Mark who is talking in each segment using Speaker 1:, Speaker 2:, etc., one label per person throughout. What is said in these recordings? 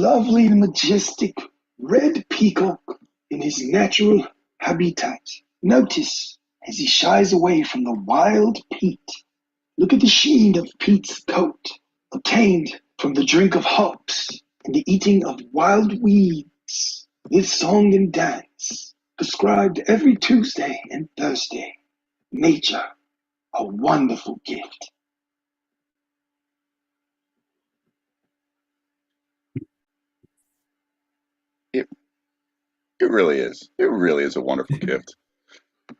Speaker 1: lovely, majestic red peacock in his natural habitat. Notice as he shies away from the wild peat. Look at the sheen of peat's coat, obtained from the drink of hops and the eating of wild weeds, with song and dance, prescribed every Tuesday and Thursday. Nature, a wonderful gift.
Speaker 2: It really is. It really is a wonderful gift.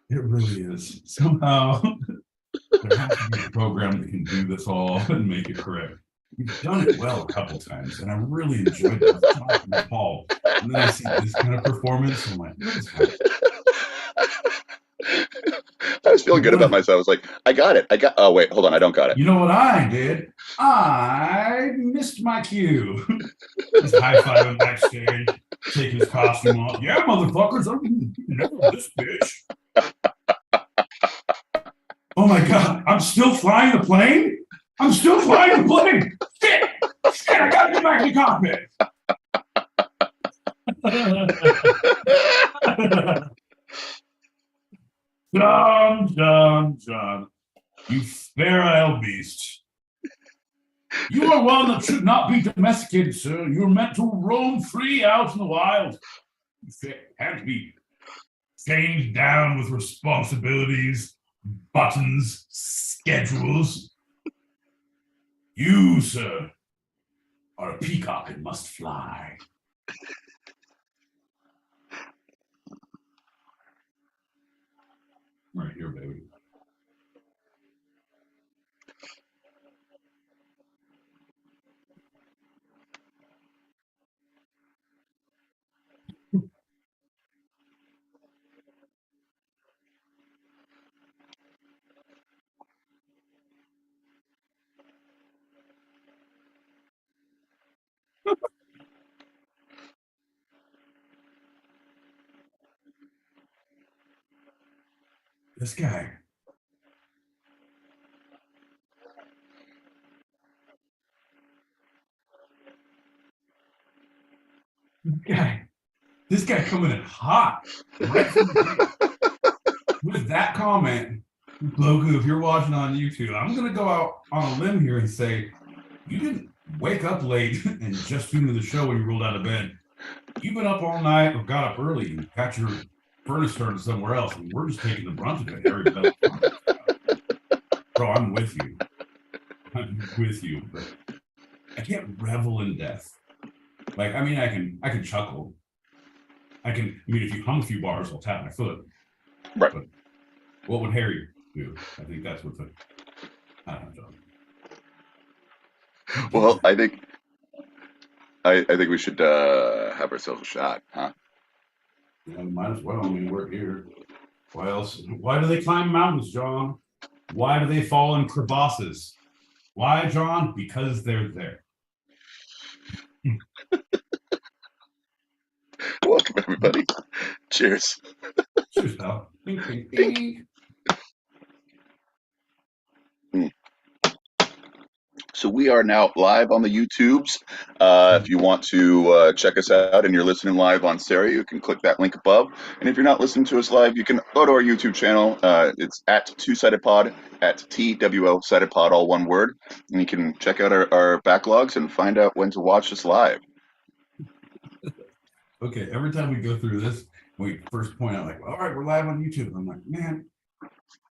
Speaker 3: It really is. Somehow, there has to be a program that can do this all and make it correct. You've done it well a couple times, and I really enjoyed that. Paul. And then I see this kind of performance, and I'm like, what is happening?
Speaker 2: I was feeling good about myself. I was like, I got it. Oh, wait, hold on. I don't got it.
Speaker 3: You know what I did? I missed my cue. Just high-fiving backstage, taking his costume off. Yeah, motherfuckers, I'm this bitch. Oh my God, I'm still flying the plane? I'm still flying the plane! Shit! Shit, I gotta get back in the cockpit! John, you fair-isle beast. You are one that should not be domesticated, sir. You are meant to roam free out in the wild. You have to be chained down with responsibilities, buttons, schedules. You, sir, are a peacock and must fly. Right here, baby. This guy. This guy coming in hot. Right from the with that comment, Bloku, if you're watching on YouTube, I'm going to go out on a limb here and say, you didn't wake up late and just tune into the show when you rolled out of bed. You've been up all night or got up early and got your furnace started somewhere else, and we're just taking the brunt of it. Harry Bro, I'm with you. But I can't revel in death. Like, I mean, I can chuckle. I mean, if you hum a few bars, I'll tap my foot.
Speaker 2: Right.
Speaker 3: But what would Harry do? I think that's what I don't know.
Speaker 2: Well, I think we should have ourselves a shot, huh?
Speaker 3: Yeah, might as well. I mean, we're here. Why else? Why do they climb mountains, John? Why do they fall in crevasses? Why, John? Because they're there.
Speaker 2: Welcome, everybody. Cheers.
Speaker 3: Cheers, pal. Ding, ding, ding.
Speaker 2: So we are now live on the YouTubes. If you want to check us out and you're listening live on stereo, you can click that link above. And if you're not listening to us live, you can go to our YouTube channel. It's at Two-Sided Pod, at TWO Sided Pod, all one word. And you can check out our backlogs and find out when to watch us live.
Speaker 3: Okay, every time we go through this, we first point out, like, all right, we're live on YouTube. I'm like, man,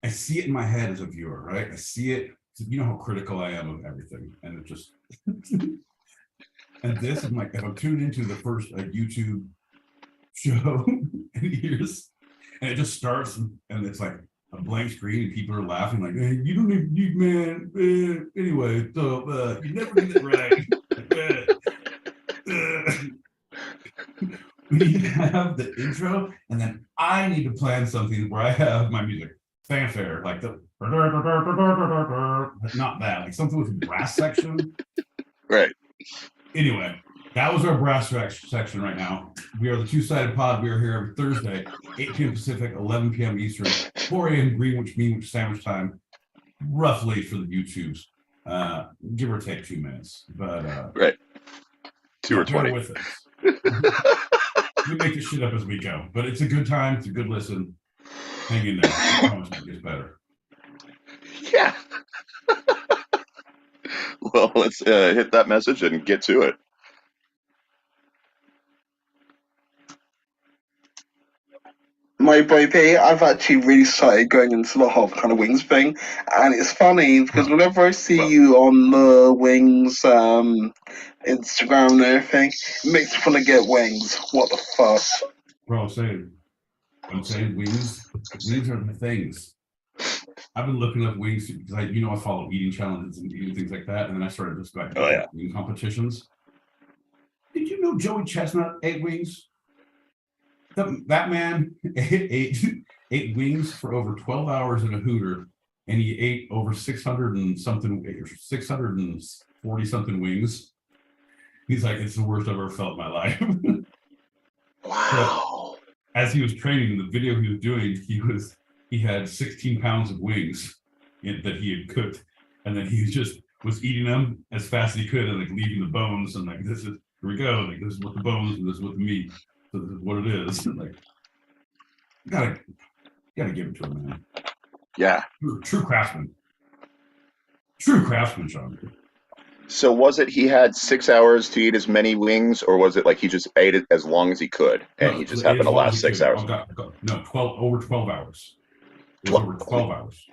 Speaker 3: I see it in my head as a viewer, right? I see it. You know how critical I am of everything. And it just, and this, I'm like, if I'm tuned into the first YouTube show, and it just starts, and it's like a blank screen, and people are laughing, like, hey, you don't even, you, man, anyway, so you never did it right. We need to have the intro, and then I need to plan something where I have my music fanfare, like the not that, like something with a brass section.
Speaker 2: Right.
Speaker 3: Anyway, that was our brass section right now. We are the Two-Sided Pod. We are here every Thursday, 8 p.m. Pacific, 11 p.m. Eastern, 4 a.m. Greenwich Mean Sandwich time, roughly for the YouTubes. Give or take 2 minutes. But
Speaker 2: right. 2 or
Speaker 3: bear
Speaker 2: 20.
Speaker 3: with us. We make this shit up as we go, but it's a good time. It's a good listen. Hang in there. I promise it gets better.
Speaker 2: Yeah. Well, let's hit that message and get to it.
Speaker 4: My boy P, I've actually really started going into the whole kind of wings thing, and it's funny because whenever I see you on the wings Instagram and everything, it makes me want to get wings. What the fuck?
Speaker 3: Bro, I'm saying wings. Wings are the things. I've been looking up wings because I follow eating challenges and eating things like that, and then I started just like wing competitions. Did you know Joey Chestnut ate wings? That man ate wings for over 12 hours in a Hooter, and he ate over 640 something wings. He's like, it's the worst I've ever felt in my life.
Speaker 4: Wow.
Speaker 3: But as he was training, the video he was doing, he had 16 pounds of wings that he had cooked, and then he just was eating them as fast as he could and like leaving the bones and like, this is, here we go, like this is what the bones and this is what the meat. So this is what it is. Like, you gotta give it to him, man.
Speaker 2: Yeah.
Speaker 3: True craftsman. True craftsman, Sean.
Speaker 2: So was it he had 6 hours to eat as many wings, or was it like he just ate it as long as he could, and he just happened to last 6 hours?
Speaker 3: No, over 12 hours. It was over 12 hours.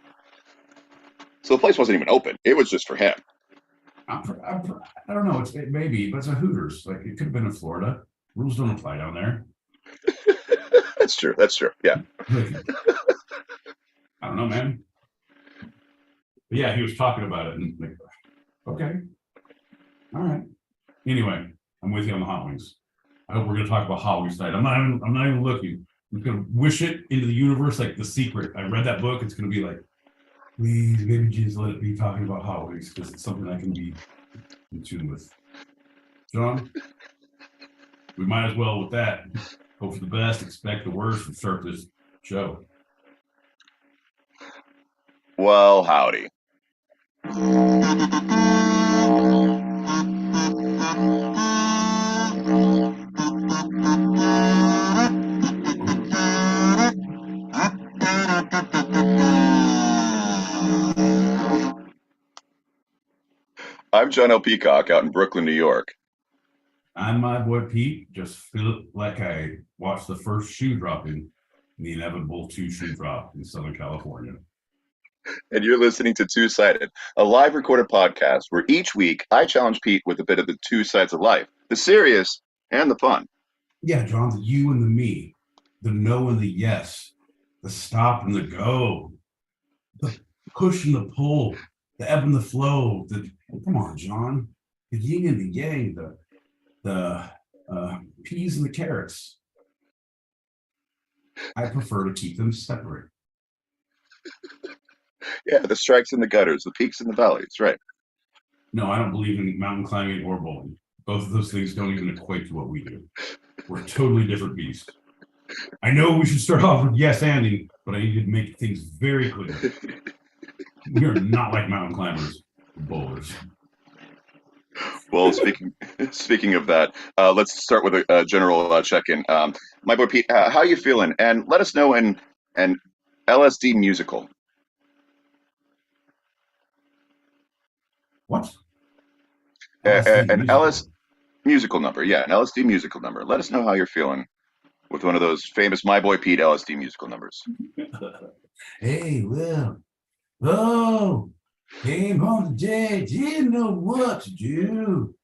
Speaker 2: So the place wasn't even open. It was just for him.
Speaker 3: I don't know. It maybe, but it's a Hooters. Like, it could have been in Florida. Rules don't apply down there.
Speaker 2: That's true. Yeah.
Speaker 3: I don't know, man. But yeah, he was talking about it, and like, okay, all right. Anyway, I'm with you on the hot wings. I hope we're going to talk about hot wings tonight. I'm not even looking. I'm going to wish it into the universe like The Secret. I read that book. It's going to be like, please, maybe just let it be talking about hot wings because it's something I can be in tune with. John, we might as well with that. Hope for the best, expect the worst, and start this show.
Speaker 2: Well, howdy. I'm John L. Peacock out in Brooklyn, New York.
Speaker 3: I'm my boy Pete. Just feel like I watched the first shoe dropping, the inevitable 2 shoe drop in Southern California.
Speaker 2: And you're listening to Two Sided, a live recorded podcast where each week I challenge Pete with a bit of the two sides of life, the serious and the fun.
Speaker 3: Yeah, John, the you and the me, the no and the yes, the stop and the go, the push and the pull, the ebb and the flow. Come on, John, the yin and the yang, the peas and the carrots. I prefer to keep them separate.
Speaker 2: Yeah, the strikes and the gutters, the peaks and the valleys, right?
Speaker 3: No, I don't believe in mountain climbing or bowling. Both of those things don't even equate to what we do. We're a totally different beast. I know we should start off with yes anding, but I need to make things very clear. We are not like mountain climbers or bowlers.
Speaker 2: Well, speaking of that, let's start with a general check-in. My boy Pete, how you feeling? And let us know an LSD musical.
Speaker 3: What?
Speaker 2: An LSD musical number. Yeah, an LSD musical number. Let us know how you're feeling with one of those famous My Boy Pete LSD musical numbers.
Speaker 3: Hey, Will. Oh, came home today, didn't know what to do.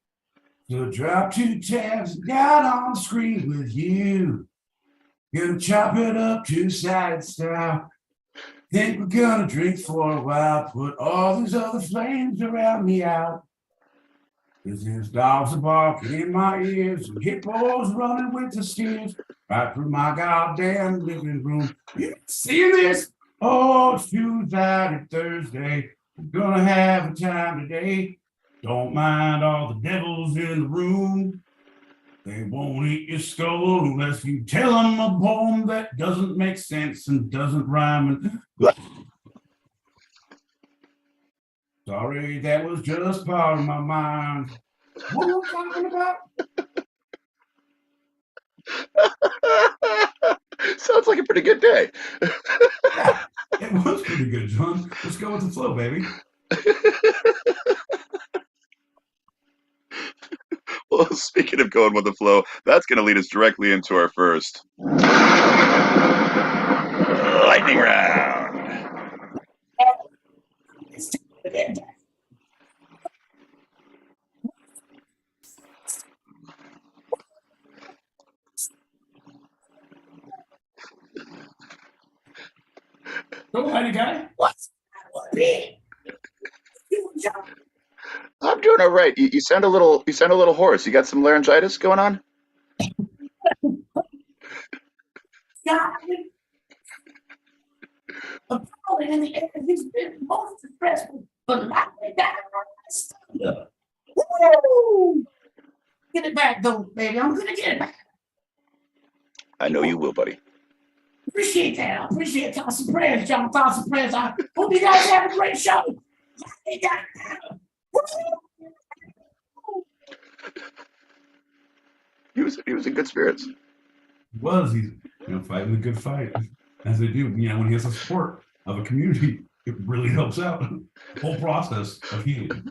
Speaker 3: So dropped 2 tabs and got on the screen with you. Gonna chop it up 2-sided style. Think we're gonna drink for a while. Put all these other flames around me out. Cause there's dogs are barking in my ears and hippos running with the steers right through my goddamn living room. You see this? Oh, it's Tuesday, Thursday. We're gonna have a time today. Don't mind all the devils in the room. They won't eat your skull unless you tell them a poem that doesn't make sense and doesn't rhyme. Sorry, that was just part of my mind. What were we talking about?
Speaker 2: Sounds like a pretty good day.
Speaker 3: Yeah, it was pretty good, John. Let's go with the flow, baby.
Speaker 2: Well, speaking of going with the flow, that's going to lead us directly into our first lightning round.
Speaker 3: Go ahead, guy.
Speaker 2: I'm doing all right. You sound a little hoarse. You got some laryngitis going on?
Speaker 5: Appalling in the air. He's been most stressful, but lightly down on my stomach. Woo! Get it back, though, baby. I'm gonna get it back.
Speaker 2: I know you will, buddy.
Speaker 5: Appreciate that. I appreciate thoughts and prayers, John. Thoughts and prayers. I hope you guys have a great show.
Speaker 2: He was in good spirits.
Speaker 3: He's fighting a good fight, as they do. When he has the support of a community, it really helps out the whole process of healing.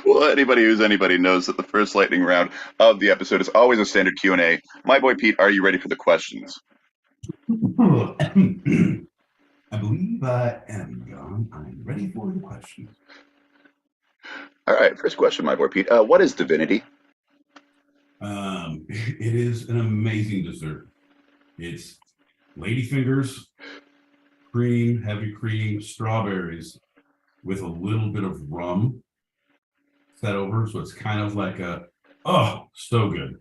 Speaker 2: Well, anybody who's anybody knows that the first lightning round of the episode is always a standard Q&A. My boy Pete, are you ready for the questions?
Speaker 3: I believe I am, John. I'm ready for the questions.
Speaker 2: All right, first question, my boy Pete. What is divinity?
Speaker 3: It is an amazing dessert. It's ladyfingers, cream, heavy cream, strawberries with a little bit of rum set over. So it's kind of like so good.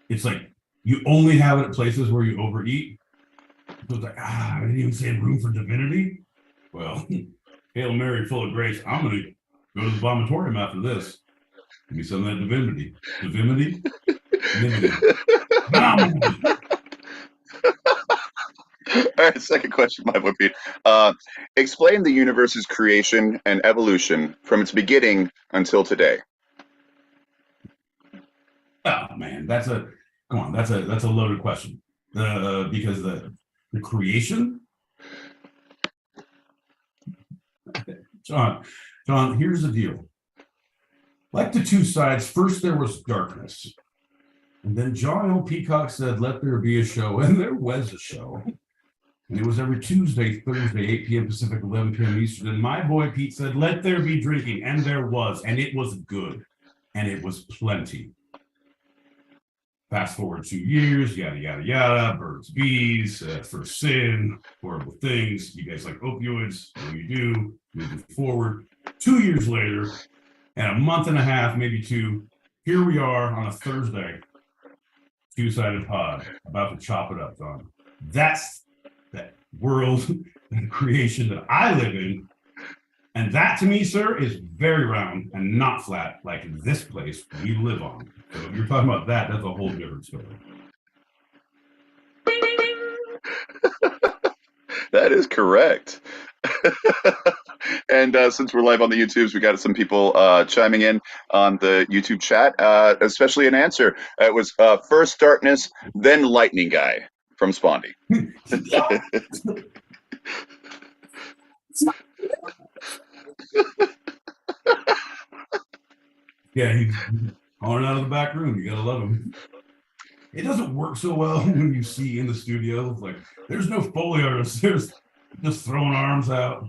Speaker 3: It's like you only have it at places where you overeat. So it's like, I didn't even say room for divinity. Well, Hail Mary, full of grace. I'm going to go to the vomitorium after this. Give me some of that divinity. Divinity?
Speaker 2: All right, second question, my boy Pete. Explain the universe's creation and evolution from its beginning until today.
Speaker 3: Oh man, that's a loaded question. Because the creation, John, here's the deal. Like the two sides, first there was darkness. And then John L. Peacock said, let there be a show. And there was a show. And it was every Tuesday, Thursday, 8 p.m. Pacific, 11 p.m. Eastern. And my boy Pete said, let there be drinking. And there was. And it was good. And it was plenty. Fast forward 2 years, yada, yada, yada. Birds, bees, first sin, horrible things. You guys like opioids. What do you do? Moving forward. 2 years later, and a month and a half, maybe two, here we are on a Thursday, two-sided pod, about to chop it up, Don. That's that world and creation that I live in. And that to me, sir, is very round and not flat like this place we live on. So if you're talking about that, that's a whole different story.
Speaker 2: That is correct. And since we're live on the YouTubes, we got some people chiming in on the YouTube chat, especially an answer. It was first darkness, then lightning guy from Spondy.
Speaker 3: Yeah, he's calling out of the back room. You gotta love him. It doesn't work so well when you see in the studio. Like, there's no Foley artists. There's just throwing arms out.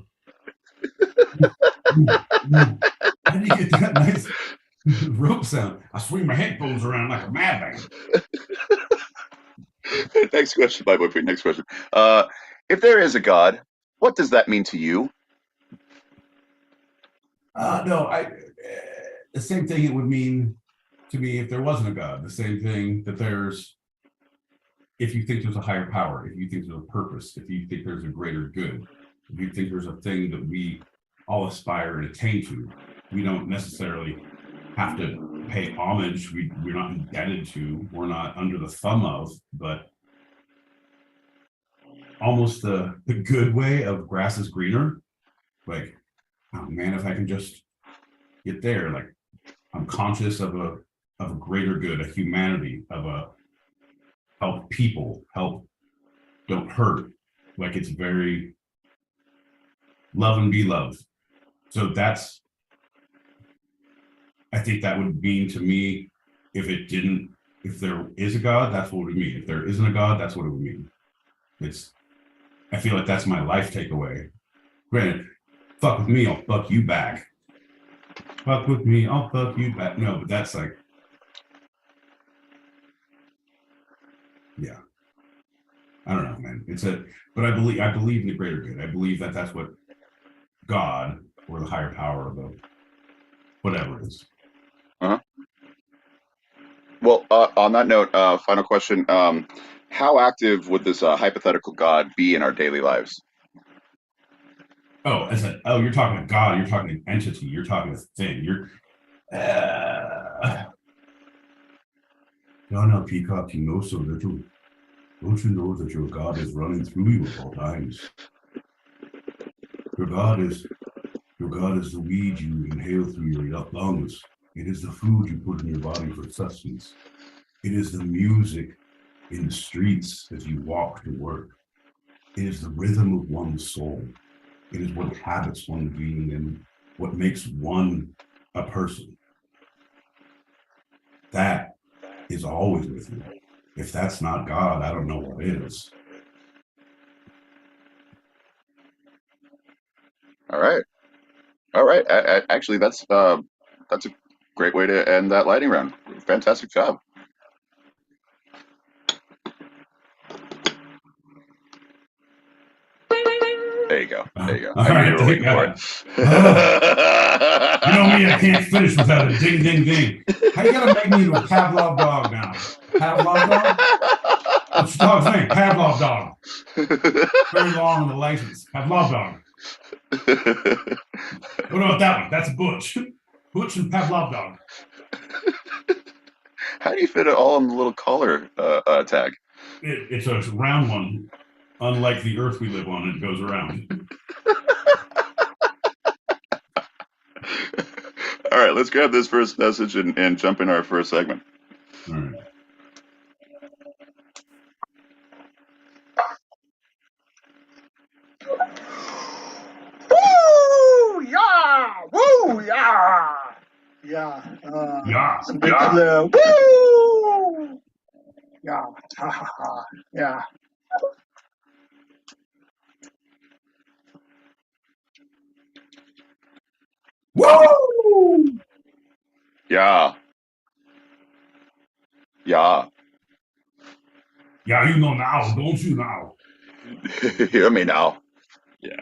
Speaker 3: How do you get that nice rope sound? I swing my headphones around like a madman.
Speaker 2: Next question, my boyfriend. Next question. If there is a God, what does that mean to you?
Speaker 3: The same thing it would mean to me if there wasn't a God. The same thing that if you think there's a higher power, if you think there's a purpose, if you think there's a greater good, if you think there's a thing that we all aspire and attain to, we don't necessarily have to pay homage. We're not indebted to, we're not under the thumb of, but almost the good way of grass is greener. Like, oh man, if I can just get there, like I'm conscious of a greater good, a humanity, of a help people, help, don't hurt. Like it's very love and be loved. So that's, I think that would mean to me, if there is a God, that's what it would mean. If there isn't a God, that's what it would mean. I feel like that's my life takeaway. Granted, fuck with me, I'll fuck you back. Fuck with me, I'll fuck you back. No, but that's like, yeah. I don't know, man. But I believe in the greater good. I believe that that's what God or the higher power of the whatever it is.
Speaker 2: Well, on that note, final question: how active would this hypothetical God be in our daily lives?
Speaker 3: Oh, you're talking to God. You're talking an entity. You're talking a thing. No, Peacock, you know so little. Don't you know that your God is running through you at all times? Your God is the weed you inhale through your lungs. It is the food you put in your body for sustenance. It is the music in the streets as you walk to work. It is the rhythm of one's soul. It is what habits one being and what makes one a person. That is always with you. If that's not God, I don't know what is.
Speaker 2: All right. Actually, that's a great way to end that lightning round. Fantastic job. There you go. I knew you were waiting for it.
Speaker 3: You know me, I can't finish without a ding, ding, ding. How you gotta make me into a Pavlov dog now? Pavlov dog? What's your dog's name? Pavlov dog. Very long on the license. Pavlov dog. What about that one? That's Butch. Butch and Pavlov dog.
Speaker 2: How do you fit it all in the little collar tag?
Speaker 3: It's a round one. Unlike the Earth we live on, it goes around.
Speaker 2: All right, let's grab this first message and jump in our first segment.
Speaker 3: All right.
Speaker 4: Woo! Yeah! Woo! Yeah! Yeah.
Speaker 3: Yeah.
Speaker 4: Some big woo! Yeah. Ha ha ha. Yeah.
Speaker 3: Woo!
Speaker 2: Yeah. Yeah.
Speaker 3: Yeah, you know now, don't you now?
Speaker 2: Hear me now. Yeah.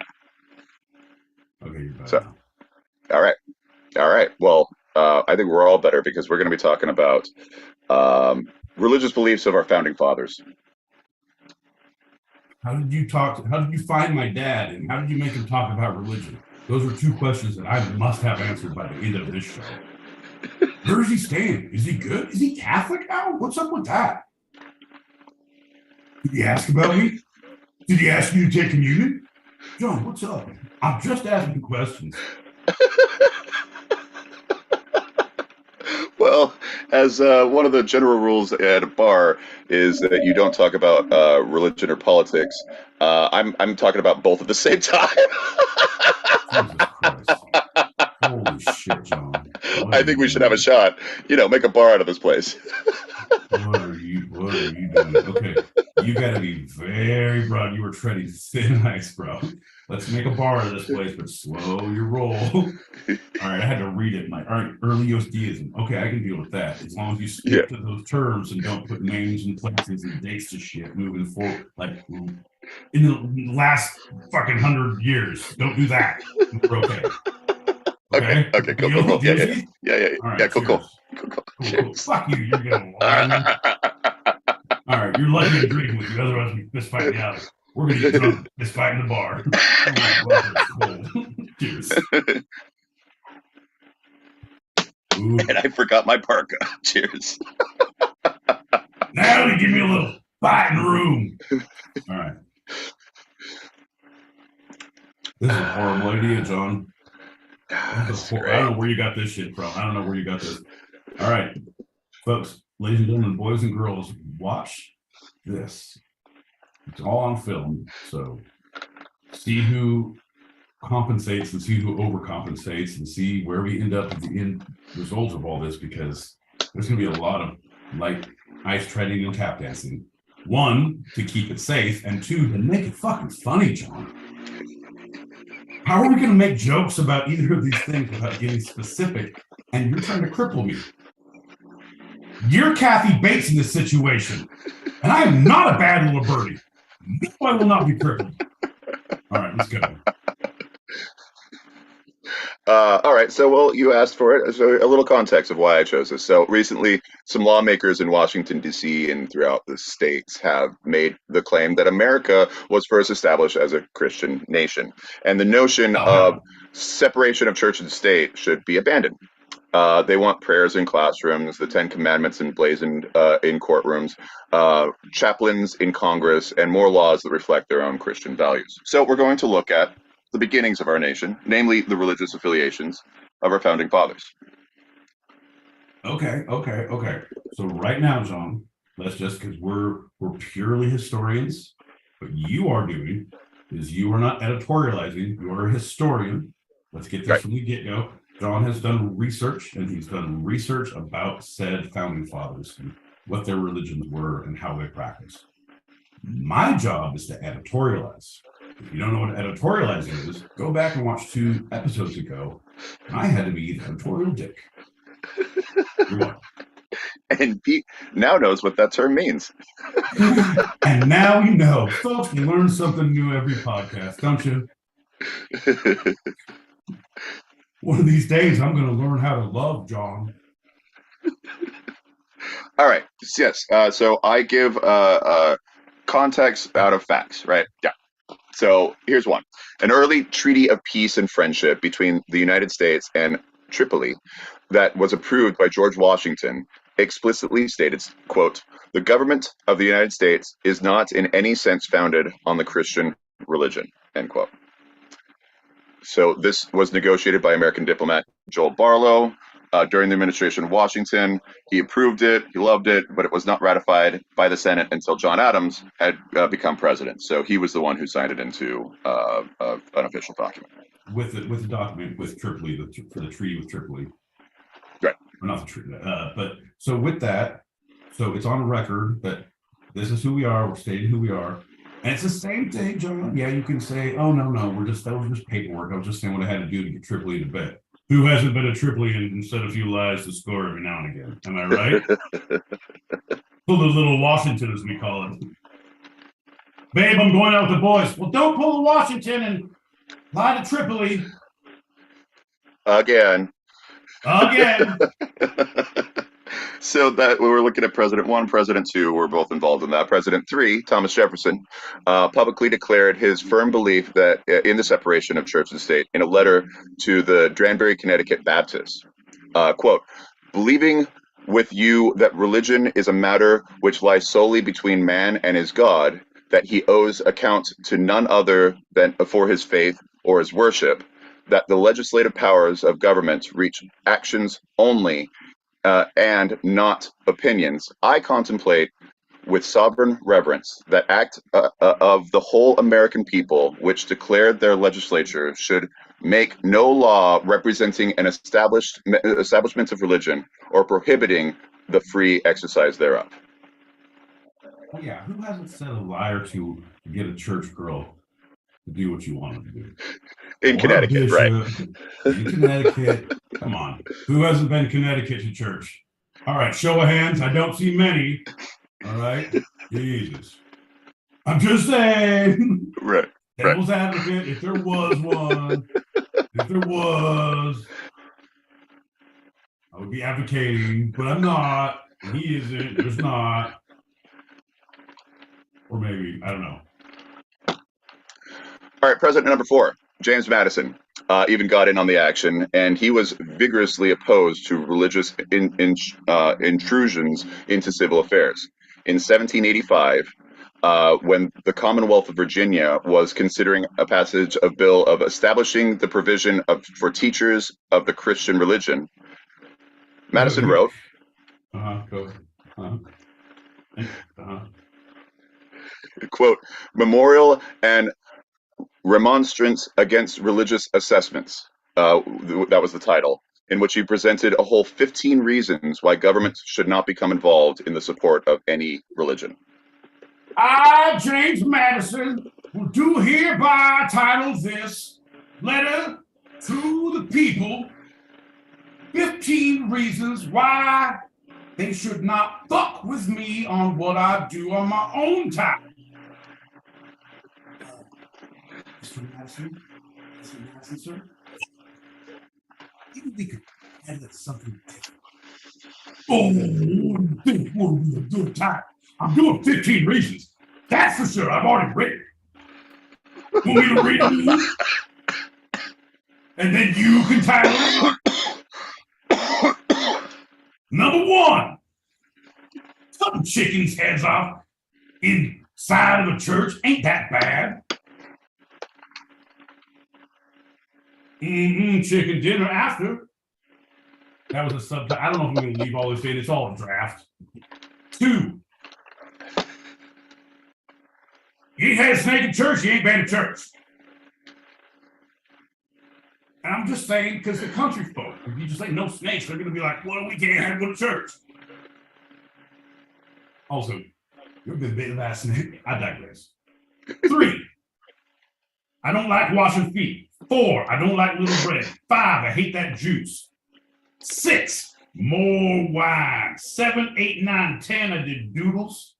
Speaker 3: Okay, you're better
Speaker 2: So,
Speaker 3: now.
Speaker 2: all right. Well, I think we're all better because we're going to be talking about religious beliefs of our founding fathers.
Speaker 3: How did you find my dad, and how did you make him talk about religion? Those are two questions that I must have answered by the end of this show. Where does he stand? Is he good? Is he Catholic now? What's up with that? Did he ask about me? Did he ask you to take communion? John, what's up? I'm just asking questions.
Speaker 2: Well, as one of the general rules at a bar is that you don't talk about religion or politics. I'm talking about both at the same time.
Speaker 3: Jesus Christ. Holy shit, John.
Speaker 2: I think we should have a shot. Make a bar out of this place.
Speaker 3: What are you doing? Okay, you got to be very broad. You were treading thin ice, bro. Let's make a bar of this place, but slow your roll. All right, I had to read it. All right, early Deism. Okay, I can deal with that as long as you stick to those terms and don't put names and places and dates to shit moving forward. Like in the last fucking 100 years, don't do that. We're okay.
Speaker 2: Okay, cool. Yeah.
Speaker 3: All right,
Speaker 2: Yeah, cool.
Speaker 3: Cool. Fuck you, you're gonna lie. All right, you're lucky I'm drinking with you, otherwise we fist fight the alley. We're gonna get drunk, fist fight in the bar. Oh my God, it's cold. Cheers. Ooh.
Speaker 2: And I forgot my parka. Cheers.
Speaker 3: Now you give me a little fight in the room. All right. This is a horrible idea, John. I don't know where you got this shit from. I don't know where you got this. All right, folks, ladies and gentlemen, boys and girls, watch this. It's all on film, so see who compensates and see who overcompensates and see where we end up at the end result of all this, because there's going to be a lot of light ice treading and tap dancing. One, to keep it safe, and two, to make it fucking funny, John. How are we going to make jokes about either of these things without getting specific? And you're trying to cripple me. You're Kathy Bates in this situation, and I am not a bad little birdie. No, I will not be crippled. All right, let's go.
Speaker 2: All right, so well, you asked for it. So a little context of why I chose this. So recently, some lawmakers in Washington, D.C. and throughout the states have made the claim that America was first established as a Christian nation. And the notion of separation of church and state should be abandoned. They want prayers in classrooms, the Ten Commandments emblazoned in courtrooms, chaplains in Congress, and more laws that reflect their own Christian values. So we're going to look at the beginnings of our nation, namely the religious affiliations of our founding fathers.
Speaker 3: Okay. So right now, John, let's just, because we're purely historians, what you are doing is you are not editorializing, you are a historian. Let's get this
Speaker 2: Right.
Speaker 3: from the get-go. John has done research, and he's done research about said founding fathers and what their religions were and how they practiced. My job is to editorialize. If you don't know what editorializing is, go back and watch 2 episodes ago. And I had to be the editorial dick. You're welcome.
Speaker 2: And Pete now knows what that term means.
Speaker 3: And now you know. Folks, you learn something new every podcast, don't you? One of these days, I'm going to learn how to love, John.
Speaker 2: All right. Yes. So I give context out of facts, right? Yeah. So here's one. An early treaty of peace and friendship between the United States and Tripoli that was approved by George Washington explicitly stated, quote, "The government of the United States is not in any sense founded on the Christian religion," end quote. So this was negotiated by American diplomat Joel Barlow during the administration of Washington. He approved it, he loved it, but it was not ratified by the Senate until John Adams had become president. So he was the one who signed it into an official document.
Speaker 3: With the document with Tripoli, for the treaty with Tripoli.
Speaker 2: Right.
Speaker 3: Or not the treaty, but so with that, so it's on record that this is who we are, we're stating who we are. And it's the same thing, John. Yeah, you can say, oh, no, that was just paperwork. I was just saying what I had to do to get Tripoli to bed. Who hasn't been a Tripoli and said a few lies to score every now and again? Am I right? Pull the little Washington, as we call it. Babe, I'm going out with the boys. Well, don't pull the Washington and lie to Tripoli.
Speaker 2: Again. So that we were looking at President 1, President 2 were both involved in that. President 3, Thomas Jefferson, publicly declared his firm belief that in the separation of church and state in a letter to the Danbury, Connecticut Baptists, quote, "Believing with you that religion is a matter which lies solely between man and his God, that he owes account to none other than for his faith or his worship, that the legislative powers of government reach actions only and not opinions, I contemplate with sovereign reverence that act of the whole American people, which declared their legislature should make no law representing an establishment of religion or prohibiting the free exercise thereof."
Speaker 3: Oh, yeah, who hasn't said a lie or two to get a church girl to do what you want them to do?
Speaker 2: In Connecticut, right?
Speaker 3: In Connecticut. Come on. Who hasn't been Connecticut to church? All right, show of hands. I don't see many. All right. Jesus. I'm just saying.
Speaker 2: Right.
Speaker 3: Devil's advocate, if there was one, I would be advocating, but I'm not. He isn't. There's not. Or maybe, I don't know.
Speaker 2: All right, President number 4, James Madison, even got in on the action, and he was vigorously opposed to religious intrusions into civil affairs. In 1785, when the Commonwealth of Virginia was considering a passage of bill of establishing the provision for teachers of the Christian religion. Madison wrote,
Speaker 3: Go.
Speaker 2: quote, memorial and remonstrance against religious assessments. That was the title, in which he presented a whole 15 reasons why governments should not become involved in the support of any religion.
Speaker 3: I, James Madison, will do hereby title this letter to the people 15 reasons why they should not fuck with me on what I do on my own time. Mr. Madison, sir, maybe we could edit something different. Oh, this will be a good time. I'm doing 15 reasons. That's for sure. I've already written. Want me to read them? And then you can title it. Number 1. Cutting chickens' heads off inside of a church ain't that bad. Chicken dinner after. That was a subtitle. I don't know if we're going to leave all this in. It's all a draft. 2. You ain't had a snake in church, you ain't been to church. And I'm just saying, because the country folk, if you just say no snakes, they're going to be like, well, we can't have to go to church. Also, you're a good bit of that snake. I digress. 3. I don't like washing feet. 4. I don't like little bread. 5. I hate that juice. 6. More wine. 7, 8, 9, 10. I did doodles.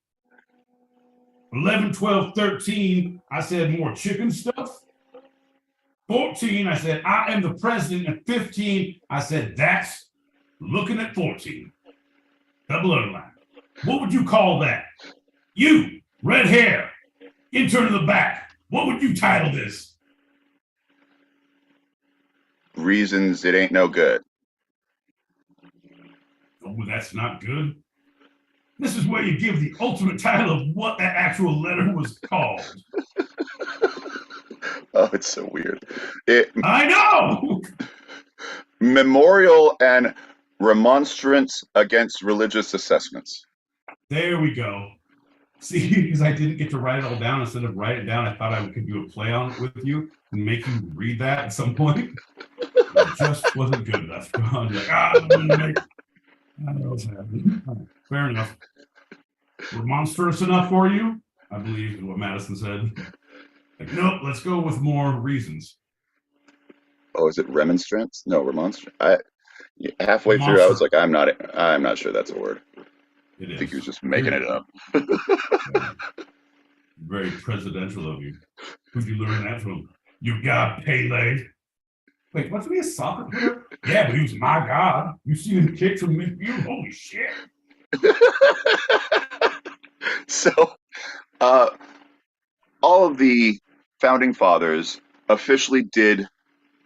Speaker 3: 11, 12, 13. I said more chicken stuff. 14. I said I am the president. And 15. I said that's looking at 14. Double underline. What would you call that? You, red hair, intern in the back. What would you title this?
Speaker 2: Reasons it ain't no good.
Speaker 3: Oh, that's not good. This is where you give the ultimate title of what that actual letter was called.
Speaker 2: Oh, it's so weird.
Speaker 3: I know!
Speaker 2: Memorial and remonstrance against religious assessments.
Speaker 3: There we go. See, because I didn't get to write it all down. Instead of write it down, I thought I could do a play on it with you and make you read that at some point. It just wasn't good enough. I'm like, I don't know what's happening. Fair enough. Remonstrance enough for you? I believe is what Madison said. Like, nope, let's go with more reasons.
Speaker 2: Oh, is it remonstrance? No, remonstrance. Halfway through, I was like, I'm not sure that's a word.
Speaker 3: It is.
Speaker 2: I think he was just making it up.
Speaker 3: Yeah. Very presidential of you. Who'd you learn that from? You got Pele. Wait, wasn't he a soccer player? Yeah, but he was my god. You see him kick from midfield? Holy shit.
Speaker 2: So, all of the founding fathers officially did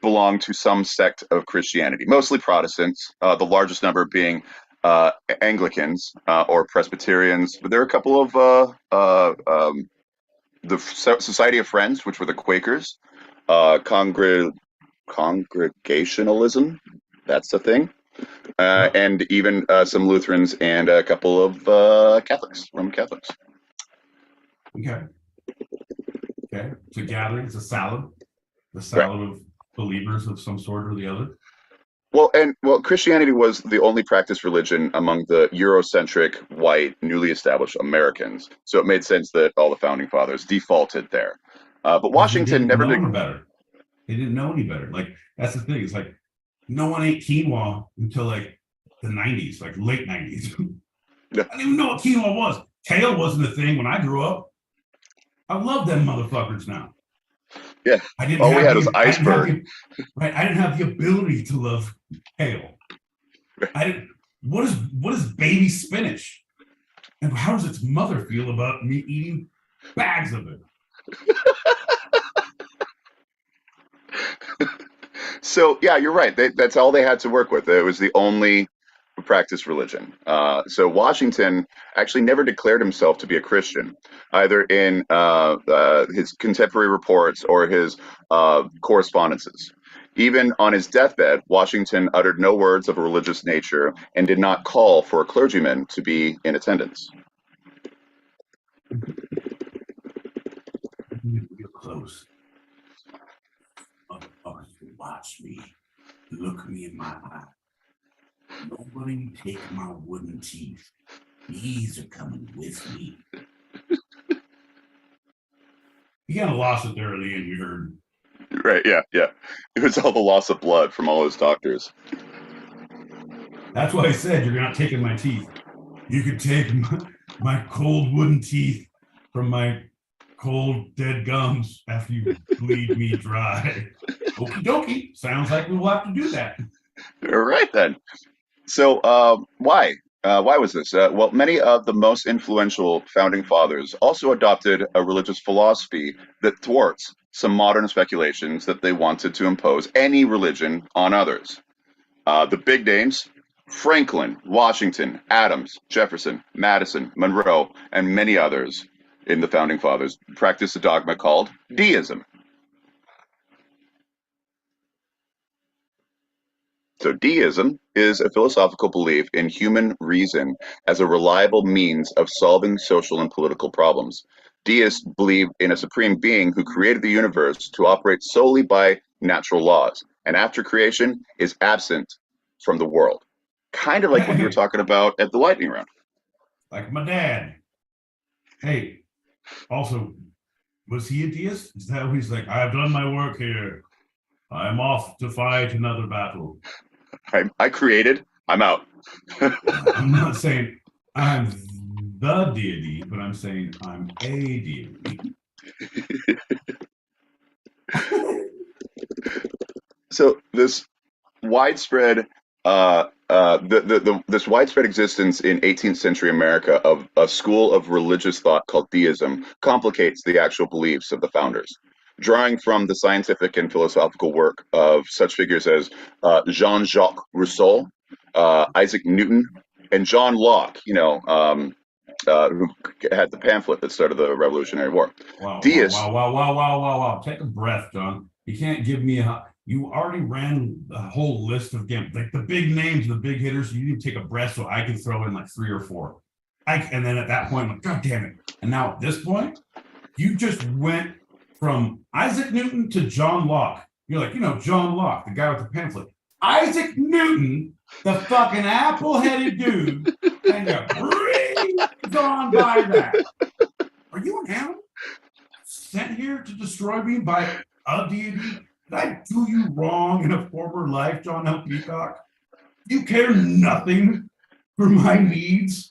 Speaker 2: belong to some sect of Christianity, mostly Protestants, the largest number being Anglicans or Presbyterians. But there are a couple of the Society of Friends, which were the Quakers, Congregationalism, that's the thing, and even some Lutherans and a couple of Catholics, Roman Catholics.
Speaker 3: Okay. It's a gathering, it's a salad. The salad right. Of believers of some sort or the other.
Speaker 2: Well, Christianity was the only practiced religion among the Eurocentric, white, newly established Americans. So it made sense that all the founding fathers defaulted there. But Washington never did.
Speaker 3: Better. They didn't know any better. Like, that's the thing. It's like, no one ate quinoa until like the 90s, like late 90s. Yeah. I didn't even know what quinoa was. Kale wasn't a thing when I grew up. I love them motherfuckers now.
Speaker 2: Yeah. All we had was iceberg.
Speaker 3: I didn't have the ability to love kale. What is baby spinach? And how does its mother feel about me eating bags of it?
Speaker 2: So, yeah, you're right. That's all they had to work with. It was the only practice religion. So Washington actually never declared himself to be a Christian, either in his contemporary reports or his correspondences. Even on his deathbed, Washington uttered no words of a religious nature and did not call for a clergyman to be in attendance.
Speaker 3: Real close. Watch me. Look me in my eye. Nobody take my wooden teeth. These are coming with me. You kind of lost it there at the end, you heard.
Speaker 2: Right, yeah. It was all the loss of blood from all his doctors.
Speaker 3: That's why I said you're not taking my teeth. You could take my cold wooden teeth from my cold dead gums after you bleed me dry. Okie dokie. Sounds like we'll have to do that.
Speaker 2: All right, then. So why? Why was this? Well, many of the most influential founding fathers also adopted a religious philosophy that thwarts some modern speculations that they wanted to impose any religion on others. The big names: Franklin, Washington, Adams, Jefferson, Madison, Monroe, and many others in the founding fathers practiced a dogma called Deism. So deism is a philosophical belief in human reason as a reliable means of solving social and political problems. Deists believe in a supreme being who created the universe to operate solely by natural laws, and after creation is absent from the world. Kind of like what you were talking about at the lightning round.
Speaker 3: Like my dad. Hey, also, was he a deist? Is that what he's like? I've done my work here. I'm off to fight another battle.
Speaker 2: I created, I'm out.
Speaker 3: I'm not saying I'm the deity, but I'm saying I'm a deity.
Speaker 2: So this widespread this widespread existence in 18th century America of a school of religious thought called deism complicates the actual beliefs of the founders. Drawing from the scientific and philosophical work of such figures as Jean-Jacques Rousseau, Isaac Newton, and John Locke, who had the pamphlet that started the Revolutionary War.
Speaker 3: Wow,
Speaker 2: Deists,
Speaker 3: wow. Take a breath, John. You can't give me you already ran the whole list of games, like the big names, the big hitters. You need to take a breath so I can throw in like 3 or 4. And then at that point, I'm like, God damn it. And now at this point, you just went from Isaac Newton to John Locke. You're like, John Locke, the guy with the pamphlet. Isaac Newton, the fucking apple-headed dude, and you breeze on by that. Are you an animal sent here to destroy me by a deity? Did I do you wrong in a former life, John L. Peacock? You care nothing for my needs?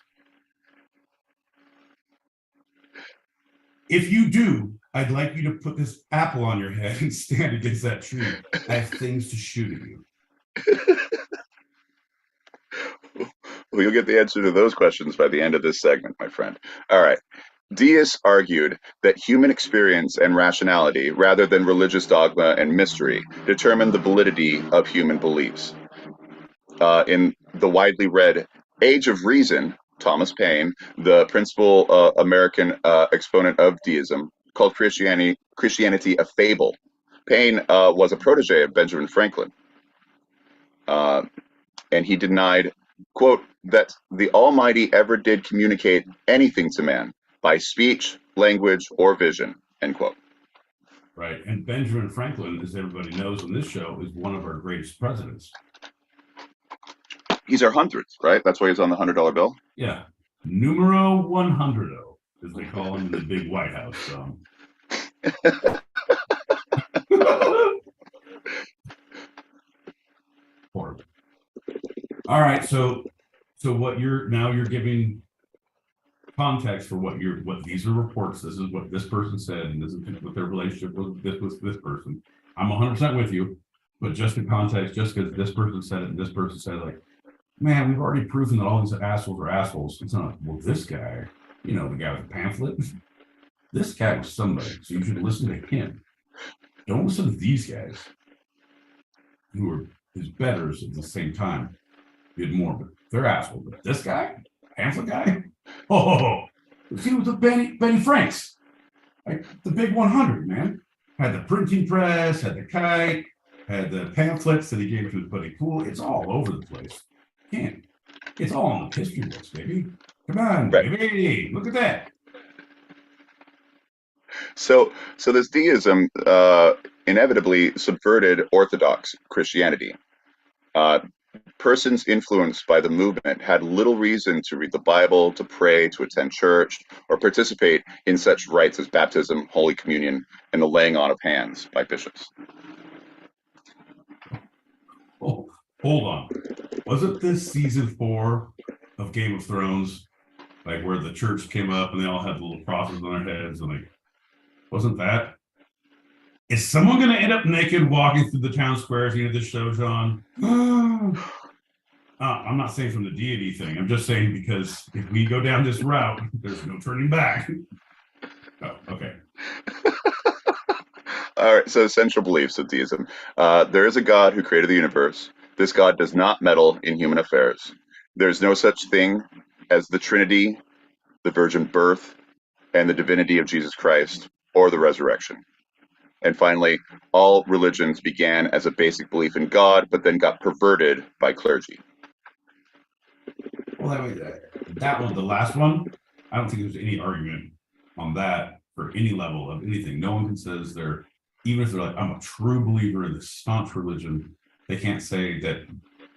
Speaker 3: If you do, I'd like you to put this apple on your head and stand against that tree. I have things to shoot at you.
Speaker 2: Well, you'll get the answer to those questions by the end of this segment, my friend. All right. Deists argued that human experience and rationality, rather than religious dogma and mystery, determine the validity of human beliefs. In the widely read Age of Reason, Thomas Paine, the principal American exponent of deism, called Christianity a fable. Paine was a protege of Benjamin Franklin, and he denied, quote, that the Almighty ever did communicate anything to man by speech, language, or vision, end quote.
Speaker 3: Right. And Benjamin Franklin, as everybody knows on this show, is one of our greatest presidents.
Speaker 2: He's our 100th, right? That's why he's on the $100 bill?
Speaker 3: Yeah. Numero 100, as they call him in the big White House. Horrible. All right. So what you're giving context for what these are reports. This is what this person said, and this is what their relationship was this person. I'm 100% with you, but just in context, just because this person said it and this person said it, like, man, we've already proven that all these assholes are assholes. It's not like, well, this guy, the guy with the pamphlet, this guy was somebody, so you should listen to him. Don't listen to these guys who are his betters at the same time. did more, but they're assholes. But this guy, pamphlet guy, oh, he was the Benny Franks, like the big 100, man. Had the printing press, had the kite, had the pamphlets that he gave to his buddy Cool. It's all over the place. Can't. It's all on the history books, baby. Come on, baby. Look at that.
Speaker 2: So this deism inevitably subverted Orthodox Christianity. Persons influenced by the movement had little reason to read the Bible, to pray, to attend church, or participate in such rites as baptism, Holy Communion, and the laying on of hands by bishops.
Speaker 3: Oh, hold on. Wasn't this season 4 of Game of Thrones, like where the church came up and they all had little crosses on their heads, and like, wasn't that? Is someone going to end up naked walking through the town square at the end of this show, John? I'm not saying from the deity thing. I'm just saying because if we go down this route, there's no turning back. Oh, okay.
Speaker 2: All right, so essential beliefs of deism. There is a God who created the universe. This God does not meddle in human affairs. There's no such thing as the Trinity, the virgin birth, and the divinity of Jesus Christ, or the resurrection. And finally, all religions began as a basic belief in God, but then got perverted by clergy.
Speaker 3: Well, that one, the last one, I don't think there's any argument on that for any level of anything. No one can says they're, even if they're like, I'm a true believer in this staunch religion, they can't say that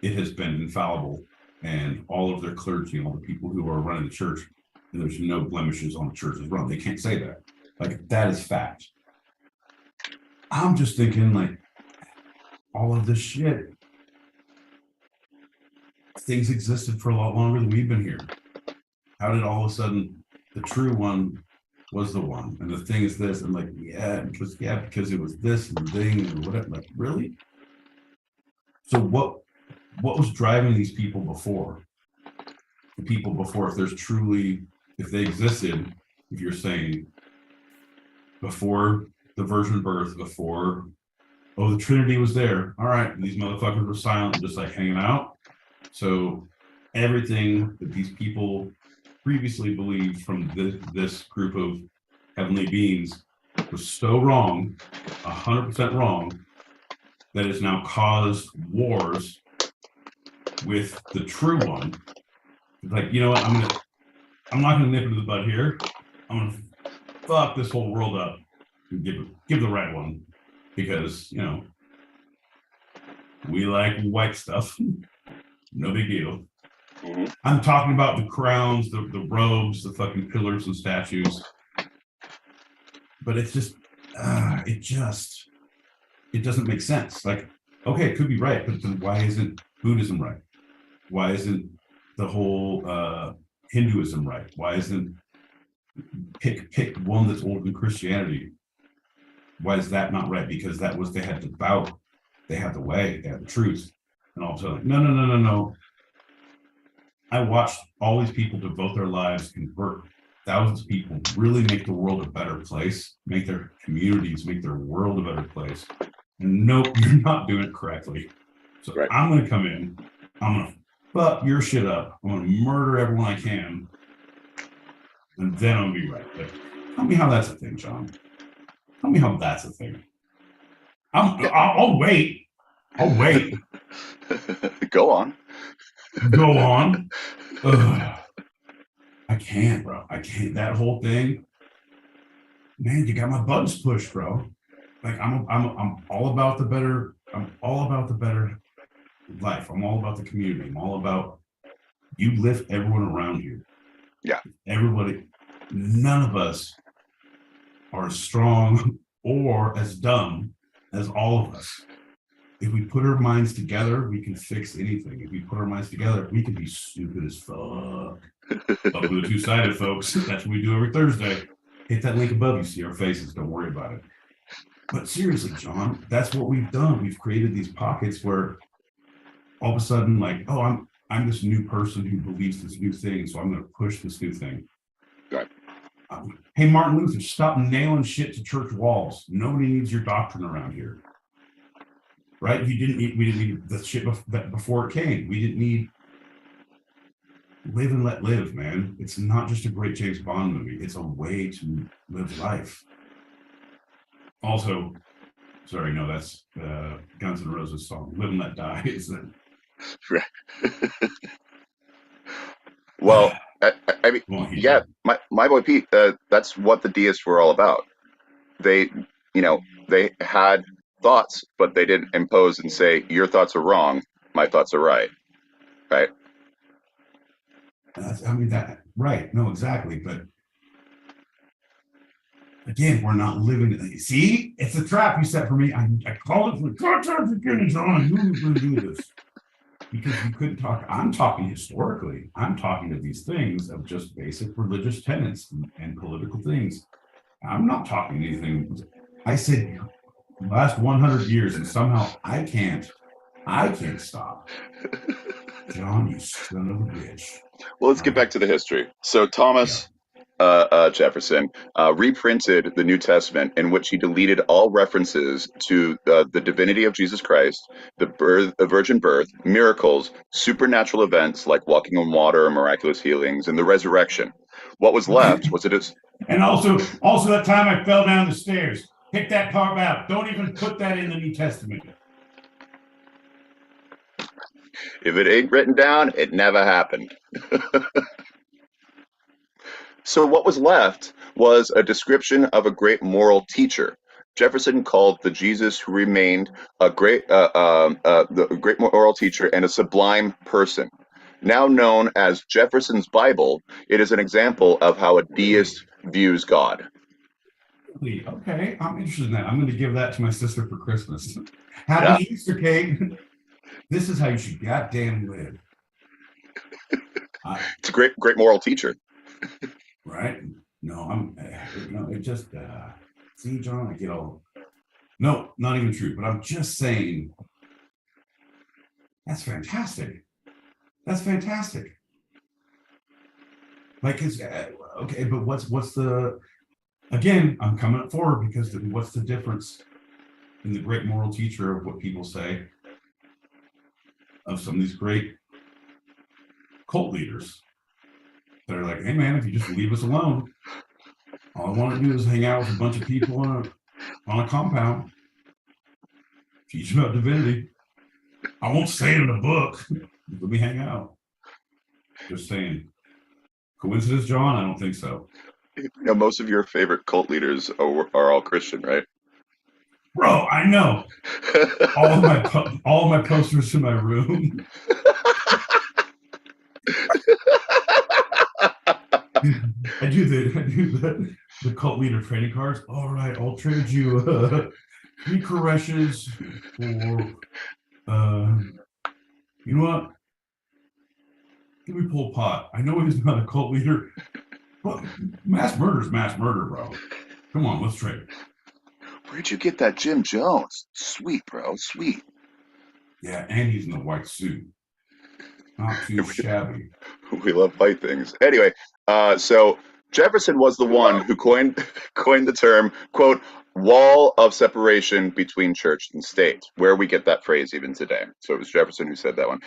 Speaker 3: it has been infallible and all of their clergy and all the people who are running the church, and there's no blemishes on the church's run. They can't say that. Like, that is fact. I'm just thinking, like, all of this shit, things existed for a lot longer than we've been here. How did all of a sudden the true one was the one, and the thing is this? And like, because it was this and the thing and whatever. Like, really? So what was driving these people before? The people before, if they existed, if you're saying before the virgin birth, before, the Trinity was there. All right, these motherfuckers were silent, just like hanging out. So everything that these people previously believed from this group of heavenly beings was so wrong, 100% wrong, that it's now caused wars with the true one. It's like, you know what? I'm not gonna nip it in the bud here. I'm gonna fuck this whole world up and give the right one, because we like white stuff. No big deal.
Speaker 2: Mm-hmm.
Speaker 3: I'm talking about the crowns, the robes, the fucking pillars and statues. But it's just, it doesn't make sense. Like, okay, it could be right, but then why isn't Buddhism right? Why isn't the whole Hinduism right? Why isn't pick one that's older than Christianity? Why is that not right? Because they had the bout, they had the way, they had the truth. And all of a sudden, no. I watched all these people devote their lives, convert thousands of people, really make the world a better place, make their communities, make their world a better place. And nope, you're not doing it correctly. So right. I'm going to come in, I'm going to fuck your shit up, I'm going to murder everyone I can, and then I'll be right. Like, tell me how that's a thing, John. Tell me how that's a thing. I'll wait. I'll wait.
Speaker 2: Go on.
Speaker 3: Go on. Ugh. I can't, bro. I can't. That whole thing, man. You got my buttons pushed, bro. Like I'm all about the better. I'm all about the better life. I'm all about the community. I'm all about you lift everyone around you.
Speaker 2: Yeah.
Speaker 3: Everybody. None of us are as strong or as dumb as all of us. If we put our minds together, we can fix anything. If we put our minds together, we can be stupid as fuck. Up to the two-sided, folks. That's what we do every Thursday. Hit that link above. You see our faces. Don't worry about it. But seriously, John, that's what we've done. We've created these pockets where all of a sudden, like, oh, I'm this new person who believes this new thing, so I'm going to push this new thing.
Speaker 2: Right.
Speaker 3: Hey, Martin Luther, stop nailing shit to church walls. Nobody needs your doctrine around here. Right? We didn't need the shit before it came. We didn't need live and let live, man. It's not just a great James Bond movie. It's a way to live life. Also, sorry, no, that's Guns N' Roses song, Live and Let Die, isn't it?
Speaker 2: Well, I mean, yeah, my boy Pete, that's what the deists were all about. They, they had thoughts, but they didn't impose and say, your thoughts are wrong, my thoughts are right. Right?
Speaker 3: Right. No, exactly. But again, we're not living. See, it's a trap you set for me. I called it for the content beginning, John. I knew we were going to do this because you couldn't talk. I'm talking historically. I'm talking to these things of just basic religious tenets and political things. I'm not talking anything. I said last 100 years, and somehow I can't stop. John, you son of a bitch.
Speaker 2: Well, let's get back to the history. So Thomas Jefferson reprinted the New Testament, in which he deleted all references to the divinity of Jesus Christ, the virgin birth, miracles, supernatural events like walking on water, miraculous healings, and the resurrection. What was left was
Speaker 3: and also that time I fell down the stairs. Pick that part out. Don't even put that in the New Testament.
Speaker 2: If it ain't written down, it never happened. So what was left was a description of a great moral teacher. Jefferson called the Jesus who remained the great moral teacher and a sublime person. Now known as Jefferson's Bible, it is an example of how a deist views God.
Speaker 3: Okay, I'm interested in that. I'm going to give that to my sister for Christmas. Happy Easter, Kate. This is how you should goddamn live.
Speaker 2: It's a great moral teacher.
Speaker 3: Right? No, it just, see, John, I get all, no, not even true, but I'm just saying, that's fantastic. That's fantastic. Like, okay, but what's the, again, I'm coming forward because what's the difference in the great moral teacher of what people say of some of these great cult leaders that are like, hey man, if you just leave us alone, all I want to do is hang out with a bunch of people on a compound, teach about divinity. I won't say it in a book. Let me hang out. Just saying. Coincidence, John? I don't think so.
Speaker 2: Most of your favorite cult leaders are all Christian, right?
Speaker 3: Bro, I know. all my posters in my room. I do the cult leader trading cards. All right, I'll trade you 3 Koreshes for you know what? Give me Pol Pot. I know he's not a cult leader, but mass murder's mass murder, bro. Come on, let's trade.
Speaker 2: Where'd you get that Jim Jones? Sweet, bro, sweet.
Speaker 3: Yeah, and he's in the white suit. Not too shabby.
Speaker 2: We love white things. Anyway, so Jefferson was the one who coined the term, quote, wall of separation between church and state, where we get that phrase even today. So it was Jefferson who said that one.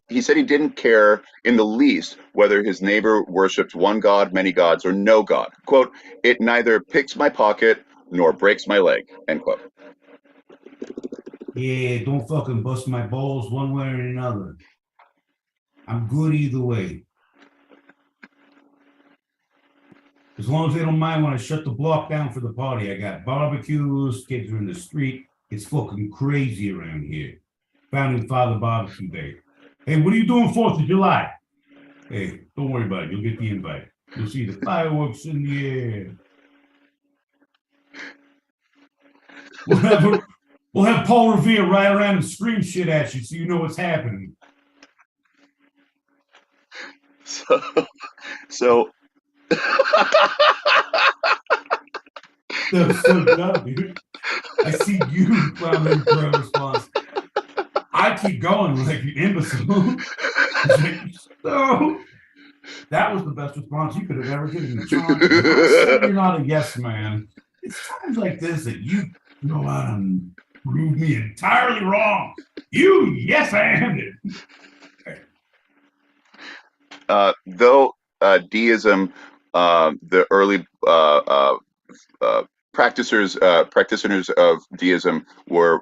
Speaker 2: He said he didn't care in the least whether his neighbor worshipped one god, many gods, or no god. Quote, it neither picks my pocket nor breaks my leg, end quote.
Speaker 3: Yeah, don't fucking bust my balls one way or another. I'm good either way. As long as they don't mind when I shut the block down for the party. I got barbecues, kids are in the street. It's fucking crazy around here. Founding Father Barbecue Day. Hey, what are you doing 4th of July? Hey, don't worry about it. You'll get the invite. You'll see the fireworks in the air. We'll have Paul Revere ride around and scream shit at you so you know what's happening.
Speaker 2: So
Speaker 3: That was so dumb, dude. I see you clowning for a response. I keep going like an imbecile. So that was the best response you could have ever given me, John. You're not a yes man. It's times like this that you go out and prove me entirely wrong. You yes and
Speaker 2: though deism, the early practitioners of deism were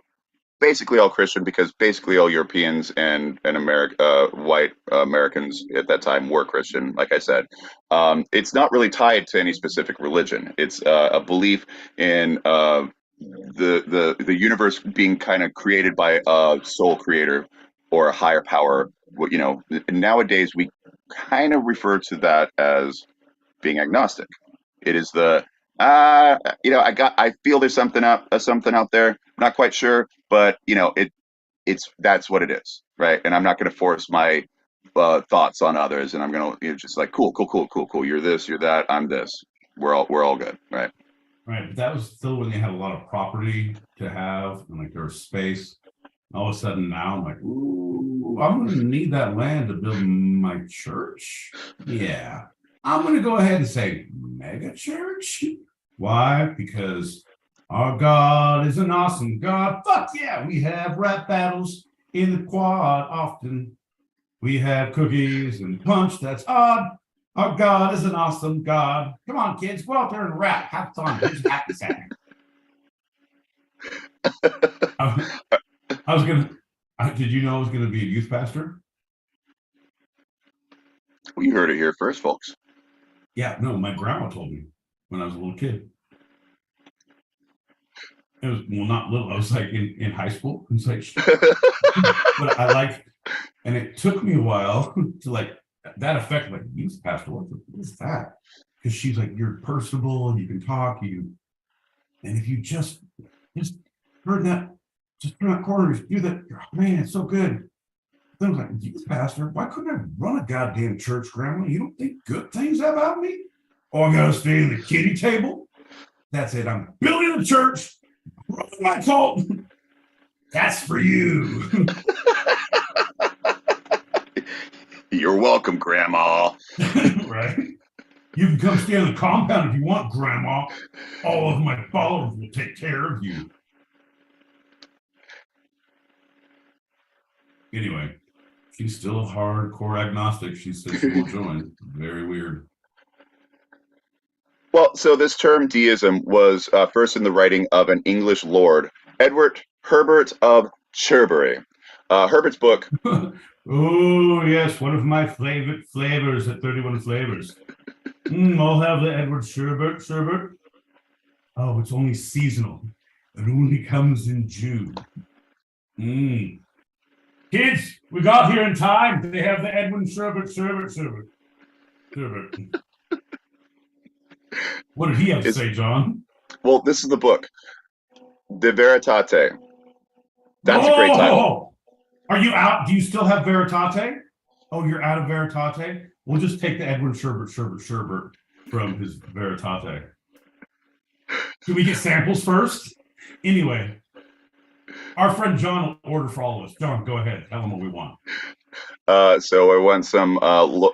Speaker 2: basically all Christian because basically all Europeans and white Americans at that time were Christian. Like I said, it's not really tied to any specific religion. It's a belief in the universe being kind of created by a sole creator or a higher power. Nowadays we kind of refer to that as being agnostic. It is the I feel there's something out there. Not quite sure, but it's that's what it is, right? And I'm not going to force my thoughts on others, and I'm going to just like cool. You're this, you're that, I'm this. We're all good, right?
Speaker 3: Right, but that was still when they had a lot of property to have, and like there was space. All of a sudden now I'm like, ooh, I'm gonna need that land to build my church. Yeah. I'm gonna go ahead and say mega church. Why? Because our God is an awesome God. Fuck yeah, we have rap battles in the quad often. We have cookies and punch, that's odd. Our God is an awesome God. Come on, kids, go out there and rap. Have fun. Here's happy sad. I was gonna. Did you know I was gonna be a youth pastor?
Speaker 2: Well, you heard it here first, folks.
Speaker 3: Yeah, no, my grandma told me when I was a little kid. It was not little. I was like in high school. It's like, but I like, and it took me a while to like that effect. Like youth pastor, what is that? Because she's like, you're personable and you can talk. And if you just turn that corner, do that. Man, it's so good. Then I was like, youth pastor, why couldn't I run a goddamn church, Grandma? You don't think good things about me? Oh, I gotta stay in the kiddie table. That's it. I'm building a church. Running my cult. That's for you.
Speaker 2: You're welcome, Grandma.
Speaker 3: Right? You can come stay on the compound if you want, Grandma. All of my followers will take care of you. Anyway, she's still a hardcore agnostic. She says she won't join. Very weird.
Speaker 2: Well, so this term deism was first in the writing of an English lord, Edward Herbert of Cherbury. Herbert's book.
Speaker 3: Oh, yes, one of my favorite flavors at 31 Flavors. I'll have the Edward sherbet. Oh, it's only seasonal. It only comes in June. Kids, we got here in time. They have the Edwin sherbet. What did he have to say, John?
Speaker 2: Well, this is the book, De Veritate. That's a great title.
Speaker 3: Are you out? Do you still have Veritate? Oh, you're out of Veritate? We'll just take the Edwin sherbet from his Veritate. Can we get samples first? Anyway, our friend John will order for all of us. John, go ahead. Tell him what we want.
Speaker 2: So I want some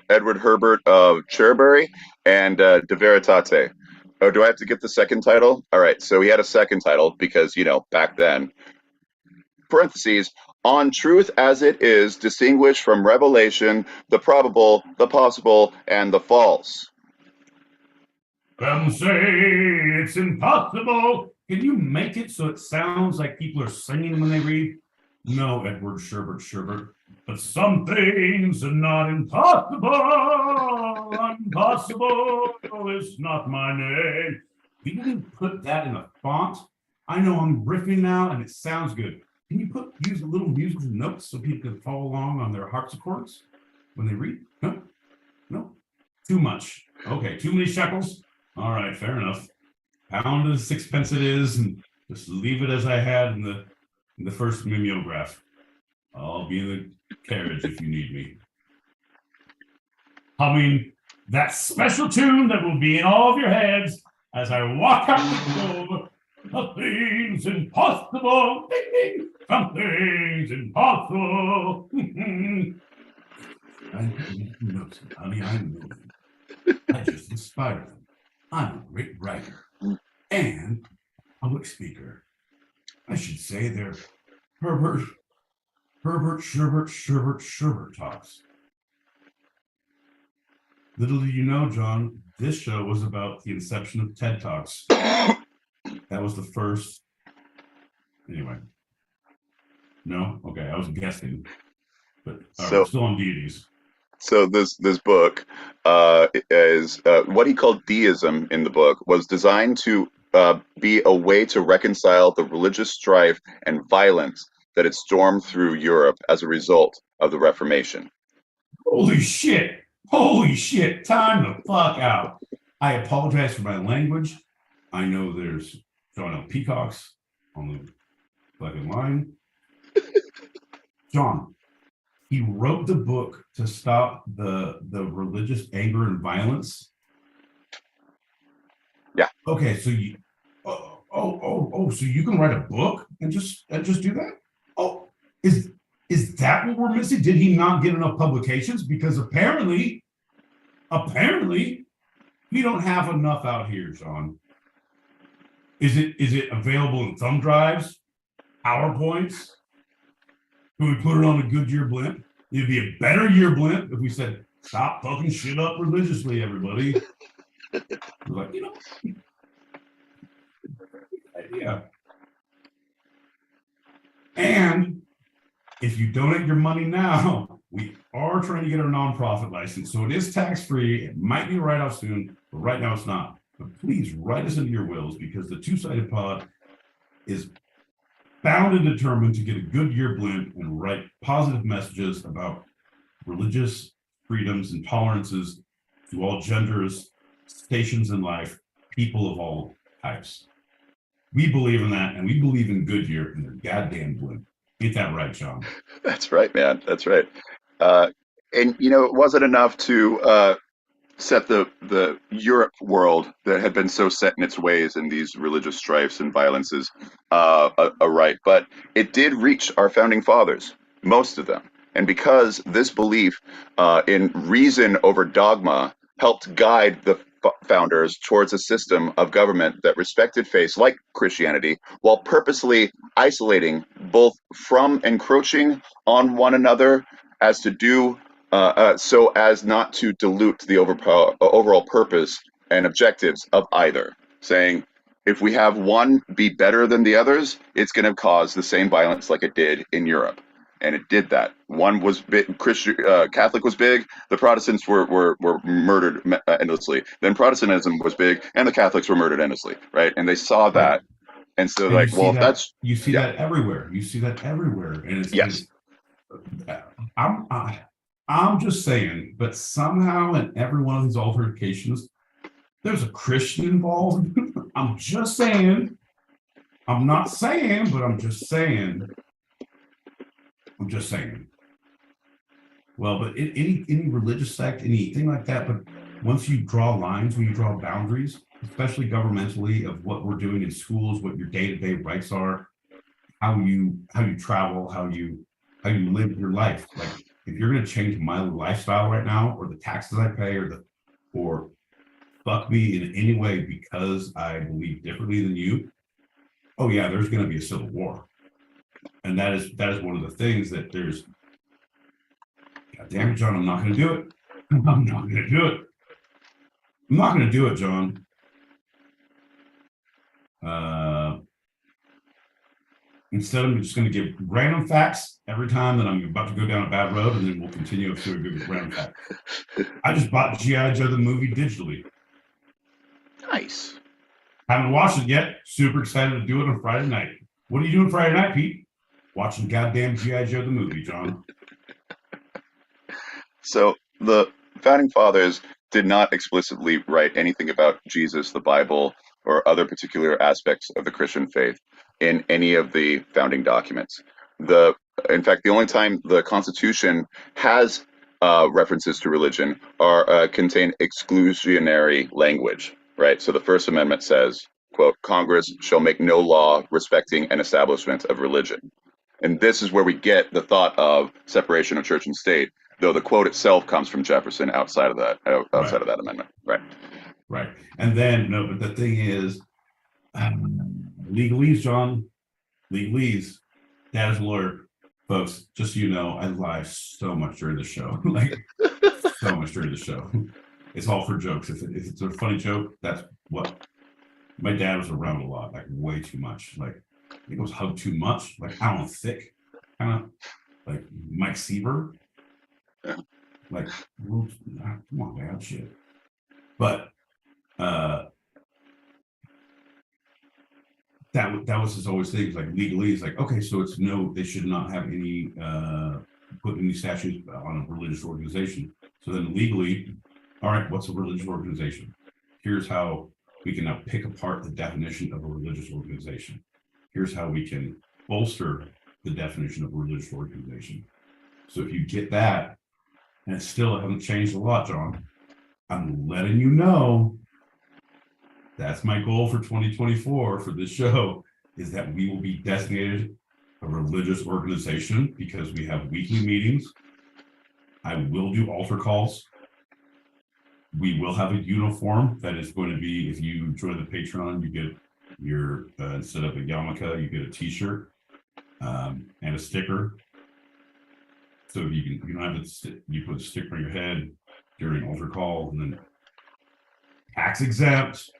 Speaker 2: Edward Herbert of Cherbury and De Veritate. Oh, do I have to get the second title? All right, so he had a second title because, back then. Parentheses, on truth as it is, distinguished from revelation, the probable, the possible, and the false.
Speaker 3: Some say it's impossible. Can you make it so it sounds like people are singing when they read? No, Edward Sherbert. But some things are not impossible. Impossible is not my name. If you didn't put that in a font, I know I'm riffing now and it sounds good. Can you use little musical notes so people can follow along on their harpsichords when they read? No. Too much. Okay, too many shekels. All right, fair enough. Pound of sixpence it is, and just leave it as I had in the first mimeograph. I'll be in the carriage if you need me. Humming that special tune that will be in all of your heads as I walk out the door. Nothing's impossible. Ding, ding. Something's impossible. I know, honey, I know. I just inspire them. I'm a great writer and public speaker. I should say they're Herbert Sherbert talks. Little do you know, John, this show was about the inception of TED Talks. That was the first. Anyway. No? Okay, I was guessing. But we're still on deities.
Speaker 2: So this book is what he called Deism in the book was designed to be a way to reconcile the religious strife and violence that had stormed through Europe as a result of the Reformation.
Speaker 3: Holy shit! Holy shit! Time the fuck out. I apologize for my language. I know there's John L. Peacocks on the fucking line. John, he wrote the book to stop the religious anger and violence.
Speaker 2: Yeah.
Speaker 3: Okay, so you so you can write a book and just do that? Oh, is that what we're missing? Did he not get enough publications? Because apparently we don't have enough out here, John. Is it available in thumb drives, PowerPoints? Can we put it on a good year blimp? It'd be a better year blimp if we said, stop fucking shit up religiously, everybody. We're like, idea. And if you donate your money now, we are trying to get our nonprofit license. So it is tax-free. It might be a write-off soon, but right now it's not. But please write us into your wills because the Two-Sided Pod is bound and determined to get a good year blimp and write positive messages about religious freedoms and tolerances to all genders, stations in life, people of all types. We believe in that, and we believe in Goodyear and their goddamn blimp. Ain't that right, John?
Speaker 2: That's right, man. That's right. And it wasn't enough to set the Europe world that had been so set in its ways in these religious strifes and violences right, but it did reach our founding fathers, most of them. And because this belief in reason over dogma helped guide the founders towards a system of government that respected faiths like Christianity while purposely isolating both from encroaching on one another as to do so as not to dilute the overall purpose and objectives of either, saying if we have one be better than the others, it's going to cause the same violence like it did in Europe. And it did that. One was big, Catholic was big. The Protestants were murdered endlessly. Then Protestantism was big, and the Catholics were murdered endlessly, right? And they saw that, and so like, well, that's
Speaker 3: you see that everywhere. You see that everywhere, and it's
Speaker 2: yes.
Speaker 3: I'm just saying, but somehow in every one of these altercations, there's a Christian involved. I'm just saying. I'm not saying, but I'm just saying. I'm just saying. Well, but any religious sect, anything like that, but once you draw lines, when you draw boundaries, especially governmentally, of what we're doing in schools, what your day-to-day rights are, how you travel, how you live your life. Like if you're going to change my lifestyle right now, or the taxes I pay, or fuck me in any way because I believe differently than you, oh yeah, there's going to be a civil war. And that is one of the things that there's, God damn it, John, I'm not going to do it. I'm not going to do it. I'm not going to do it, John. Instead, I'm just going to give random facts every time that I'm about to go down a bad road, and then we'll continue to a good random fact. I just bought G.I. Joe the movie digitally.
Speaker 2: Nice.
Speaker 3: Haven't watched it yet. Super excited to do it on Friday night. What are you doing Friday night, Pete? Watching goddamn G.I. Joe the movie, John.
Speaker 2: So the founding fathers did not explicitly write anything about Jesus, the Bible, or other particular aspects of the Christian faith in any of the founding documents. In fact, the only time the Constitution has references to religion are contain exclusionary language, right? So the First Amendment says, quote, Congress shall make no law respecting an establishment of religion. And this is where we get the thought of separation of church and state, though the quote itself comes from Jefferson outside of that amendment, right?
Speaker 3: Right. And then, no, but the thing is, legalese, John, legalese, Dad is a lawyer. Folks, just so you know, I lie so much during the show. Like, so much during the show. it's all for jokes. If it's a funny joke, that's what. My dad was around a lot, like way too much. Like I think it was hug too much, like I don't know, thick, kind of like Mike Seaver.
Speaker 2: Yeah.
Speaker 3: Like, come on, man, shit. But that was his always thing. Like legally, it's like, okay, so it's no, they should not have any put any statutes on a religious organization. So then legally, all right, what's a religious organization? Here's how we can now pick apart the definition of a religious organization. Here's how we can bolster the definition of a religious organization. So if you get that, and it still hasn't changed a lot, John, I'm letting you know that's my goal for 2024 for this show, is that we will be designated a religious organization because we have weekly meetings. I will do altar calls. We will have a uniform that is going to be, if you join the Patreon, you get your, instead of a yarmulke, you get a t-shirt and a sticker. So you don't have to, you put a sticker on your head during altar call, and then tax exempt.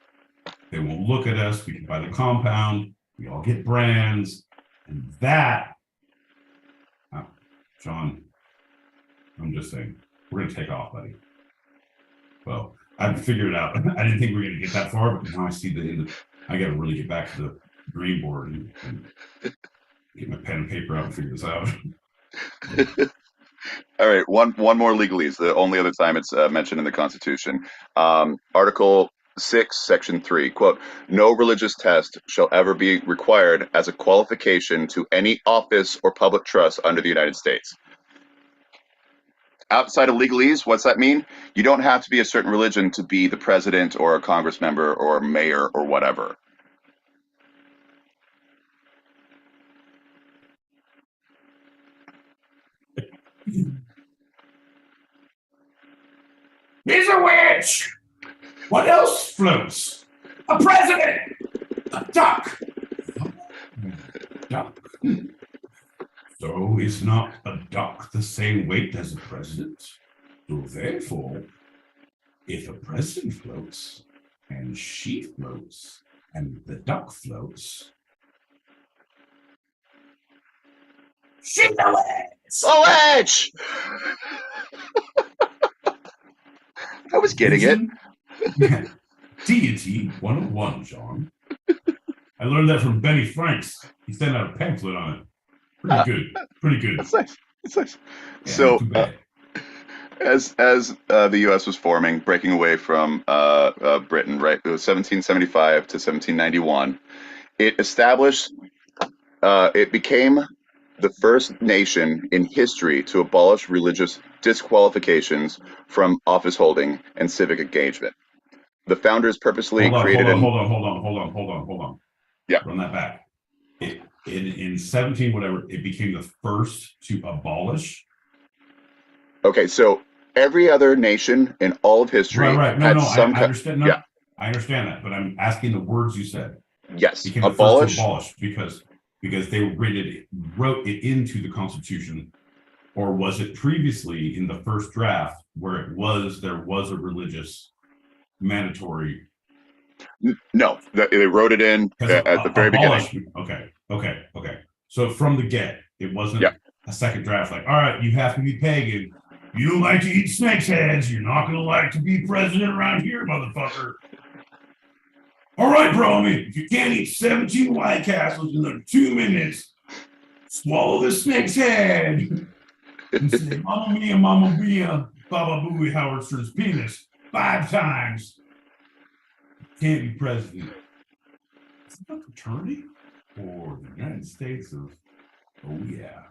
Speaker 3: They won't look at us. We can buy the compound. We all get brands. And that, John, I'm just saying, we're going to take off, buddy. Well, I've figured it out. I didn't think we were going to get that far, but now I see I got to really get back to the dream board and get my pen and paper out and figure this out.
Speaker 2: All right, one more legalese. The only other time it's mentioned in the Constitution. Article 6, Section 3, quote, no religious test shall ever be required as a qualification to any office or public trust under the United States. Outside of legalese, what's that mean? You don't have to be a certain religion to be the president or a congress member or mayor or whatever.
Speaker 3: He's a witch. What else floats? A president. A duck. Duck. So is not a duck the same weight as a president? So therefore, if a president floats, and she floats, and the duck floats, she's a witch!
Speaker 2: A witch! I was getting it.
Speaker 3: Deity 101, John. I learned that from Benny Franks. He sent out a pamphlet on it. Pretty good.
Speaker 2: That's nice. That's nice.
Speaker 3: Yeah,
Speaker 2: so, as the U.S. was forming, breaking away from Britain, right? It was 1775 to 1791. It established. It became the first nation in history to abolish religious disqualifications from office holding and civic engagement. The founders purposely created.
Speaker 3: Hold on.
Speaker 2: Yeah.
Speaker 3: Run that back. In 17 whatever, it became the first to abolish.
Speaker 2: Okay, so every other nation in all of history
Speaker 3: right.
Speaker 2: had some.
Speaker 3: I understand.
Speaker 2: Yeah.
Speaker 3: I understand that, but I'm asking the words you said.
Speaker 2: Yes,
Speaker 3: became the first to abolish because they wrote it into the Constitution, or was it previously in the first draft where there was a religious mandatory?
Speaker 2: No, they wrote it in at the very beginning.
Speaker 3: Okay. So from the get, it wasn't a second draft like, all right, you have to be pagan. You don't like to eat snake's heads. You're not going to like to be president around here, motherfucker. All right, bro, if you can't eat 17 White Castles in under 2 minutes, swallow the snake's head and say, Mamma mia, Baba Booey, Howard Stern's penis 5 times. Can't be president. Is that fraternity or the United States of? Oh yeah.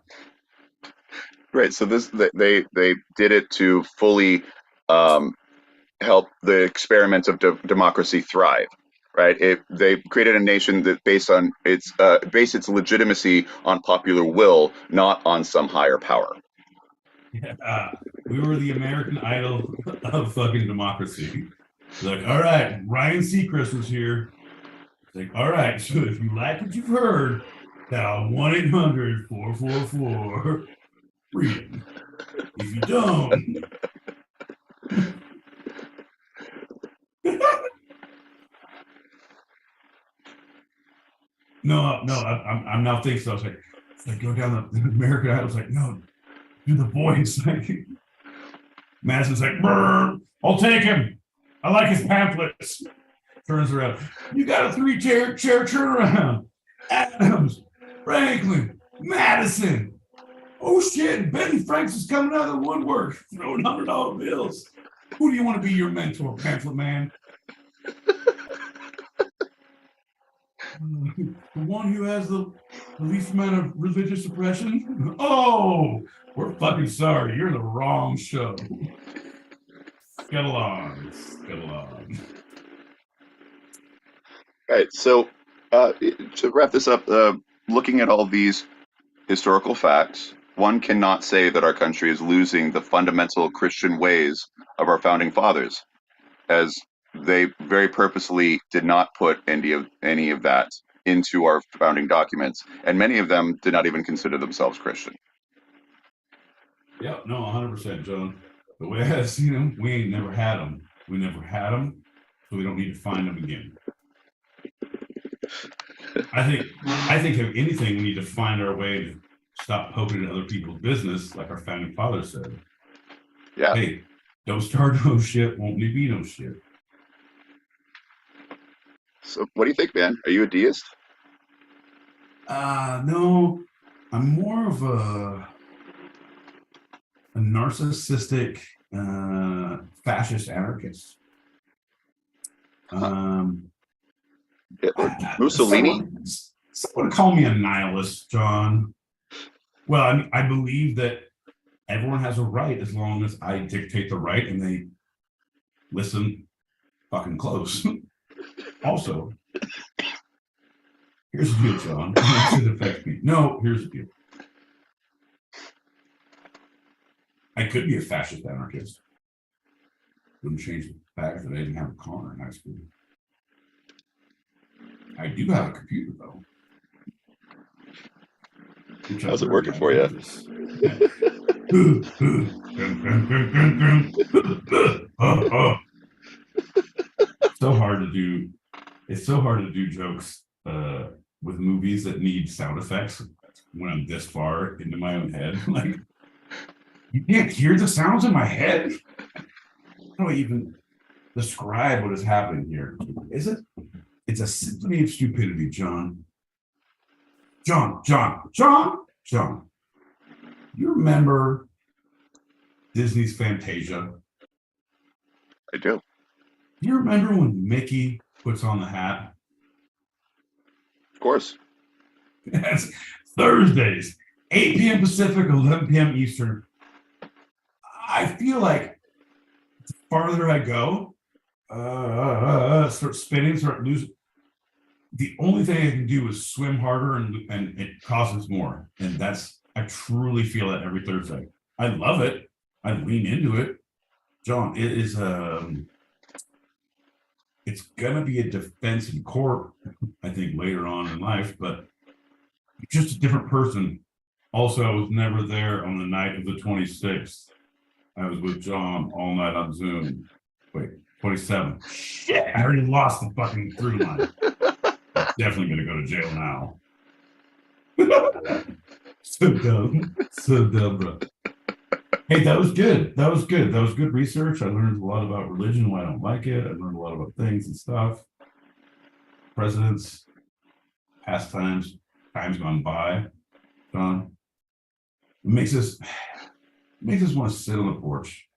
Speaker 2: Right. So they did it to fully help the experiment of democracy thrive. Right. They created a nation that based its legitimacy on popular will, not on some higher power.
Speaker 3: Yeah, we were the American Idol of fucking democracy. Like, all right, Ryan Seacrest was here. It's like, all right, so if you like what you've heard, dial 1-800-444-FREEDOM. If you don't, No, I'm now thinking so. I was like, go down the American Idol. I was like, no, do the voice. Like, Madison's like, brr, I'll take him. I like his pamphlets. Turns around. You got a 3-chair turnaround. Adams, Franklin, Madison. Oh shit, Benny Franks is coming out of the woodwork, throwing $100 bills. Who do you want to be your mentor, pamphlet man? The one who has the least amount of religious oppression? Oh, we're fucking sorry. You're the wrong show. Get along.
Speaker 2: All right, so to wrap this up, looking at all these historical facts, one cannot say that our country is losing the fundamental Christian ways of our founding fathers, as they very purposely did not put any of that into our founding documents, and many of them did not even consider themselves Christian.
Speaker 3: Yep, no, 100%, John. The way I see them, we ain't never had them. We never had them, so we don't need to find them again. I think if anything, we need to find our way to stop poking at other people's business, like our founding fathers said.
Speaker 2: Yeah.
Speaker 3: Hey, don't start no shit, won't be no shit.
Speaker 2: So what do you think, man? Are you a deist?
Speaker 3: No, I'm more of a narcissistic fascist anarchist.
Speaker 2: Mussolini?
Speaker 3: Someone call me a nihilist, John. Well, I believe that everyone has a right as long as I dictate the right and they listen fucking close. Also, here's the deal, John. It affects me. No, here's the deal. I could be a fascist anarchist. Wouldn't change the fact that I didn't have a car in high school. I do have a computer, though.
Speaker 2: How's it working for you?
Speaker 3: So hard to do. It's so hard to do jokes with movies that need sound effects when I'm this far into my own head. Like, you can't hear the sounds in my head? How do I even describe what is happening here? Is it? It's a symphony of stupidity, John. John. You remember Disney's Fantasia?
Speaker 2: I do.
Speaker 3: You remember when Mickey puts on the hat?
Speaker 2: Of course.
Speaker 3: That's Thursdays, 8 p.m. Pacific, 11 p.m. Eastern. I feel like the farther I go, start spinning, start losing. The only thing I can do is swim harder, and it causes more. And I truly feel that every Thursday. I love it. I lean into it. John, it is it's gonna be a defense in court, I think, later on in life, but just a different person. Also, I was never there on the night of the 26th. I was with John all night on Zoom. Wait, 27. Shit, I already lost the fucking through line. I'm definitely gonna go to jail now. So dumb, bro. Hey, that was good. That was good research. I learned a lot about religion, why I don't like it. I learned a lot about things and stuff. Presidents, pastimes, times gone by. John, it makes us want to sit on the porch.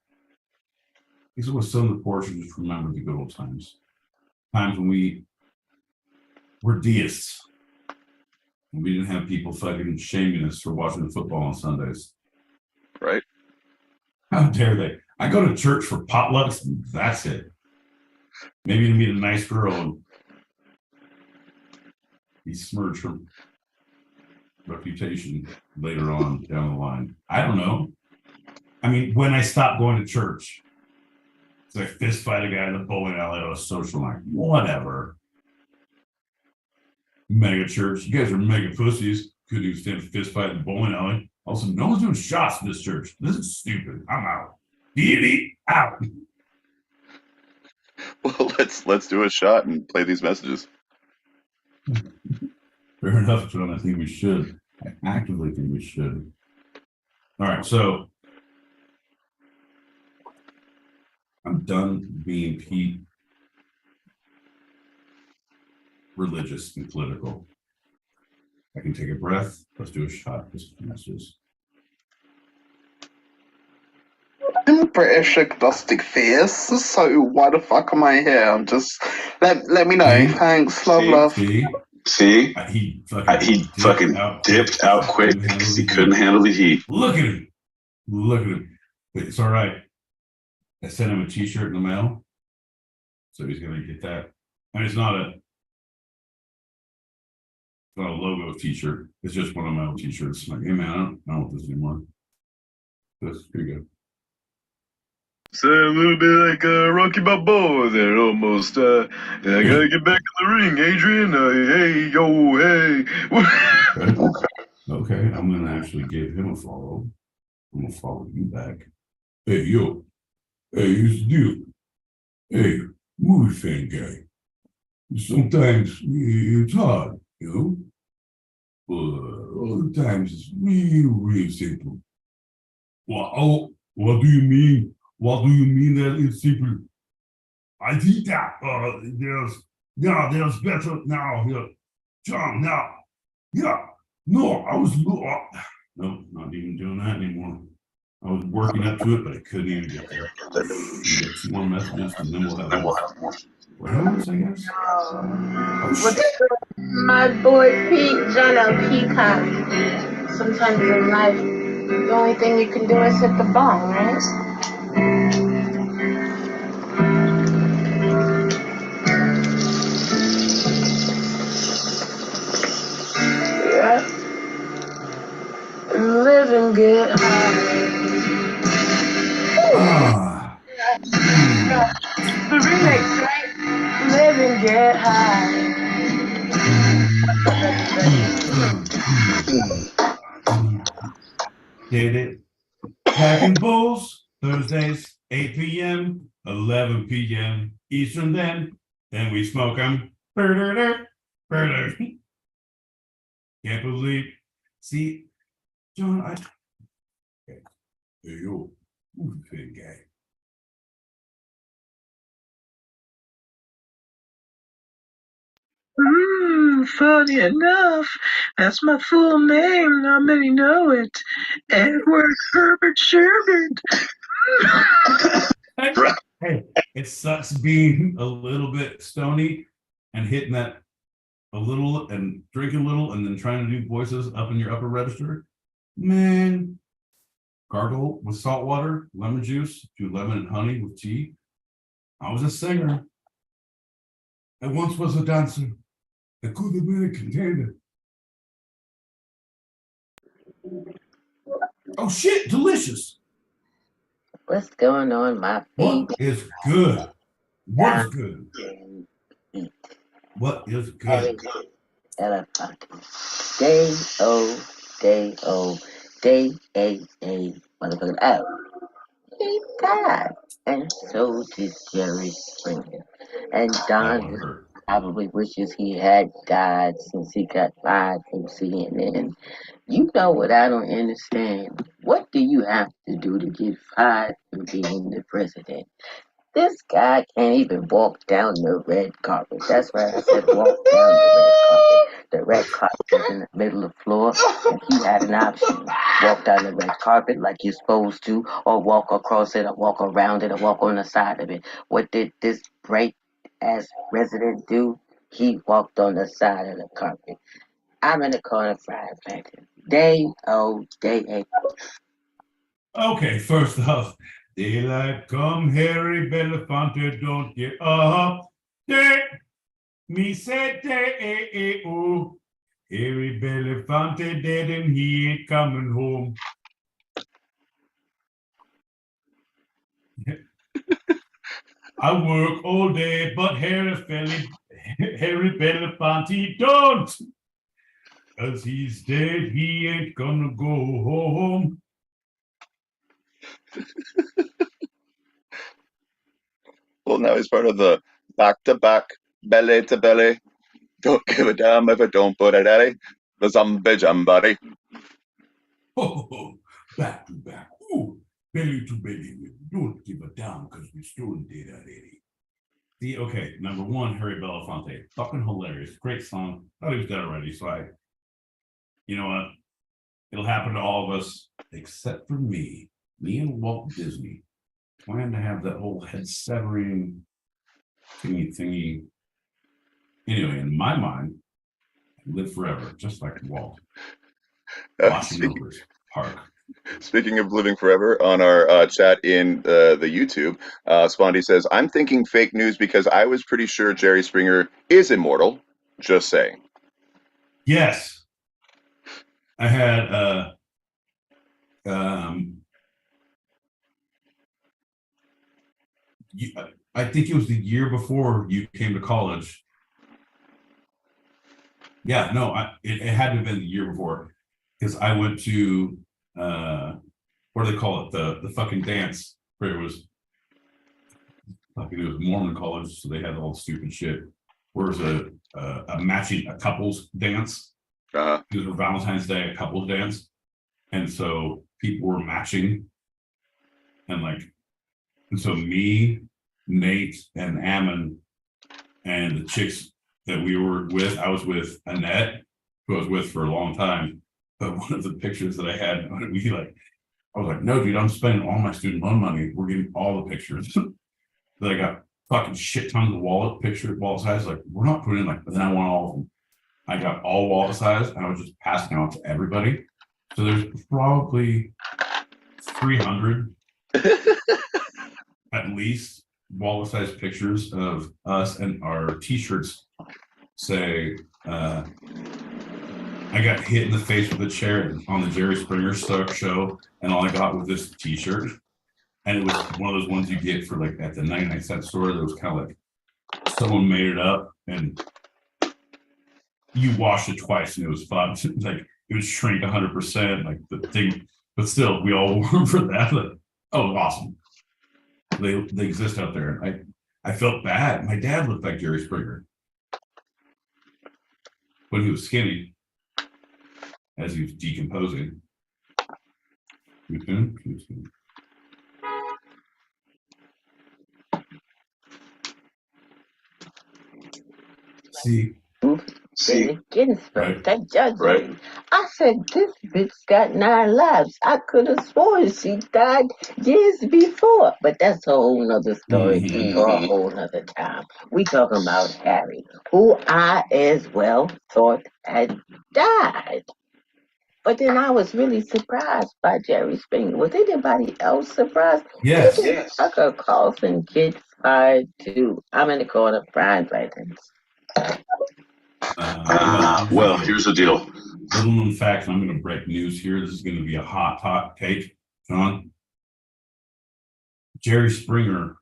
Speaker 3: Makes us want to sit on the porch and just remember the good old times. Times when we were deists. And we didn't have people fucking shaming us for watching the football on Sundays.
Speaker 2: Right.
Speaker 3: How dare they? I go to church for potlucks, and that's it. Maybe to meet a nice girl and besmirch her reputation later on down the line. I don't know. I mean, when I stopped going to church, so I fist fight a guy in the bowling alley on a social night. Whatever. Mega church. You guys are mega pussies. Couldn't even stand a fist fight in the bowling alley. Also, no one's doing shots in this church. This is stupid. I'm out. Deity out.
Speaker 2: Well, let's do a shot and play these messages.
Speaker 3: Fair enough, John. I think we should. I actively think we should. All right, so I'm done being Pete, religious and political. I can take a breath. Let's do a shot. This finishes.
Speaker 4: I'm British agnostic theist, so why the fuck am I here? I'm just let me know.
Speaker 3: See?
Speaker 4: Thanks, love.
Speaker 2: See,
Speaker 3: He
Speaker 2: he fucking dipped out quick because he couldn't handle the heat.
Speaker 3: Look at him. Look at him. But it's all right. I sent him a t-shirt in the mail. So he's going to get that. And it's not a logo t-shirt. It's just one of my old t-shirts. Like, hey, man, I don't want this anymore. This, here you go.
Speaker 6: So a little bit like Rocky Balboa there, almost. I gotta get back in the ring, Adrian. Hey, yo, hey.
Speaker 3: Okay, I'm gonna actually give him a follow. I'm gonna follow you back. Hey, yo. Hey, here's the deal. Hey, movie fan guy. Sometimes it's hard, you know? But other times it's real simple. What do you mean? What do you mean that it's simple? I think that there's better now here. John, now. Yeah. No, I was no, not even doing that anymore. I was working up to it, but I couldn't even get there. We got 2 more messages and then we'll have more. What else, I guess? Oh, shit.
Speaker 7: My boy Pete, John L. Peacock. Sometimes in life, the only thing you can do is hit the ball, right? Yeah. Live and get high. The remix, right? Live and get high.
Speaker 3: Did it. Packing Bulls, Thursdays, 8 p.m., 11 p.m. Eastern then we smoke them. Can't believe. See, John, okay. Hey, yo, movie fan guy.
Speaker 8: Funny enough, that's my full name. Not many know it. Edward Herbert Sherman.
Speaker 3: Hey, it sucks being a little bit stony and hitting that a little and drinking a little and then trying to do voices up in your upper register. Man, gargle with salt water, lemon juice, do lemon and honey with tea. I was a singer. I once was a dancer. I could have been a contender. Oh shit, delicious.
Speaker 7: What's going on, my baby?
Speaker 3: What is good? What is good? What is good?
Speaker 7: Belafonte. Day-O, motherfucking out. He died. And so did Jerry Springer. And Don probably wishes he had died since he got fired from CNN. You know what I don't understand? What do you have to do to get fired from being the president? This guy can't even walk down the red carpet. That's right, I said walk down the red carpet. The red carpet is in the middle of the floor, and he had an option. Walk down the red carpet like you're supposed to, or walk across it, or walk around it, or walk on the side of it. What did this break-ass resident do? He walked on the side of the carpet. I'm in the corner fried bacon. Day-O.
Speaker 3: Okay, first off, daylight come, Harry Belafonte, don't get up. Day, me say day-o. Harry Belafonte dead and he ain't coming home. I work all day, but Harry Belafonte don't. Cause he's dead, he ain't gonna go home.
Speaker 2: Well, now he's part of the back-to-back, belly-to-belly Don't give a damn if it don't put it at the zombie somebody.
Speaker 3: Oh, back to back. Ooh, belly to belly. Don't give a damn because we still did that, Eddie. See, okay, number one, Harry Belafonte. Fucking hilarious. Great song. Thought he was dead already, so you know what? It'll happen to all of us, except for me. Me and Walt Disney plan to have that whole head severing thingy. Anyway, in my mind, I live forever, just like Walt. Park.
Speaker 2: Speaking of living forever, on our chat in the YouTube, Spondy says, I'm thinking fake news because I was pretty sure Jerry Springer is immortal. Just saying.
Speaker 3: Yes. I had I think it was the year before you came to college. Yeah, no, it had to have been the year before, because I went to what do they call it? The fucking dance where it was Mormon college, so they had all the stupid shit. Where it was a couples dance. It was for Valentine's Day, a couples dance, and so people were matching, and so me, Nate, and Ammon, and the chicks that we were with, I was with Annette, who I was with for a long time. But one of the pictures that I had, I was like, no, dude, I'm spending all my student loan money. We're getting all the pictures. That I got fucking shit tons of wallet size. Like, we're not putting but then I want all of them. I got all wallet size, and I was just passing out to everybody. So there's probably 300 at least wallet size pictures of us, and our t-shirts say I got hit in the face with a chair on the Jerry Springer show, and all I got was this t-shirt, and it was one of those ones you get for at the 99-cent store that was kind of someone made it up, and you washed it twice and it was fun. It would shrink 100%, the thing, but still we all wore for that. Oh, awesome. They exist out there, and I felt bad. My dad looked like Jerry Springer when he was skinny, as he was decomposing. See,
Speaker 7: Ginsburg,
Speaker 2: right.
Speaker 7: that judge.
Speaker 2: Right.
Speaker 7: I said, this bitch got 9 lives. I could have sworn she died years before. But that's a whole nother story for a whole nother time. We talking about Harry, who I as well thought had died. But then I was really surprised by Jerry Springer. Was anybody else surprised?
Speaker 3: Yes.
Speaker 7: Yes. Tucker Carlson gets fired too. I'm in the corner, Brian Blanton.
Speaker 3: Well, here's the deal. Little known fact, I'm going to break news here. This is going to be a hot take, John. Jerry Springer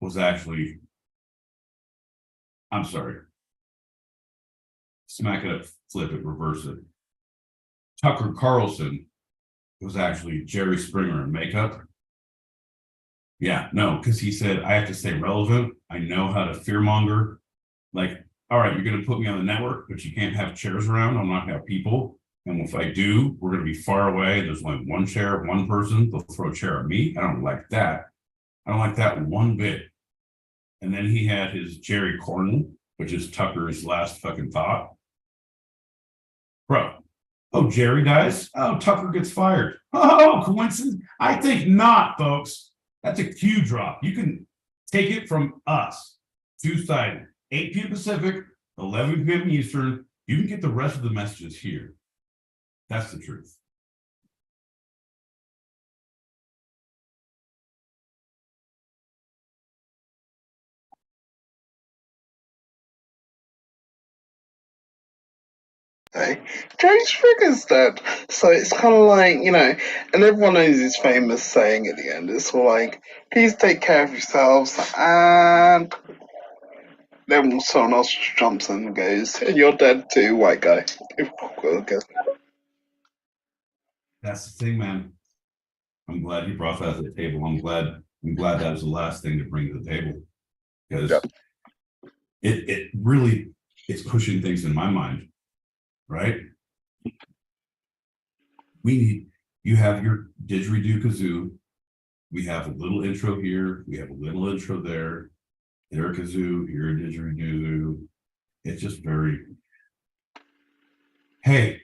Speaker 3: was actually, I'm sorry, smack it up, flip it, reverse it. Tucker Carlson was actually Jerry Springer in makeup. Yeah, no, because he said, I have to stay relevant. I know how to fearmonger. All right, you're going to put me on the network, but you can't have chairs around. I'm not going to have people. And if I do, we're going to be far away. There's only one chair, one person. They'll throw a chair at me. I don't like that. I don't like that one bit. And then he had his Jerry Cornyn, which is Tucker's last fucking thought. Bro, oh, Jerry dies? Oh, Tucker gets fired. Oh, coincidence? I think not, folks. That's a cue drop. You can take it from us. Two-sided. 8 p.m. Pacific, 11 p.m. Eastern. You can get the rest of the messages here. That's the truth.
Speaker 4: Jerry Springer's dead. So it's kind of and everyone knows his famous saying at the end. It's all please take care of yourselves, and then someone else jumps in and goes, and you're dead too, white guy.
Speaker 3: That's the thing, man. I'm glad you brought that to the table. I'm glad that was the last thing to bring to the table, because it really, it's pushing things in my mind, right? You have your didgeridoo kazoo. We have a little intro here. We have a little intro there. Here a kazoo, here a didgeridoo. It's just very, hey,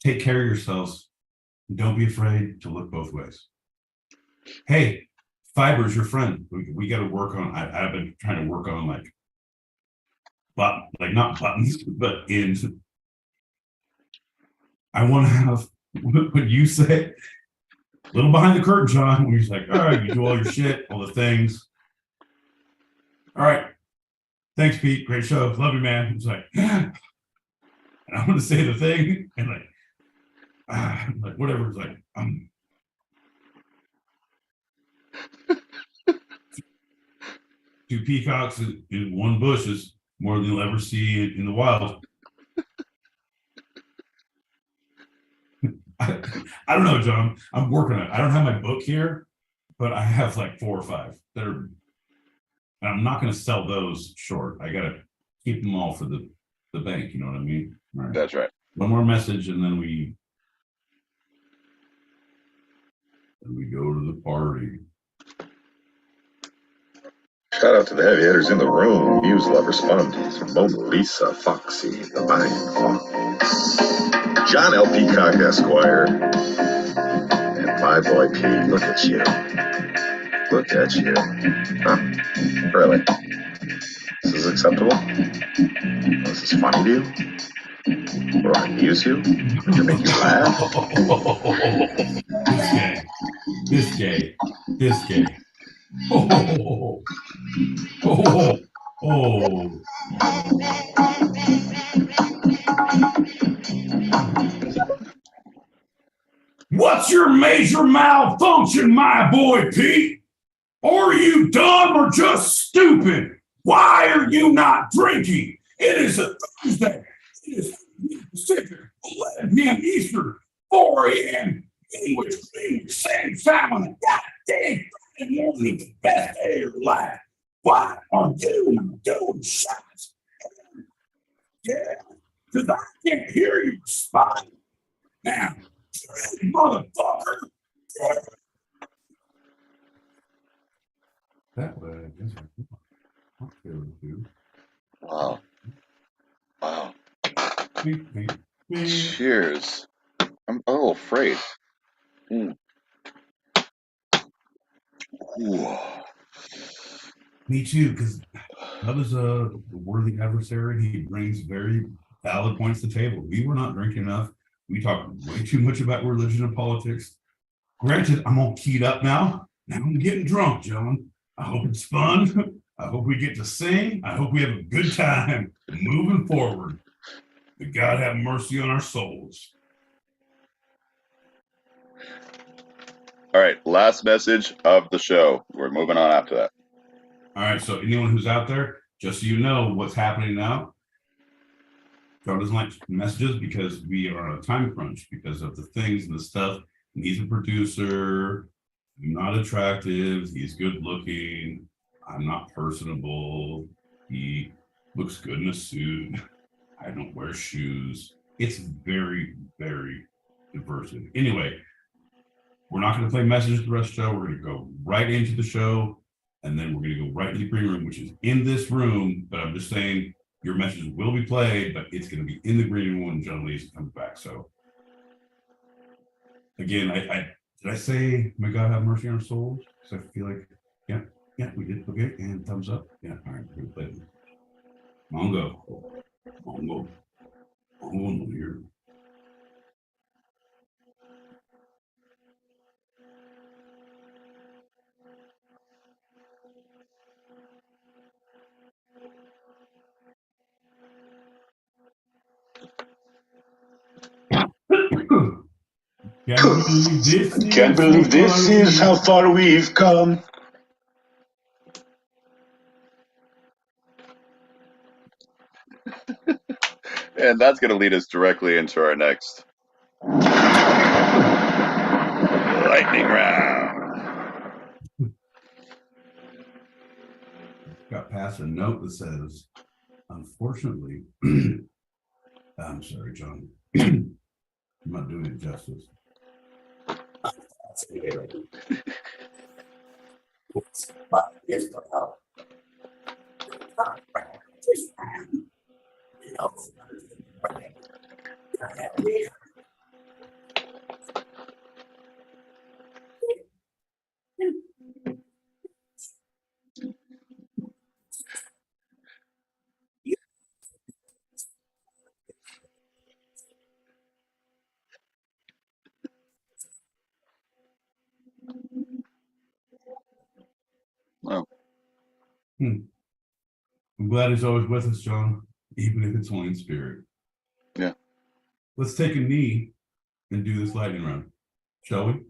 Speaker 3: take care of yourselves. Don't be afraid to look both ways. Hey, fiber's your friend. We got to work on, I've been trying to work on like not buttons, but ends. I want to have what you say, a little behind the curtain, John, when he's like, all right, you do all your shit, all the things. All right. Thanks, Pete. Great show. Love you, man. He's like, and I want to say the thing, and like whatever. It's like, two peacocks in one bush is more than you'll ever see in the wild. I don't know, John. I'm working on it. I don't have my book here, but I have like 4 or 5 that are. And I'm not going to sell those short. I got to keep them all for the bank. You know what I mean? Right.
Speaker 2: That's right.
Speaker 3: One more message, and then we go to the party.
Speaker 6: Shout out to the heavy hitters in the room. Muse Lover Sponges, Mona Lisa, Foxy, the Mind Fox, John L. Peacock Esquire, and my boy P. Look at you. Look at you. Huh? Really? This is acceptable? This is funny to you? Or I amuse you? Or to make you laugh?
Speaker 3: This gay. Oh. What's your major malfunction, my boy Pete? Are you dumb or just stupid? Why are you not drinking? It is a Thursday. It is Pacific, 11 p.m. Eastern, 4 a.m. English, same salmon. God dang, Friday morning, the best day of your life. Why are you doing shots? Yeah, because I can't hear you, Spot. Now, motherfucker. That way, I guess I'll do.
Speaker 2: Wow. Cheers. I'm a little afraid.
Speaker 3: Me too, because Hub is a worthy adversary. He brings very valid points to the table. We were not drinking enough. We talked way too much about religion and politics. Granted, I'm all keyed up now. Now I'm getting drunk, John. I hope it's fun. I hope we get to sing. I hope we have a good time moving forward. May God have mercy on our souls.
Speaker 2: All right, last message of the show. We're moving on after that.
Speaker 3: All right, so anyone who's out there, just so you know what's happening now, Joe doesn't like messages because we are on a time crunch because of the things and the stuff. And he's a producer. I'm not attractive. He's good looking. I'm not personable. He looks good in a suit. I don't wear shoes. It's very, very diverse. Anyway, we're not going to play messages the rest of the show. We're going to go right into the show, and then we're going to go right to the green room, which is in this room. But I'm just saying your messages will be played, but it's going to be in the green room when John Lee's comes back. So again, I did I say may God have mercy on our souls? Because I feel like, yeah, we did. Okay, and thumbs up. Yeah, all right, we're going to play it. Mongo here.
Speaker 6: Can't believe this is how far we've come.
Speaker 2: And that's going to lead us directly into our next lightning round.
Speaker 3: Got past a note that says, Unfortunately, I'm sorry, John. I'm not doing it justice.
Speaker 2: Wow.
Speaker 3: I'm glad he's always with us, John, even if it's only in spirit.
Speaker 2: Yeah.
Speaker 3: Let's take a knee and do this lightning round, shall we?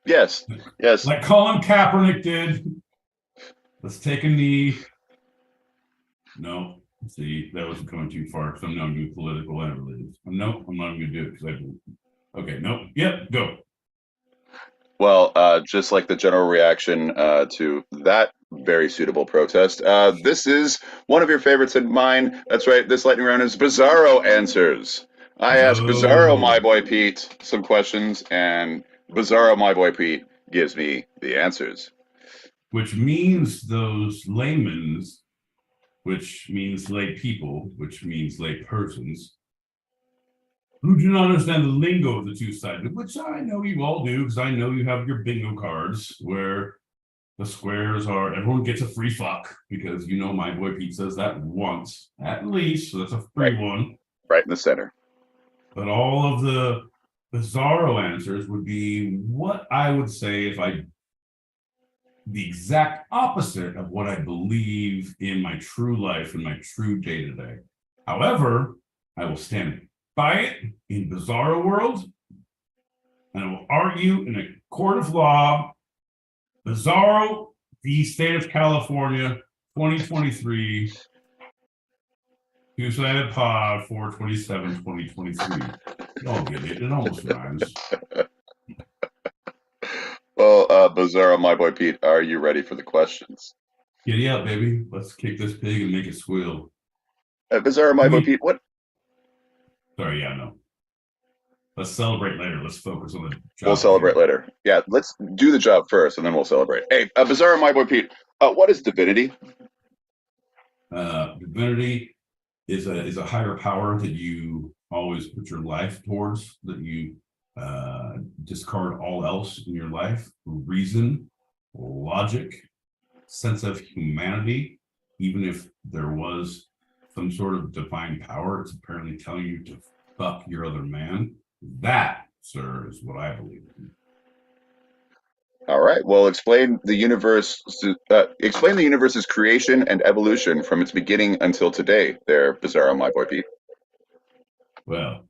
Speaker 2: Yes. Yes.
Speaker 3: Like Colin Kaepernick did. Let's take a knee. No, see, that wasn't coming too far because I'm not going to do political and religious. No, I'm not going to do it because I believe. Okay, no, yep, go.
Speaker 2: Well, just like the general reaction to that very suitable protest, this is one of your favorites and mine. That's right. This lightning round is Bizarro Answers. I ask Bizarro, my boy Pete, some questions, and Bizarro, my boy Pete, gives me the answers.
Speaker 3: Which means those laymen's, which means lay people, which means lay persons, who do not understand the lingo of the two sides, which I know you all do, because I know you have your bingo cards where the squares are everyone gets a free fuck, because you know my boy Pete says that once at least, so that's a free one.
Speaker 2: Right in the center.
Speaker 3: But all of the bizarro answers would be what I would say if the exact opposite of what I believe in my true life and my true day-to-day. However, I will stand by it in bizarro world, and I will argue in a court of law, Bizarro v. State of California, 2023, two-sided pod, 4/27/2023. Y'all get it. It almost rhymes.
Speaker 2: Well, Bizarro, my boy Pete, are you ready for the questions?
Speaker 3: Giddy up, baby. Let's kick this pig and make it squeal.
Speaker 2: Bizarro, my boy Pete, what?
Speaker 3: Sorry, yeah, no. Let's celebrate later. Let's focus on the job.
Speaker 2: We'll celebrate later. Yeah, let's do the job first, and then we'll celebrate. Hey, Bizarro, my boy Pete, what is divinity?
Speaker 3: Divinity is a higher power that you always put your life towards, that you discard all else in your life. Reason, logic, sense of humanity. Even if there was some sort of divine power, it's apparently telling you to fuck your other man. That, sir, is what I believe in.
Speaker 2: All right. Well, explain the universe's creation and evolution from its beginning until today. There, Bizarro, my boy Pete.
Speaker 3: Well,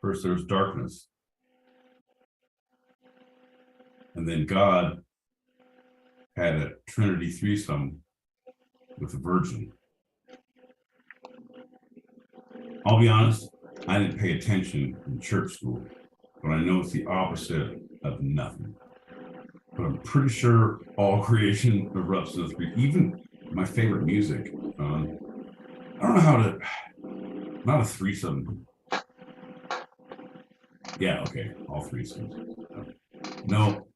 Speaker 3: first there was darkness, and then God had a Trinity threesome with a virgin. I'll be honest, I didn't pay attention in church school, but I know it's the opposite of nothing. But I'm pretty sure all creation erupts in the three. Even my favorite music. I don't know how to. Not a threesome. Yeah, okay, all threesomes. No.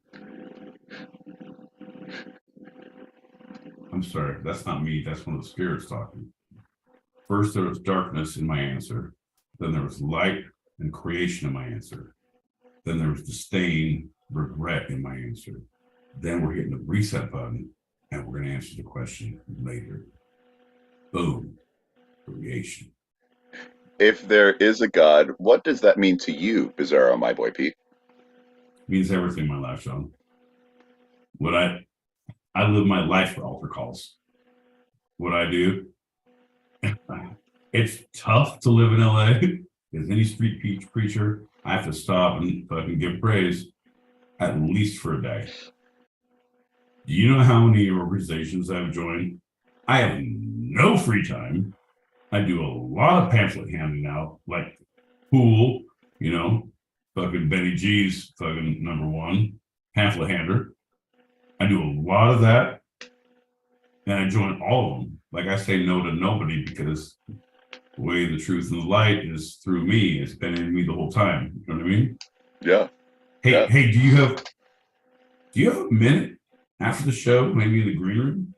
Speaker 3: I'm sorry, that's not me. That's one of the spirits talking. First, there was darkness in my answer. Then there was light and creation in my answer. Then there was disdain, regret in my answer. Then we're hitting the reset button, and we're going to answer the question later. Boom, creation.
Speaker 2: If there is a God, what does that mean to you, Bizarro, my boy Pete?
Speaker 3: It means everything in my life, Sean. What I live my life for altar calls. What I do, it's tough to live in LA. As any street preacher, I have to stop and fucking give praise at least for a day. Do you know how many organizations I've joined? I have no free time. I do a lot of pamphlet handing out, like Pool, fucking Benny G's fucking #1 pamphlet hander. I do a lot of that. and I join all of them. Like I say no to nobody because the way the truth and the light is through me. It's been in me the whole time. You know what I mean?
Speaker 2: Yeah.
Speaker 3: Hey, do you have a minute after the show, maybe in the green room,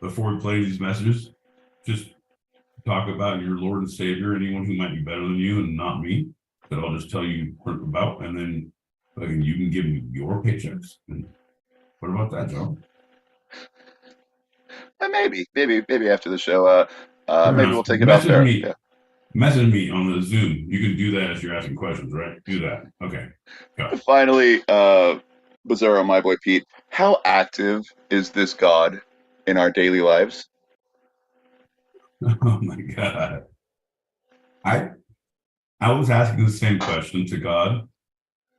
Speaker 3: before we play these messages? Just talk about your Lord and Savior, anyone who might be better than you and not me, that I'll just tell you about, and then you can give me your paychecks. And what about that, John?
Speaker 2: Maybe after the show. Maybe we'll take it off there. Yeah.
Speaker 3: Message me on the Zoom. You can do that as you're asking questions, right? Do that. Okay. Go.
Speaker 2: Finally, Bizarro, my boy Pete, how active is this God in our daily lives?
Speaker 3: Oh my God. I was asking the same question to God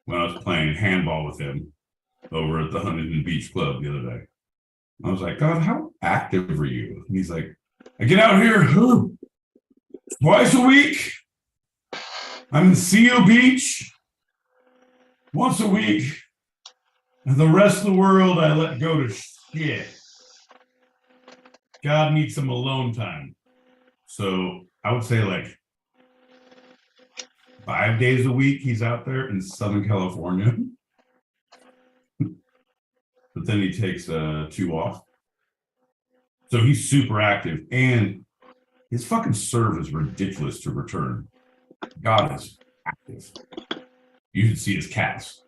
Speaker 3: when I was playing handball with him over at the Huntington Beach Club the other day. I was like, God, how active are you? And he's like, I get out here twice a week. I'm in Seal Beach once a week. And the rest of the world I let go to shit. God needs some alone time. So I would say like 5 days a week he's out there in Southern California. But then he takes 2 off. So he's super active, and his fucking serve is ridiculous to return. God is active. You should see his cats.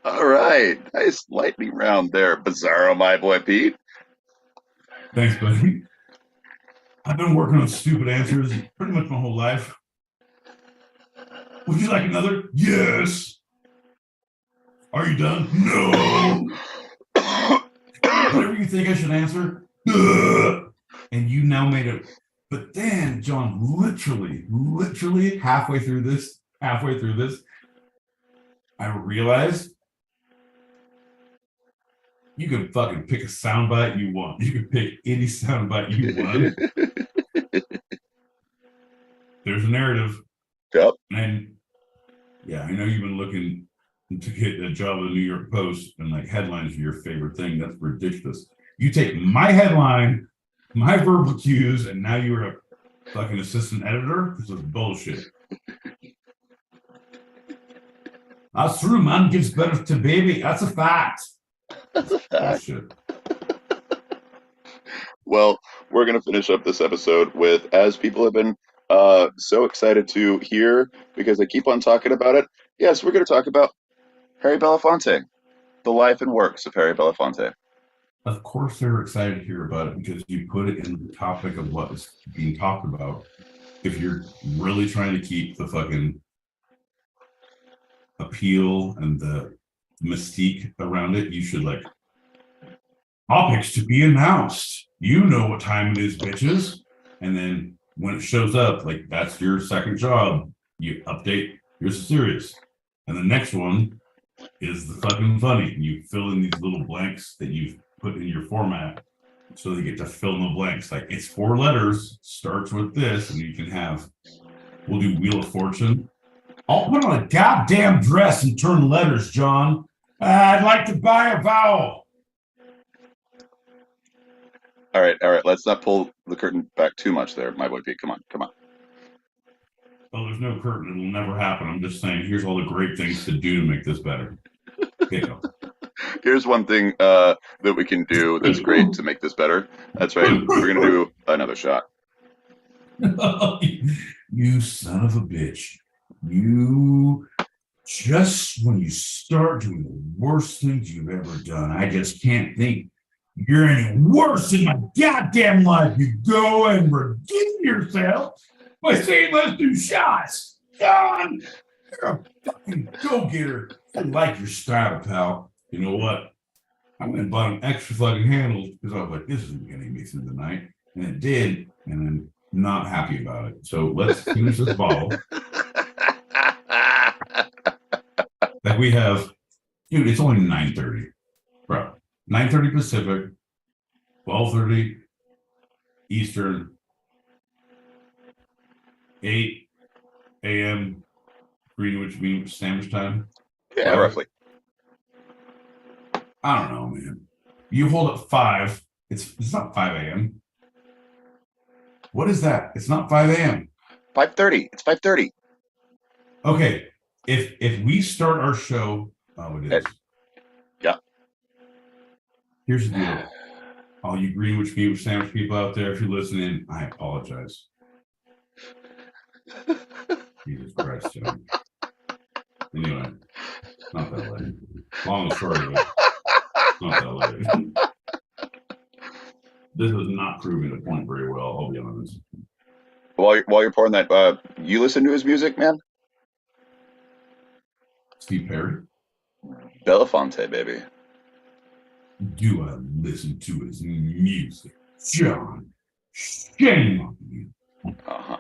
Speaker 2: All right. Nice lightning round there, Bizarro, my boy Pete.
Speaker 3: Thanks, buddy. I've been working on stupid answers pretty much my whole life. Would you like another? Yes. Are you done? No. Whatever you think I should answer. And you now made it. But then, John, literally halfway through this, I realized you can fucking pick a soundbite you want. You can pick any soundbite you want. There's a narrative.
Speaker 2: Yep.
Speaker 3: And yeah, I know you've been looking to get a job at the New York Post, and like headlines are your favorite thing. That's ridiculous. You take my headline, my verbal cues, and now you're a fucking assistant editor? This is bullshit. That's true, man gives birth to baby. That's a fact.
Speaker 2: That's a fact.
Speaker 3: Bullshit.
Speaker 2: Well, we're going to finish up this episode with, as people have been so excited to hear, because I keep on talking about it, yes, we're going to talk about Harry Belafonte, the life and works of Harry Belafonte.
Speaker 3: Of course they're excited to hear about it because you put it in the topic of what is being talked about. If you're really trying to keep the fucking appeal and the mystique around it, you should like topics to be announced. You know what time it is, bitches. And then when it shows up, like that's your second job. You update, you're serious. And the next one is the fucking funny. And you fill in these little blanks that you've put in your format so they get to fill in the blanks. Like it's 4 letters, starts with this, and you can have, we'll do Wheel of Fortune. I'll put on a goddamn dress and turn letters, John. I'd like to buy a vowel.
Speaker 2: All right. Let's not pull the curtain back too much there, my boy Pete. Come on.
Speaker 3: Oh, there's no curtain. It'll never happen. I'm just saying, here's all the great things to do to make this better. Okay,
Speaker 2: Here's one thing that we can do that's great to make this better. That's right. We're going to do another shot.
Speaker 3: You son of a bitch. You, just when you start doing the worst things you've ever done, I just can't think you're any worse in my goddamn life. You go and redeem yourself by saying, let's do shots. John, you're a fucking go-getter. I like your style, pal. You know what? I went and bought an extra fucking handle because I was like, this isn't getting me through the night. And it did. And I'm not happy about it. So let's finish this bottle. That we have, dude, it's only 9:30. Bro. 9:30 Pacific, 12:30 Eastern, 8 a.m. Greenwich Mean Standard Time.
Speaker 2: Yeah, roughly.
Speaker 3: I don't know, man. You hold up 5. It's not 5 a.m. What is that? It's not 5 a.m.
Speaker 2: 5:30. It's 5:30.
Speaker 3: Okay. If we start our show, it is.
Speaker 2: Yeah.
Speaker 3: Here's the deal. All you Greenwich meat sandwich people out there, if you're listening, I apologize. Jesus Christ, John. Anyway, not that late. Long and short of it, not that late. This is not proving the point very well, I'll be honest.
Speaker 2: While you're pouring that, you listen to his music, man?
Speaker 3: Steve Perry?
Speaker 2: Belafonte, baby.
Speaker 3: Do I listen to his music? John, shame on you.
Speaker 2: Uh-huh.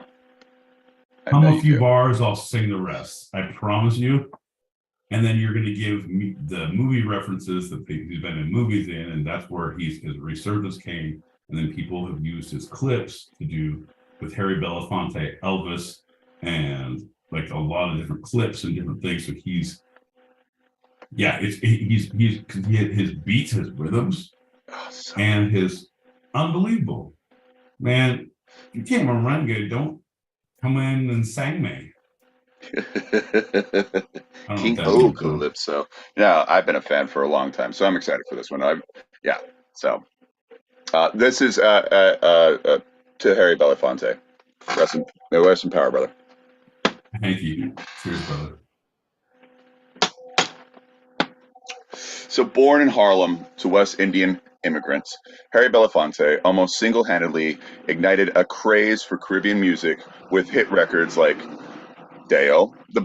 Speaker 3: Hum a few bars, I'll sing the rest. I promise you. And then you're going to give me the movie references that he's been in movies in, and that's where his resurgence came. And then people have used his clips to do with Harry Belafonte, Elvis, and like a lot of different clips and different things. So he's his beats, his rhythms, and his unbelievable. Man, you can't run good. Don't come in and sang me.
Speaker 2: King O Calypso. Yeah, I've been a fan for a long time, so I'm excited for this one. So this is to Harry Belafonte. Rest in power, brother.
Speaker 3: Thank you. Cheers, brother.
Speaker 2: So born in Harlem to West Indian immigrants, Harry Belafonte almost single-handedly ignited a craze for Caribbean music with hit records like Deo, the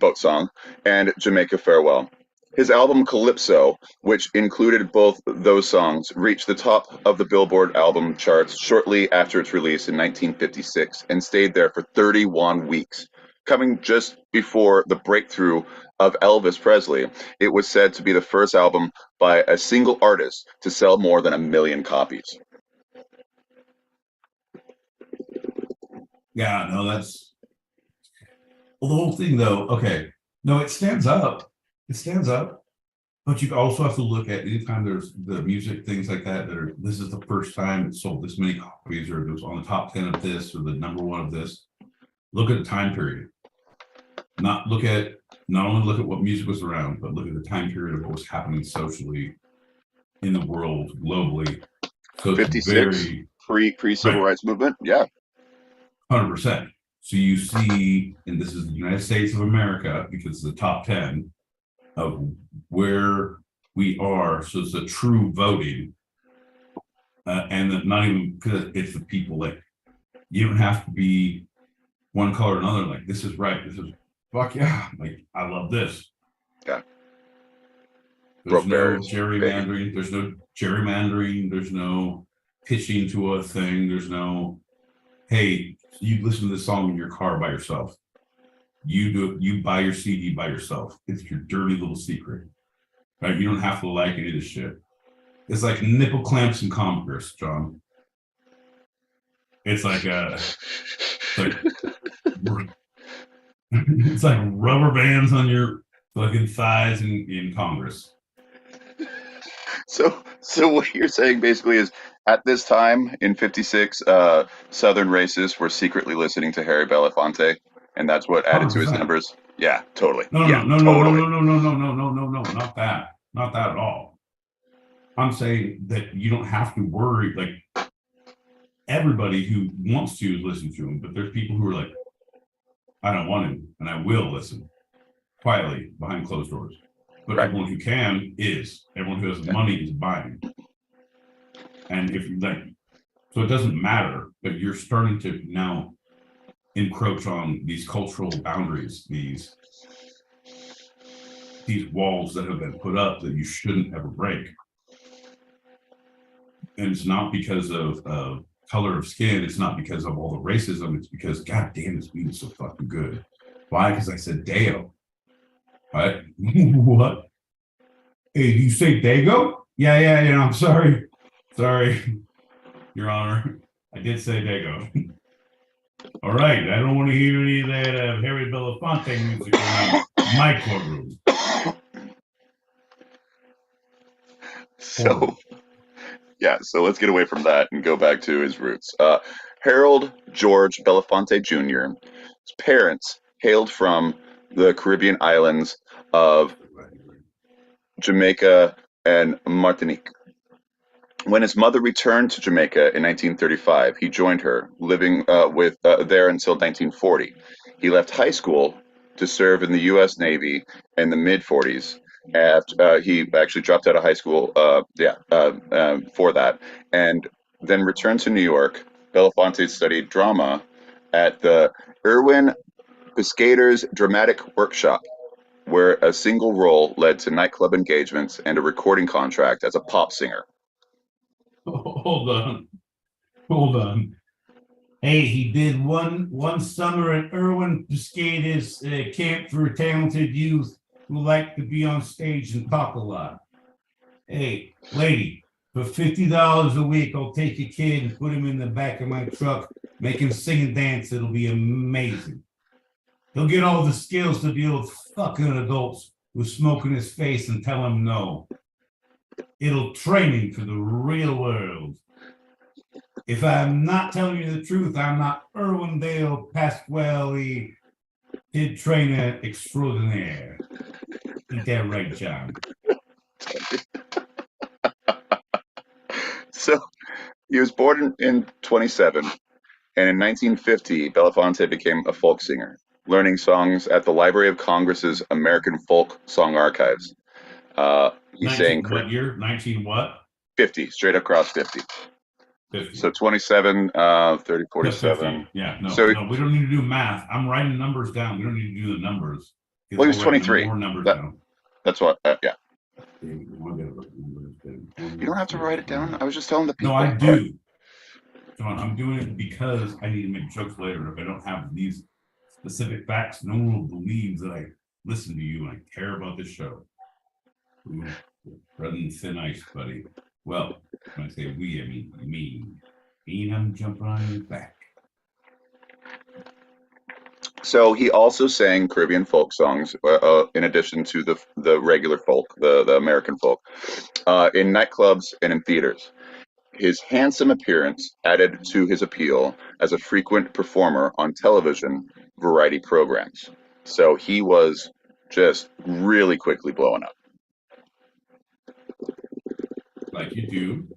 Speaker 2: boat song, and Jamaica Farewell. His album Calypso, which included both those songs, reached the top of the Billboard album charts shortly after its release in 1956 and stayed there for 31 weeks. Coming just before the breakthrough of Elvis Presley, it was said to be the first album by a single artist to sell more than 1 million copies.
Speaker 3: Yeah, no, that's... Well, the whole thing, though, okay. No, it stands up. It stands up. But you also have to look at anytime there's the music, things like that, this is the first time it sold this many copies, or it was on the top 10 of this, or the number 1 of this. Look at the time period. Not only look at what music was around, but look at the time period of what was happening socially in the world, globally. So
Speaker 2: 56, pre-civil rights movement, yeah.
Speaker 3: 100%. So you see, and this is the United States of America, because it's the top 10 of where we are. So it's a true voting. And not even because it's the people, like, you don't have to be one color or another, like, this is right, this is fuck yeah, like, I love this.
Speaker 2: Yeah.
Speaker 3: There's no gerrymandering, there's no pitching to a thing, there's no, hey, you listen to this song in your car by yourself. You do it, you buy your CD by yourself. It's your dirty little secret. Right? You don't have to like any of this shit. It's like nipple clamps in Congress, John. It's like it's like rubber bands on your fucking thighs in Congress.
Speaker 2: So what you're saying basically is, at this time in 56, Southern racists were secretly listening to Harry Belafonte, and that's what added 100%. To his numbers. Yeah, totally.
Speaker 3: No,
Speaker 2: totally.
Speaker 3: No, not that at all. I'm saying that you don't have to worry. Like, everybody who wants to listen to him, but there's people who are like, I don't want him, and I will listen quietly behind closed doors. But right. Everyone who can is. Everyone who has money is buying. And if you like, so it doesn't matter, but you're starting to now encroach on these cultural boundaries, these walls that have been put up that you shouldn't ever break. And it's not because of color of skin. It's not because of all the racism. It's because, God damn, this beat is so fucking good. Why? Because I said Deo. Right? What? Hey, you say Dago? Yeah, I'm sorry. Sorry, Your Honor. I did say Dago. All right, I don't want to hear any of that Harry Belafonte music in my courtroom.
Speaker 2: So, yeah, so let's get away from that and go back to his roots. Harold George Belafonte Jr.'s parents hailed from the Caribbean islands of Jamaica and Martinique. When his mother returned to Jamaica in 1935, he joined her, living with there until 1940. He left high school to serve in the U.S. Navy in the mid 40s. After he actually dropped out of high school, for that, and then returned to New York. Belafonte studied drama at the Irwin Piscator's Dramatic Workshop, where a single role led to nightclub engagements and a recording contract as a pop singer.
Speaker 3: Hold on. Hey, he did one summer at Irwin Piscator's camp for talented youth who like to be on stage and talk a lot. Hey, lady, for $50 a week, I'll take your kid and put him in the back of my truck, make him sing and dance. It'll be amazing. He'll get all the skills to deal with fucking adults who smoke in his face and tell him no. It'll train him for the real world. If I'm not telling you the truth, I'm not Irwindale Pasquale, kid trainer extraordinaire. Ain't that right, John?
Speaker 2: So he was born in 27, and in 1950, Belafonte became a folk singer, learning songs at the Library of Congress's American Folk Song Archives. He sang
Speaker 3: what year? 19 what?
Speaker 2: 50, straight across 50.
Speaker 3: 50.
Speaker 2: So 27, 30, 47.
Speaker 3: 50. Yeah, no,
Speaker 2: So,
Speaker 3: we don't need to do math. I'm writing numbers down. We don't need to do the numbers.
Speaker 2: Well, he was 23.
Speaker 3: More numbers down.
Speaker 2: That's what, yeah.
Speaker 3: You
Speaker 2: don't have to write it down. I was just telling the people.
Speaker 3: No, I do. John, I'm doing it because I need to make jokes later. If I don't have these specific facts, no one will believe that I listen to you and I care about this show. Ooh, bread and thin ice, buddy. Well, when I say we, I mean me. Me and I'm jumping on your back.
Speaker 2: So he also sang Caribbean folk songs, in addition to the regular folk, the American folk, in nightclubs and in theaters. His handsome appearance added to his appeal as a frequent performer on television variety programs. So he was just really quickly blowing up.
Speaker 3: Like you do.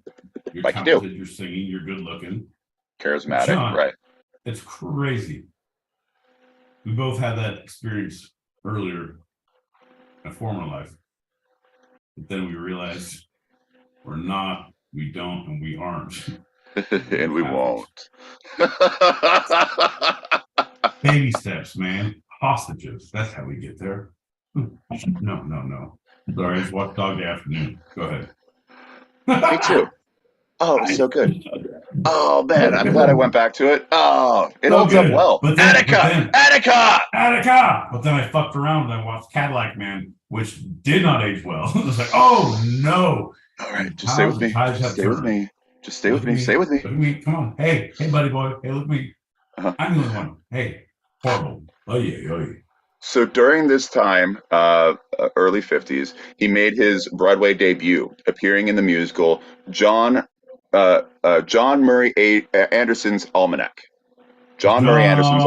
Speaker 3: You're
Speaker 2: like
Speaker 3: talented,
Speaker 2: you do.
Speaker 3: You're singing, you're good looking.
Speaker 2: Charismatic,
Speaker 3: John,
Speaker 2: right.
Speaker 3: It's crazy. We both had that experience earlier in a former life. But then we realized we're not, we don't, and we aren't.
Speaker 2: And we won't.
Speaker 3: Baby steps, man. Hostages. That's how we get there. No. Sorry, I just watched Dog Day Afternoon. Go ahead.
Speaker 2: Me too. Oh, it's so good. Oh, man, I'm glad I went back to it. Oh, it holds up well.
Speaker 3: But then,
Speaker 2: Attica!
Speaker 3: But then I fucked around and I watched Cadillac Man, which did not age well. It was like, oh, no.
Speaker 2: All right, just stay with me. Just stay with me. Just stay with me. Stay with me.
Speaker 3: Look at me. Come on. Hey, buddy boy. Hey, look at me. I'm the only one. Hey, horrible. Oh, yeah.
Speaker 2: So during this time, early 50s, he made his Broadway debut, appearing in the musical John Murray Anderson's Almanac. John Murray
Speaker 3: Anderson's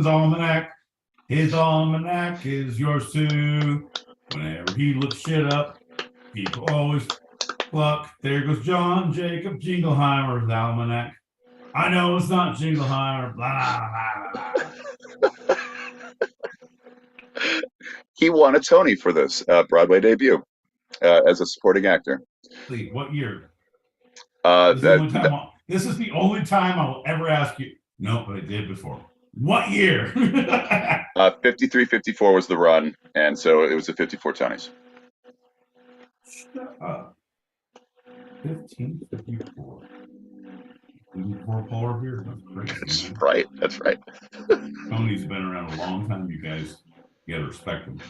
Speaker 3: Almanac. His almanac is yours too. Whenever he looks shit up, people always pluck. There goes John Jacob Jingleheimer's almanac. I know it's not Jingleheimer. Blah, blah, blah.
Speaker 2: He won a Tony for this Broadway debut as a supporting actor.
Speaker 3: Please, what year?
Speaker 2: This
Speaker 3: is the only time I will ever ask you. No, but I did before. What year?
Speaker 2: 53, 54 was the run, and so it was the 54 Tonys.
Speaker 3: Shut up. 15, 54. Four polar beer. That's crazy.
Speaker 2: That's right.
Speaker 3: Tony's been around a long time, you guys. You gotta respect them.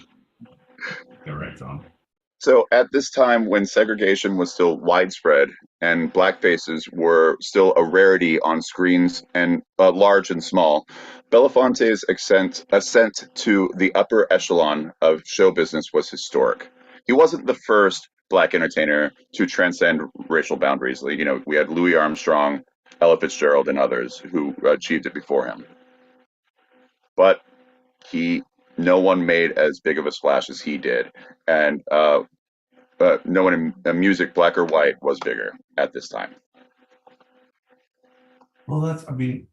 Speaker 3: Yeah, right, John.
Speaker 2: So at this time when segregation was still widespread and black faces were still a rarity on screens and large and small, Belafonte's ascent to the upper echelon of show business was historic. he wasn't the first black entertainer to transcend racial boundaries. You know, we had Louis Armstrong, Ella Fitzgerald, and others who achieved it before him. But no one made as big of a splash as he did, and no one in music, black or white, was bigger at this time.
Speaker 3: Well, I mean,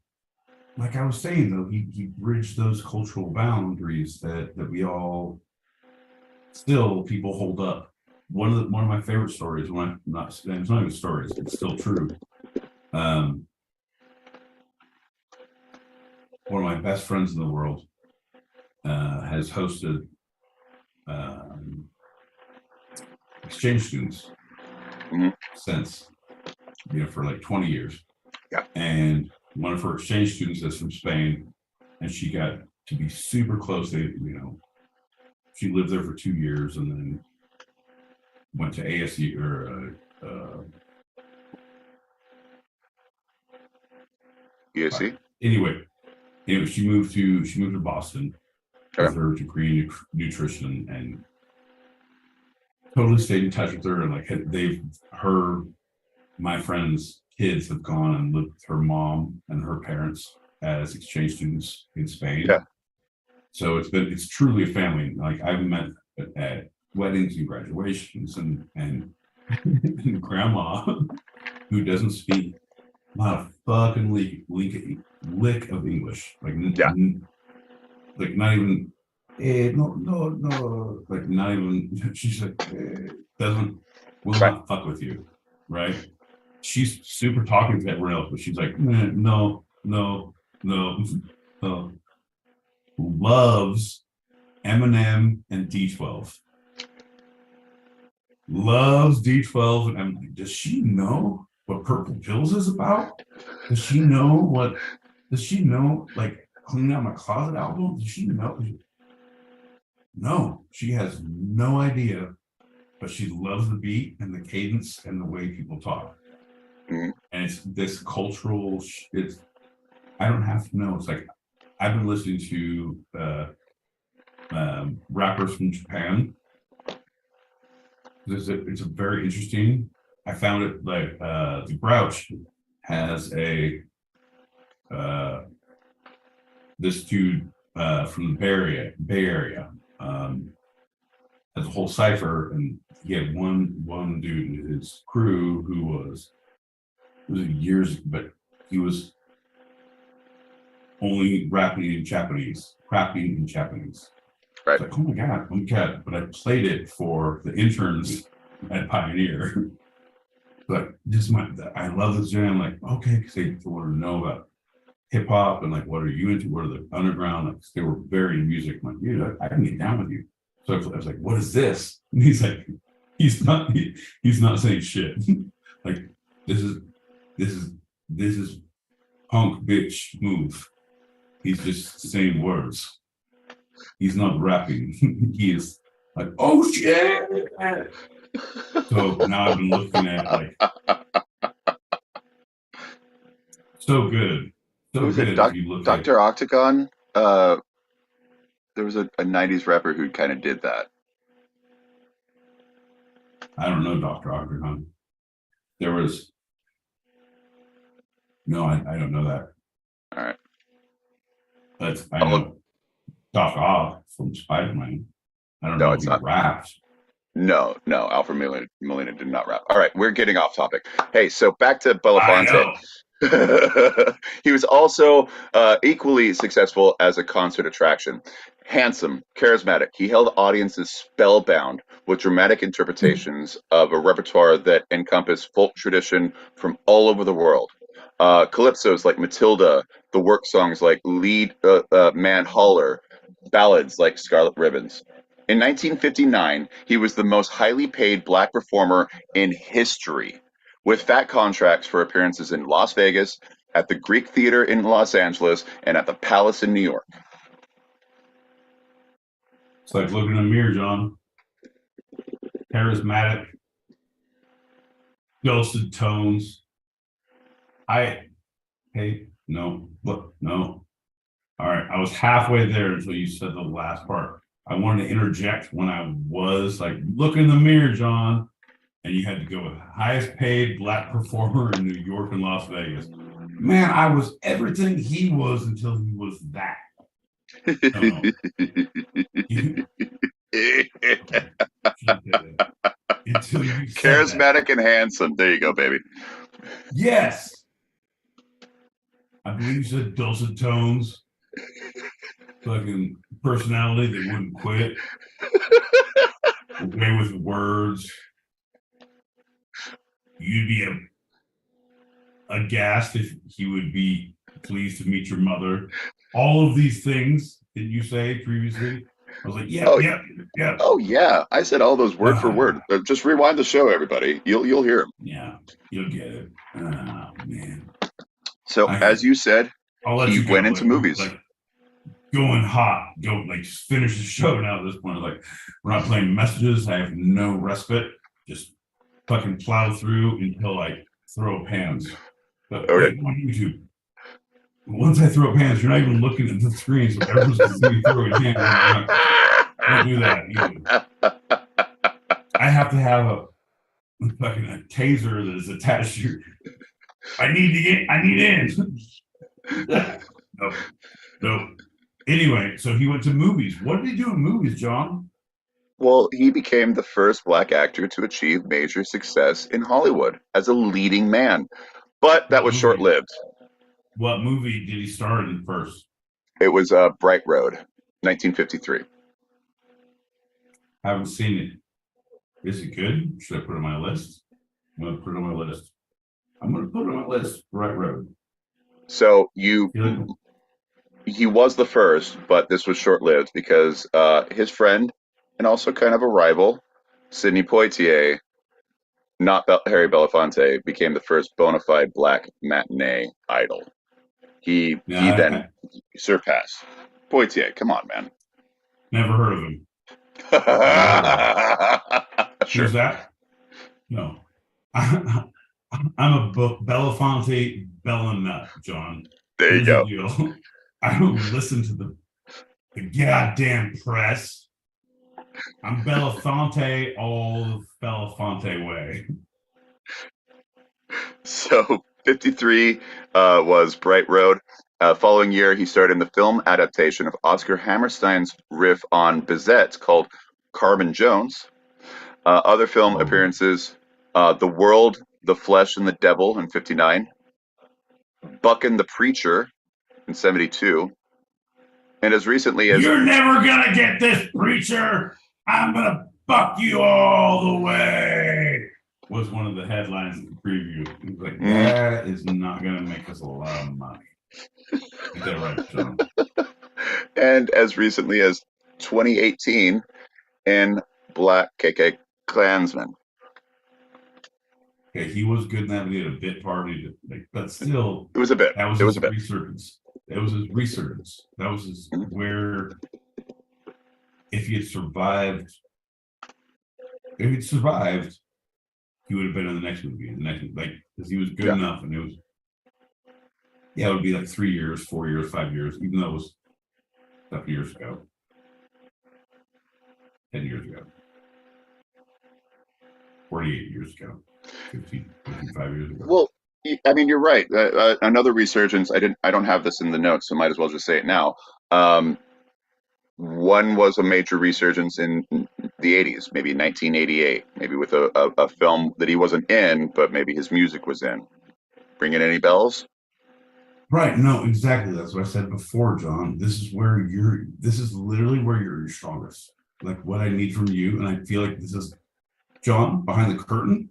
Speaker 3: like I was saying though, he bridged those cultural boundaries that we all still people hold up. One of my favorite stories, it's not even stories, it's still true. One of my best friends in the world has hosted exchange students since, for like 20 years.
Speaker 2: Yeah.
Speaker 3: And one of her exchange students is from Spain, and she got to be super close. She lived there for 2 years and then went to ASU or
Speaker 2: USC.
Speaker 3: Anyway, she moved to Boston with her degree in nutrition, and totally stayed in touch with her. And like my friend's kids have gone and lived with her mom and her parents as exchange students in Spain.
Speaker 2: Yeah.
Speaker 3: So it's truly a family. Like I've met at weddings and graduations and and grandma who doesn't speak not a fucking lick of English. Like like not even no, like not even. She's like will not fuck with you, right? She's super talking to everyone else, but she's like no. Loves Eminem and D12. Loves D12 and Eminem. Does she know what Purple Pills is about? Does she know like Cleaning Out My Closet album? Does she know? No, she has no idea, but she loves the beat and the cadence and the way people talk.
Speaker 2: Mm-hmm.
Speaker 3: And it's this cultural, I don't have to know. It's like, I've been listening to rappers from Japan. It's a very interesting. I found it like the Grouch has this dude from the Bay Area has a whole cipher, and he had one dude in his crew who was years, but he was only rapping in Japanese.
Speaker 2: Right.
Speaker 3: It's like, oh my god! But I played it for the interns at Pioneer. But I love this jam. Like, okay, because they wanted to know about hip hop and like, what are you into? What are the underground? Like, they were very in music. I'm like, dude, I can get down with you. So I was like, what is this? And he's like, he's not saying shit. Like, this is punk bitch move. He's just saying words. He's not rapping. He is like, oh shit. So now I've been looking at like, so good. So good. If you look
Speaker 2: Dr. Octagon? There was a 90s rapper who kind of did that.
Speaker 3: I don't know Dr. Octagon. There was no, I don't know that.
Speaker 2: All right.
Speaker 3: But I know Doc Ock from Spider-Man. I don't know if he raps.
Speaker 2: No, Alfred Molina did not rap. All right, we're getting off topic. Hey, so back to Belafonte. He was also equally successful as a concert attraction. Handsome, charismatic, he held audiences spellbound with dramatic interpretations of a repertoire that encompassed folk tradition from all over the world. Calypsos like Matilda, the work songs like Lead Man Holler, ballads like Scarlet Ribbons. In 1959, he was the most highly paid black performer in history, with fat contracts for appearances in Las Vegas, at the Greek Theater in Los Angeles, and at the Palace in New York.
Speaker 3: It's like looking in a mirror, John. Charismatic, dulcet tones. No. All right, I was halfway there until you said the last part. I wanted to interject when I was like, look in the mirror, John. And you had to go with highest paid black performer in New York and Las Vegas. Man, I was everything he was until he was that. No. Until you said
Speaker 2: Charismatic
Speaker 3: that.
Speaker 2: and handsome. There you go, baby.
Speaker 3: Yes. I believe you said dulcet tones. Fucking personality that wouldn't quit. Way with words. You'd be aghast if he would be pleased to meet your mother. All of these things that you say previously, I was like, yeah.
Speaker 2: Oh yeah, I said all those word for word. Just rewind the show, everybody. You'll hear them.
Speaker 3: Yeah, you'll get it. Oh man.
Speaker 2: So as you said, he went into movies.
Speaker 3: Like going hot. Just finish the show now at this point. Like we're not playing messages. I have no respite. Just fucking plow through until I throw pans. But
Speaker 2: okay.
Speaker 3: On YouTube. Once I throw pans, you're not even looking at the screen, so everyone's going to see me throw a pan. Don't do that either. I have to have a taser that is attached to. I need in. No. Anyway, so he went to movies. What did he do in movies, John?
Speaker 2: Well, he became the first black actor to achieve major success in Hollywood as a leading man, but that was short-lived.
Speaker 3: What movie did he star in first?
Speaker 2: It was Bright Road, 1953.
Speaker 3: I haven't seen it. Is it good? Should I put it on my list? I'm going to put it on my list. Bright Road.
Speaker 2: So he was the first, but this was short-lived because his friend and also kind of a rival, Sidney Poitier, not Harry Belafonte, became the first bona fide black matinee idol. He then surpassed Poitier. Come on, man.
Speaker 3: Never heard of him.
Speaker 2: Sure.
Speaker 3: Who's that? No. I'm a Belafonte Bella nut, John.
Speaker 2: There you go.
Speaker 3: Deal. I don't listen to the goddamn press. I'm Belafonte all the Belafonte way.
Speaker 2: So 53 was Bright Road. Following year, he starred in the film adaptation of Oscar Hammerstein's riff on Bizet called Carbon Jones. Other film appearances, The World, The Flesh, and the Devil in 59. Buckin' the Preacher in 72. And as recently as...
Speaker 3: You're never gonna get this, preacher! I'm gonna buck you all the way! Was one of the headlines in the preview. He was like, that is not gonna make us a lot of money. Is that right, John?
Speaker 2: And as recently as 2018 in Black KK Klansman.
Speaker 3: Okay, he was good in that. We did a bit party, but still,
Speaker 2: it was a bit.
Speaker 3: That was
Speaker 2: it
Speaker 3: his
Speaker 2: was a bit.
Speaker 3: resurgence. That was his resurgence. That was his where. If he had survived, he would have been in the next movie. Because he was good enough, and it was. Yeah, it would be like 3 years, 4 years, 5 years, even though it was 7 years ago, 10 years ago, 48 years ago. 55 years ago.
Speaker 2: Well, I mean, you're right. Another resurgence. I don't have this in the notes, so might as well just say it now. One was a major resurgence in the 80s, maybe 1988, maybe with a film that he wasn't in, but maybe his music was in. Ringing any bells?
Speaker 3: Right. No, exactly. That's what I said before, John. This is literally where you're strongest. Like what I need from you, and I feel like this is, John, behind the curtain.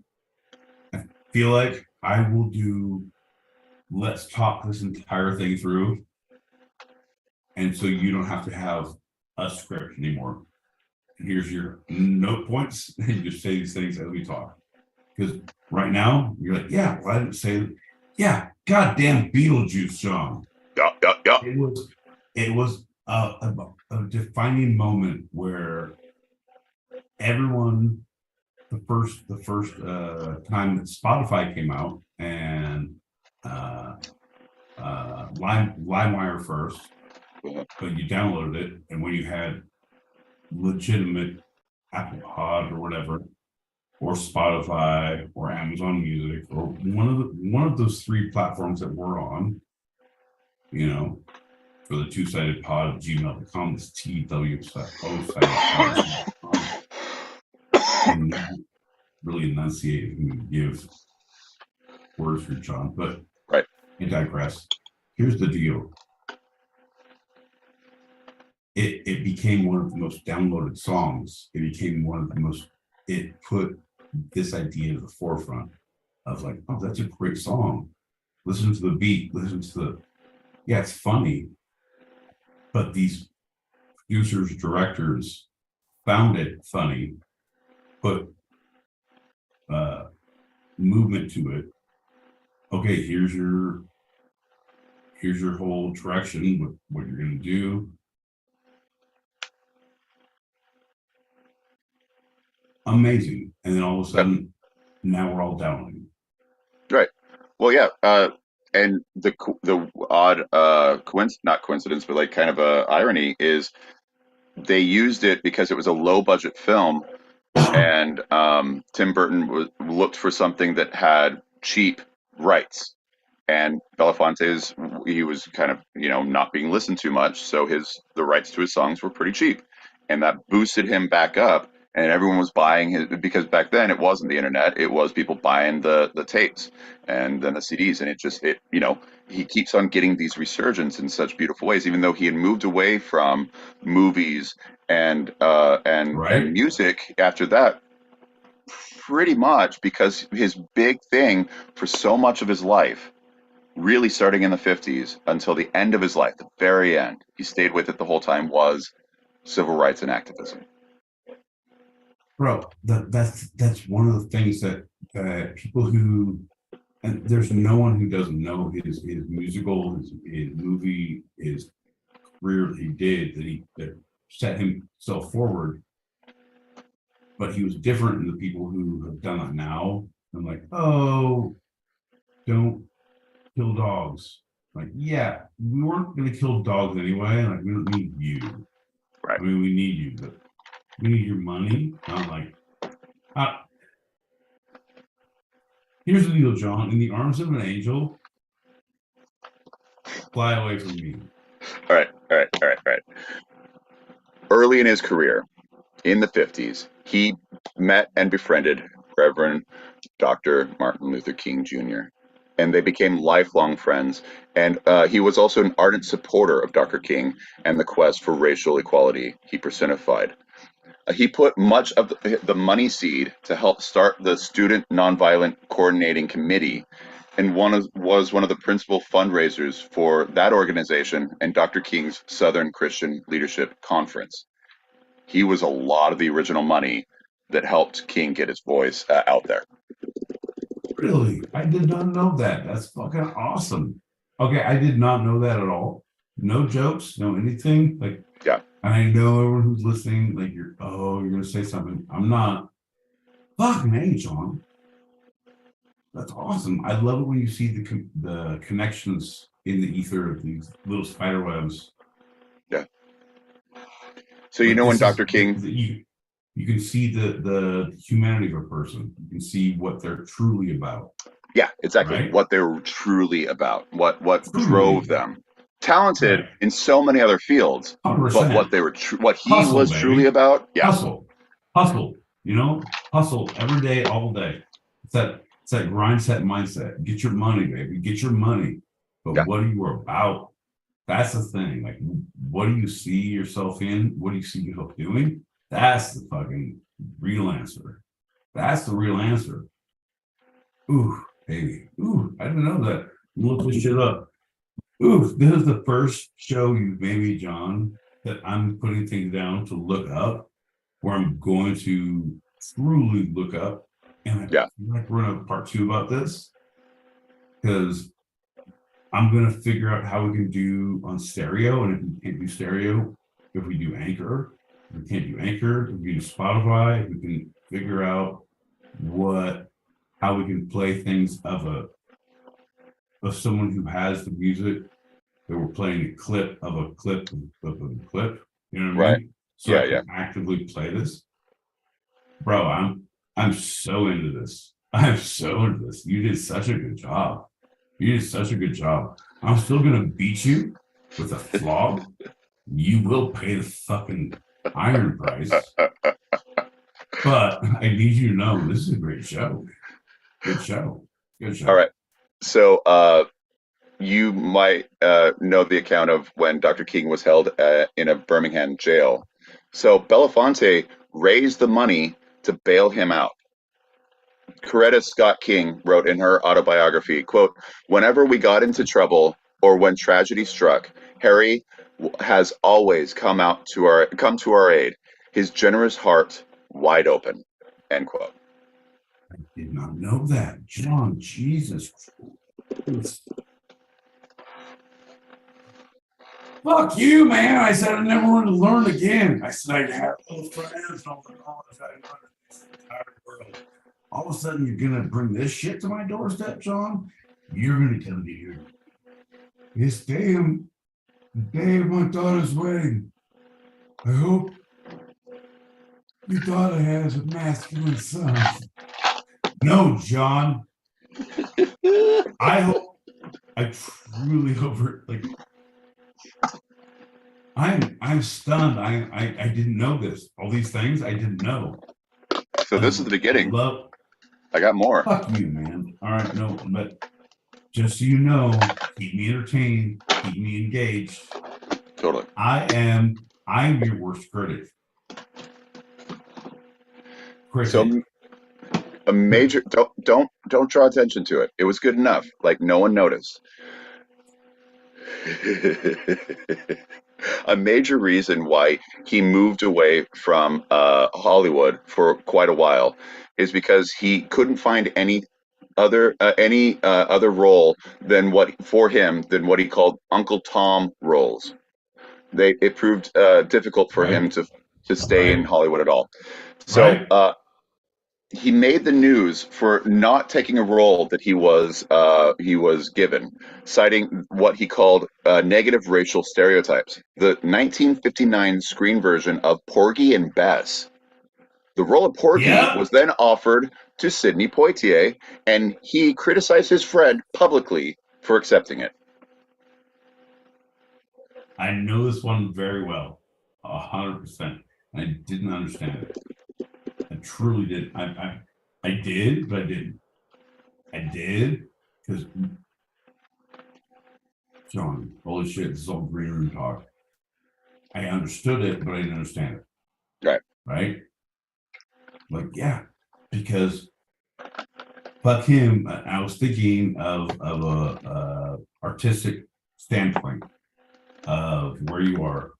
Speaker 3: I feel like I will do, let's talk this entire thing through. And so you don't have to have a script anymore. And here's your note points, and you just say these things as we talk. Because right now, you're like, yeah, well, I didn't say, yeah, goddamn Beetlejuice, John.
Speaker 2: Yeah.
Speaker 3: It was a defining moment where everyone, the first time that Spotify came out and LimeWire first, but you downloaded it, and when you had legitimate Apple Pod or whatever, or Spotify or Amazon Music, or one of those three platforms that we're on, you know, for the two-sided pod at gmail.com, this TWO-sided and really enunciate and give words for John, but
Speaker 2: right.
Speaker 3: I digress. Here's the deal. It became one of the most downloaded songs. It became one of the most, it put this idea to the forefront of like, oh, that's a great song. Listen to the beat, listen to the, yeah, it's funny. But these producers, directors found it funny, put movement to it. Okay, here's your whole direction, what you're gonna do. Amazing. And then all of a sudden, now we're all downloading.
Speaker 2: Right. Well, yeah. And the odd not coincidence, but like kind of a irony is they used it because it was a low budget film, and Tim Burton looked for something that had cheap rights. And Belafonte's, he was kind of, not being listened to much, so the rights to his songs were pretty cheap, and that boosted him back up. And everyone was buying his, because back then it wasn't the internet; it was people buying the tapes and then the CDs, and he keeps on getting these resurgence in such beautiful ways, even though he had moved away from movies and music after that, pretty much because his big thing for so much of his life, really starting in the 50s until the end of his life, the very end, he stayed with it the whole time, was civil rights and activism.
Speaker 3: Bro, that's one of the things that people who, and there's no one who doesn't know his musical, his movie, his career that he did, that set himself forward. But he was different than the people who have done it now. I'm like, oh, don't kill dogs. Like, yeah, we weren't going to kill dogs anyway. Like, we don't need you.
Speaker 2: Right.
Speaker 3: I mean, we need you, but we need your money. Not like, here's the deal, John. In the arms of an angel, fly away from me.
Speaker 2: All right. Early in his career, in the 50s, he met and befriended Reverend Dr. Martin Luther King Jr., and they became lifelong friends. And he was also an ardent supporter of Dr. King and the quest for racial equality he personified. He put much of the money seed to help start the Student Nonviolent Coordinating Committee, and was one of the principal fundraisers for that organization and Dr. King's Southern Christian Leadership Conference. He was a lot of the original money that helped King get his voice out there.
Speaker 3: Really? I did not know that. That's fucking awesome. Okay, I did not know that at all. No jokes, no anything. Like,
Speaker 2: yeah.
Speaker 3: And I know everyone who's listening, like, you're going to say something. I'm not. Fucking A, John. That's awesome. I love it when you see the connections in the ether of these little spider webs.
Speaker 2: Yeah. So when Dr. King,
Speaker 3: you can see the humanity of a person. You can see what they're truly about.
Speaker 2: Yeah, exactly. Right? What they're truly about. What drove them. Talented in so many other fields, 100%. But what they were, what he hustle, was baby. Truly about. Yeah.
Speaker 3: Hustle. Hustle every day, all day. It's that grind set mindset. Get your money, baby. Get your money. But what are you about? That's the thing. Like, what do you see yourself in? What do you see yourself doing? That's the fucking real answer. That's the real answer. Ooh, baby. Ooh, I didn't know that. Look this shit up. Ooh, this is the first show you've made me, John, that I'm putting things down to look up, where I'm going to truly look up. And I feel like we're going to part 2 about this, because I'm going to figure out how we can do on stereo. And if we can't do stereo, if we do Anchor, if we can't do Anchor, if we do Spotify, if we can figure out how we can play things of someone who has the music, that we're playing a clip of a clip of a clip. You know what I mean? so I can actively play this. Bro, I'm so into this. I'm so into this. You did such a good job. You did such a good job. I'm still gonna beat you with a flog. You will pay the fucking iron price. But I need you to know this is a great show. Good show. Good show.
Speaker 2: All right. So you might know the account of when Dr. King was held in a Birmingham jail. So Belafonte raised the money to bail him out. Coretta Scott King wrote in her autobiography, quote, "Whenever we got into trouble or when tragedy struck, Harry has always come to our aid, his generous heart wide open," end quote.
Speaker 3: I did not know that. John, Jesus Christ. Fuck you, man. I said I never wanted to learn again. I said I'd have little friends and all the knowledge I learned in this entire world. All of a sudden, you're going to bring this shit to my doorstep, John? You're going to come to here. This day, the day of my daughter's wedding. I hope your daughter has a masculine son. No, John. I truly hope, like, I'm stunned. I didn't know this. All these things I didn't know.
Speaker 2: So this is the beginning. I got more.
Speaker 3: Fuck you, man. All right, no, but just so you know, keep me entertained, keep me engaged.
Speaker 2: Totally.
Speaker 3: I'm your worst critic.
Speaker 2: So a major don't draw attention to it. It was good enough. Like no one noticed. A major reason why he moved away from Hollywood for quite a while is because he couldn't find any other role than what he called Uncle Tom roles. It proved difficult for him to stay in Hollywood at all. So he made the news for not taking a role that he was given, citing what he called negative racial stereotypes. The 1959 screen version of Porgy and Bess. The role of Porgy was then offered to Sidney Poitier, and he criticized his friend publicly for accepting it.
Speaker 3: I know this one very well, 100%. I didn't understand it. I truly did. I did, but I didn't. I did because John, holy shit, this is all green room talk. I understood it, but I didn't understand it.
Speaker 2: Right.
Speaker 3: Right? Like, yeah, because fuck him. I was thinking of a artistic standpoint of where you are,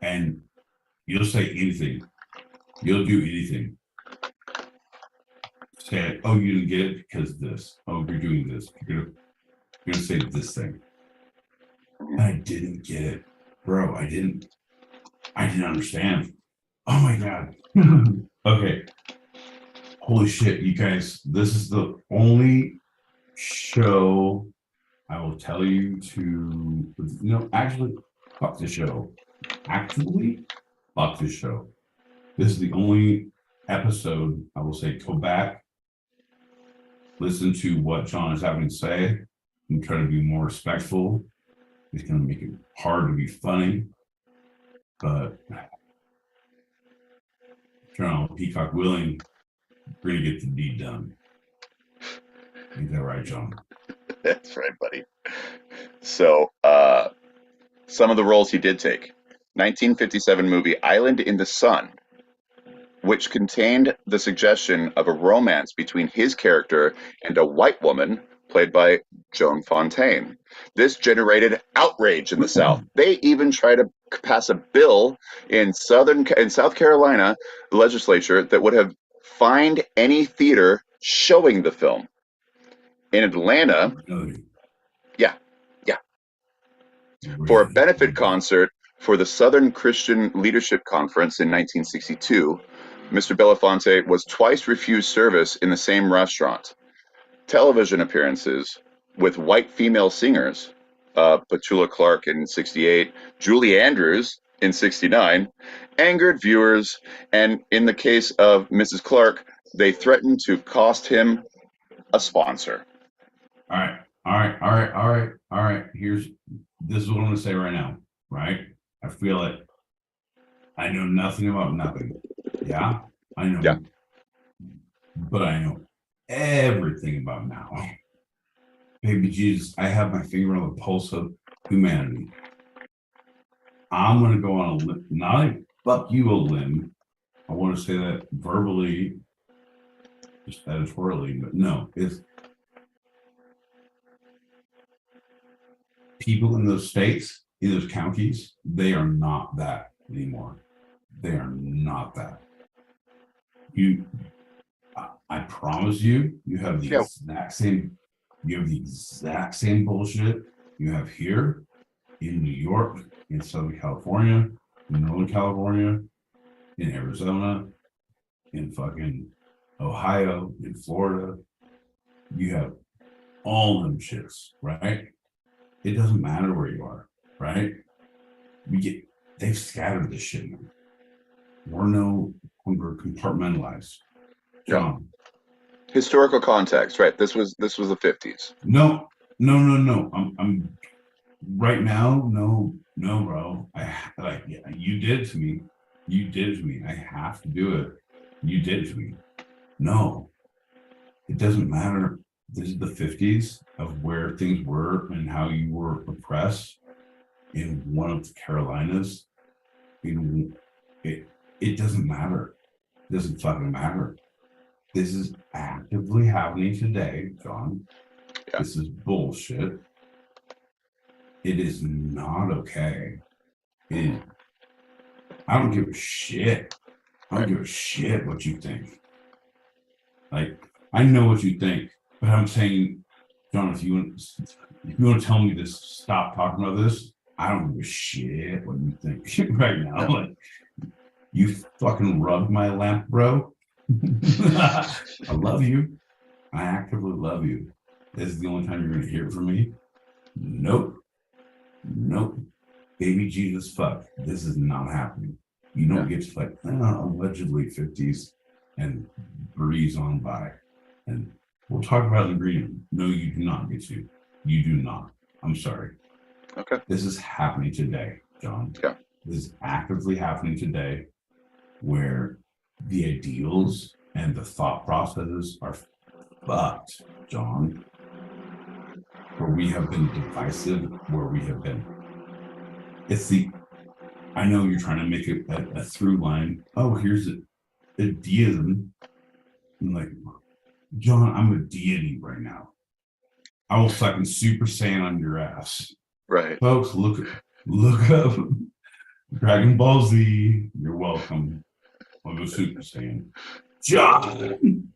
Speaker 3: and you'll say anything. You'll do anything. Say, oh, you didn't get it because of this. Oh, you're doing this. You're gonna say this thing. And I didn't get it, bro. I didn't understand. Oh my god. Okay. Holy shit, you guys! This is the only show I will tell you to. Actually, fuck the show. Actually, fuck this show. This is the only episode I will say go back, listen to what John is having to say, and try to be more respectful. It's going to make it hard to be funny, but John Peacock willing, we're going to get the deed done. Is that right, John?
Speaker 2: That's right, buddy. So, some of the roles he did take. 1957 movie Island in the Sun, which contained the suggestion of a romance between his character and a white woman played by Joan Fontaine. This generated outrage in the South. They even tried to pass a bill in South Carolina legislature that would have fined any theater showing the film. In Atlanta, for a benefit concert for the Southern Christian Leadership Conference in 1962, Mr. Belafonte was twice refused service in the same restaurant. Television appearances with white female singers, Petula Clark in 68, Julie Andrews in '69 angered viewers, and in the case of Mrs. Clark, they threatened to cost him a sponsor.
Speaker 3: All right. This is what I'm going to say right now, right? I feel like I know nothing about nothing. Yeah, I know.
Speaker 2: Yeah.
Speaker 3: But I know everything about now. Baby Jesus, I have my finger on the pulse of humanity. I'm going to go on a limb, not a fuck you a limb. I want to say that verbally, just editorially, but no, it's people in those states, in those counties, they are not that anymore. They are not that. I promise you, you have the exact same. You have the exact same bullshit you have here in New York, in Southern California, in Northern California, in Arizona, in fucking Ohio, in Florida. You have all them shits, right? It doesn't matter where you are, right? They've scattered this shit now. We're no longer compartmentalized. John.
Speaker 2: Historical context, right? This was the 50s.
Speaker 3: No. I'm right now. No, bro. You did it to me. You did it to me. I have to do it. You did it to me. No, it doesn't matter. This is the 50s of where things were and how you were oppressed in one of the Carolinas. It doesn't matter. It doesn't fucking matter. This is actively happening today, John. Yeah. This is bullshit. It is not okay. I don't give a shit. I don't give a shit what you think. Like, I know what you think, but I'm saying, John, if you want to tell me this, stop talking about this, I don't give a shit what you think right now. Like, you fucking rubbed my lamp, bro. I love you. I actively love you. This is the only time you're going to hear it from me. Nope. Baby Jesus, fuck. This is not happening. You don't get to like allegedly 50s and breeze on by. And we'll talk about ingredient. No, you do not get to. You do not. I'm sorry.
Speaker 2: Okay.
Speaker 3: This is happening today, John.
Speaker 2: Yeah.
Speaker 3: This is actively happening today where the ideals and the thought processes are fucked, John. Where we have been divisive, where we have been. I know you're trying to make a through line. Oh, here's a deism. I'm like, John, I'm a deity right now. I will fucking Super Saiyan on your ass.
Speaker 2: Right.
Speaker 3: Folks, look up Dragon Ball Z. You're welcome. I'll go Super Saiyan. John!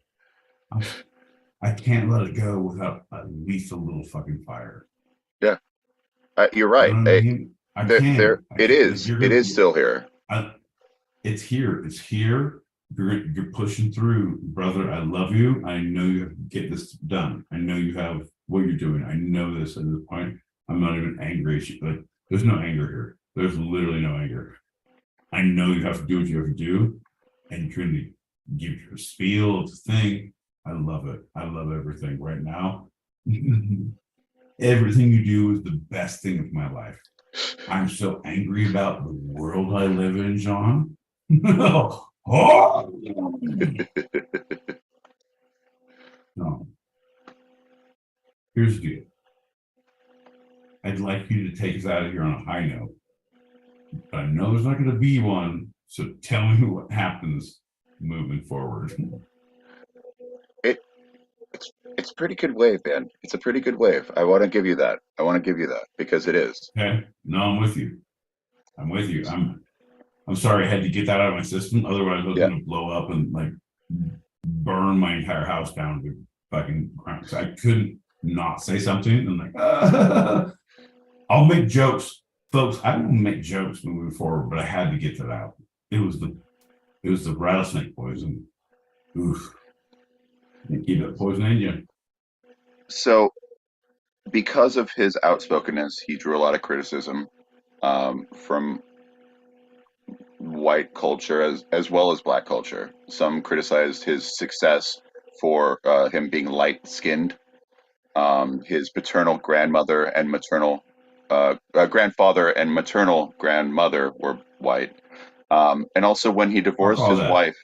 Speaker 3: I can't let it go without at least a little fucking fire.
Speaker 2: Yeah. You're right.
Speaker 3: You know what I mean?
Speaker 2: It is still here.
Speaker 3: It's here. It's here. You're pushing through, brother. I love you. I know you have to get this done. I know you have what you're doing. I know this at this point. I'm not even angry at you. Like, there's no anger here. There's literally no anger. I know you have to do what you have to do, and you're trying to give your spiel. It's a thing. I love it. I love everything right now. Everything you do is the best thing of my life. I'm so angry about the world I live in, John. No. Here's the deal. I'd like you to take us out of here on a high note. But I know there's not going to be one. So tell me what happens moving forward.
Speaker 2: It's a pretty good wave, man. It's a pretty good wave. I want to give you that. Because it is.
Speaker 3: Okay. No, I'm with you. I'm sorry I had to get that out of my system. Otherwise, I was going to blow up and like burn my entire house down with fucking crimes. I couldn't not say something. And like, I'll make jokes, folks. I don't make jokes moving forward, but I had to get that out. It was the rattlesnake poison. Oof. They keep it poisoning you.
Speaker 2: So, because of his outspokenness, he drew a lot of criticism from white culture as well as black culture. Some criticized his success for him being light-skinned. His paternal grandmother and maternal grandfather and maternal grandmother were white. And also when he
Speaker 3: Fuck
Speaker 2: divorced
Speaker 3: all
Speaker 2: his
Speaker 3: that.
Speaker 2: wife,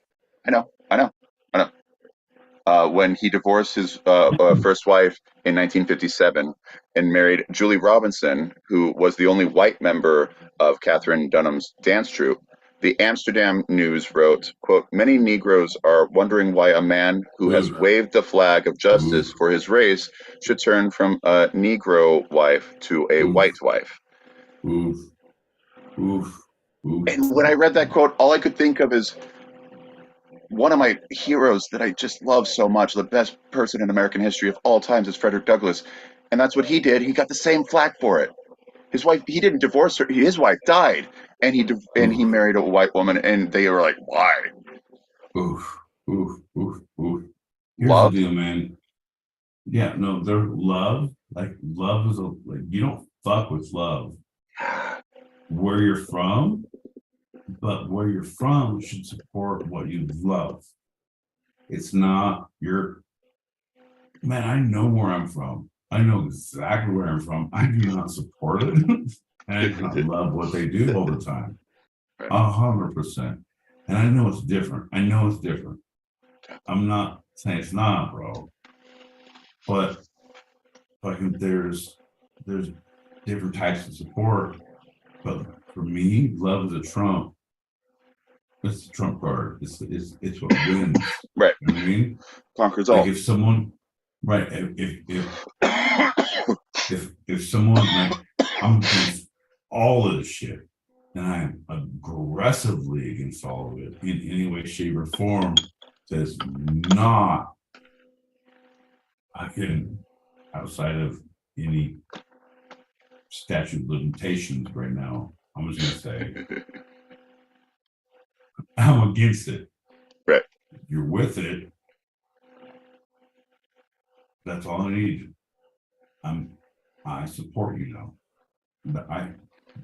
Speaker 2: I know, I know, I know. When he divorced his first wife in 1957 and married Julie Robinson, who was the only white member of Katherine Dunham's dance troupe, the Amsterdam News wrote, quote, "Many Negroes are wondering why a man who has
Speaker 3: Oof.
Speaker 2: waved the flag of justice
Speaker 3: Oof.
Speaker 2: for his race should turn from a Negro wife to a
Speaker 3: Oof.
Speaker 2: white wife."
Speaker 3: Oof. Oof. Oof.
Speaker 2: And when I read that quote, all I could think of is one of my heroes that I just love so much, the best person in American history of all times, is Frederick Douglass. And that's what he did. He got the same flack for it. His wife, he didn't divorce her. His wife died, and he
Speaker 3: Oof.
Speaker 2: married a white woman. And they were like, "Why?
Speaker 3: Oof. Oof. Oof. Oof. Here's the
Speaker 2: Love?"
Speaker 3: deal, man. Yeah, no, their love, love is you don't fuck with love. Where you're from, but where you're from should support what you love. It's not your man. I know where I'm from. I know exactly where I'm from. I do not support it, and I do not love what they do all the time. 100%. And I know it's different. I know it's different. I'm not saying it's not, bro. But there's different types of support. But for me, love is a trump. It's the trump card. It's what wins.
Speaker 2: Right.
Speaker 3: You know what I mean?
Speaker 2: Conquers all.
Speaker 3: Like if someone, right? If someone like I'm against all of this shit, and I'm aggressively against all of it in any way, shape, or form, says not. I can, outside of any statute of limitations right now, I'm just gonna say I'm against it.
Speaker 2: Right.
Speaker 3: If you're with it, that's all I need. I support you now. But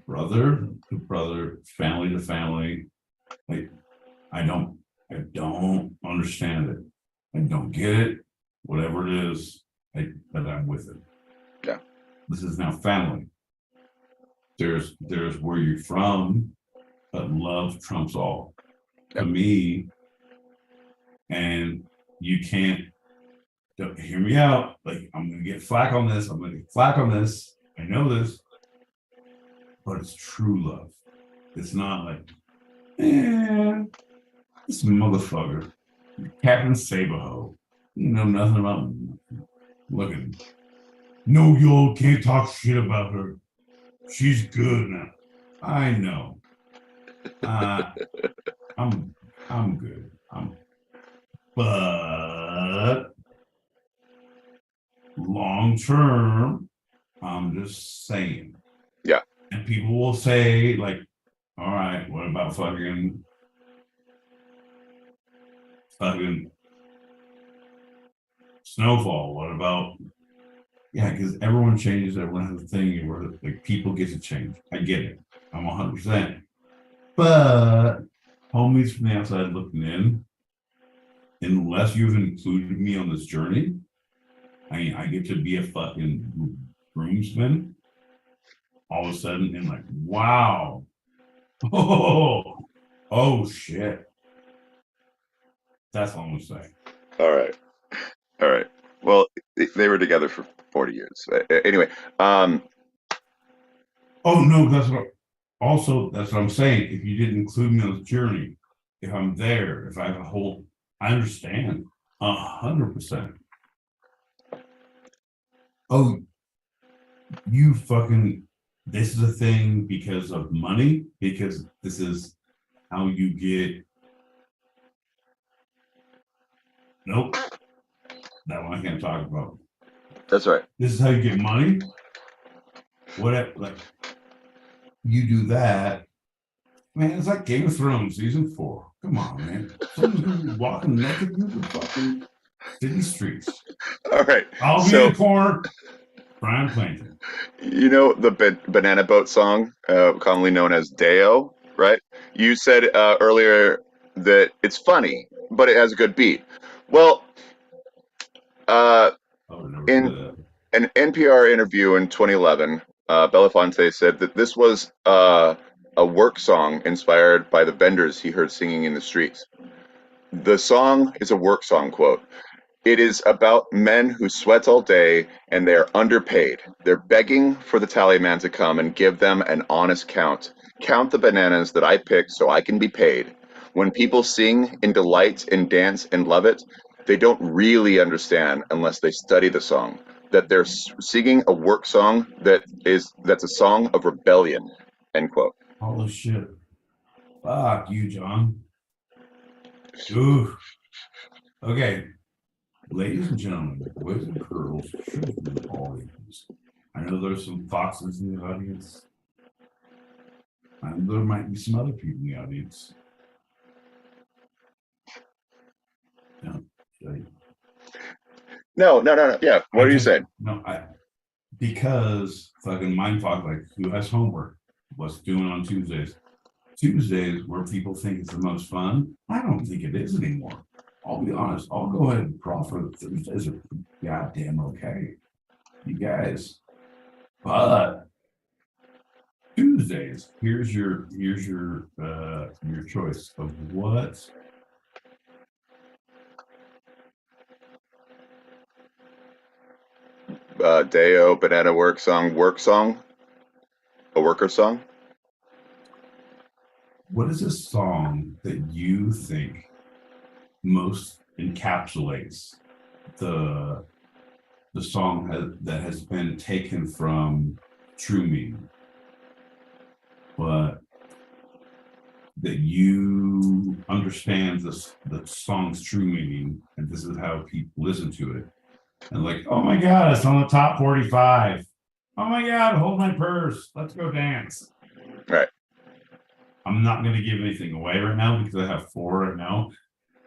Speaker 3: brother to brother, family to family. Like I don't understand it. I don't get it. Whatever it is, but I'm with it.
Speaker 2: Yeah.
Speaker 3: This is now family. There's where you're from, but love trumps all.
Speaker 2: Yep.
Speaker 3: To me, and you can't hear me out. Like I'm gonna get flack on this. I'm gonna get flack on this. I know this, but it's true love. It's not like, this motherfucker, Captain Saberho. You know nothing about looking. No, you can't talk shit about her. She's good now. I know. I'm good. But long term, I'm just saying.
Speaker 2: Yeah.
Speaker 3: And people will say, like, all right, what about fucking Snowfall? What about because everyone changes, everyone has a thing where like people get to change. I get it. I'm 100%. But homies from the outside looking in, unless you've included me on this journey, I get to be a fucking groomsman all of a sudden and like, wow. Oh shit. That's all I'm gonna say.
Speaker 2: All right. Well, they were together for 40 years. Anyway.
Speaker 3: Oh no, that's what I'm saying. If you didn't include me on the journey, if I'm there, if I have I understand 100%. Oh, you fucking, this is a thing because of money, because this is how you get. Nope. That one I can't talk about.
Speaker 2: That's right.
Speaker 3: This is how you get money. Whatever, like you do that, man. It's like Game of Thrones season 4. Come on, man. Someone's gonna be walking naked through the fucking city streets.
Speaker 2: All right.
Speaker 3: I'll be in the corner. Brian Planton.
Speaker 2: You know the banana boat song, commonly known as Deo, right? You said earlier that it's funny, but it has a good beat. Well, uh, in an NPR interview in 2011, Belafonte said that this was a work song inspired by the vendors he heard singing in the streets. The song is a work song, quote. It is about men who sweat all day and they are underpaid. They're begging for the tallyman to come and give them an honest count. Count the bananas that I picked so I can be paid. When people sing in delight and dance and love it, they don't really understand unless they study the song. That they're singing a work song that's a song of rebellion. End quote.
Speaker 3: Holy shit. Fuck you, John. Ooh. Okay. Ladies and gentlemen, boys and girls, children of all ages. I know there's some foxes in the audience. I know there might be some other people in the audience.
Speaker 2: No. Yeah, what are you saying?
Speaker 3: No, because fucking Mindfuck, like, who has homework? What's doing on Tuesdays? Tuesdays, where people think it's the most fun, I don't think it is anymore. I'll be honest. I'll go ahead and proffer that Thursdays are goddamn okay, you guys. But Tuesdays, here's your choice of what.
Speaker 2: Deo, banana work song, a worker song.
Speaker 3: What is a song that you think most encapsulates the song that has been taken from true meaning, but that you understand the song's true meaning, and this is how people listen to it, and like, oh my god, it's on the top 45. Oh my god, hold my purse, let's go dance.
Speaker 2: Right.
Speaker 3: I'm not going to give anything away right now because I have 4 right now,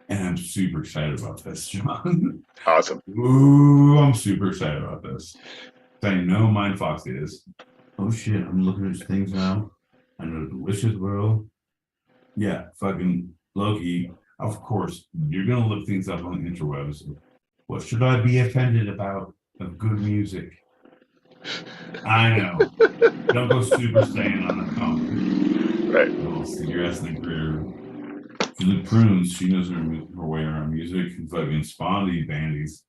Speaker 3: and I'm super excited about this, John.
Speaker 2: Awesome.
Speaker 3: Ooh, I'm super excited about this. I know Mindfox is. Oh shit, I'm looking at things now. I know Delicious World. Yeah, fucking Loki. Of course, you're gonna look things up on the interwebs. What should I be offended about of good music? I know. Don't go super Saiyan on the phone.
Speaker 2: Right.
Speaker 3: I'll see your ass in the career. The Prunes, she knows her way around music. And fucking Spondy Bandies.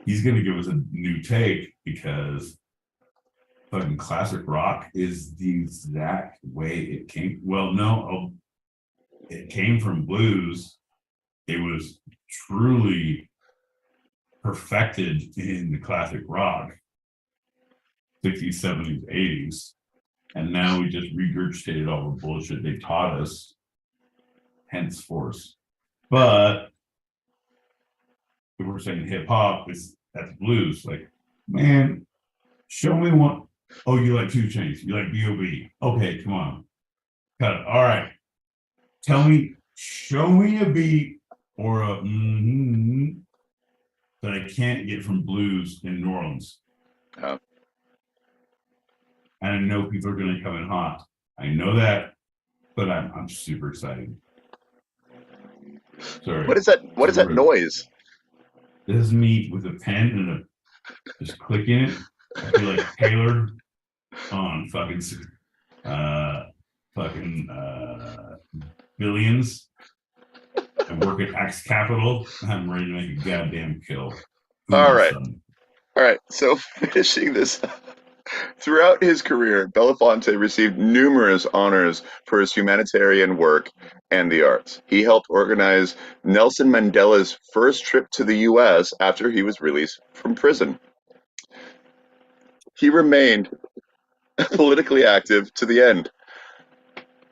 Speaker 3: He's gonna give us a new take because fucking classic rock is the exact way it came. Well, no, it came from blues. It was truly perfected in the classic rock, 60s, 70s, 80s. And now we just regurgitated all the bullshit they taught us, henceforth. But if we're saying hip hop, that's blues. Like, man, show me one. Oh, you like 2 Chainz? You like B.O.B.? Okay, come on. Cut it. All right. Show me a beat or a that I can't get from blues in New Orleans.
Speaker 2: Oh.
Speaker 3: And I know people are going to come in hot. I know that, but I'm super excited. Sorry.
Speaker 2: What is that noise?
Speaker 3: This is me with a pen and just clicking it. I feel like Taylor on fucking Billions. I work at Axe Capital. I'm ready to make a goddamn kill.
Speaker 2: All right. So finishing this, throughout his career, Belafonte received numerous honors for his humanitarian work and the arts. He helped organize Nelson Mandela's first trip to the U.S. after he was released from prison. He remained politically active to the end.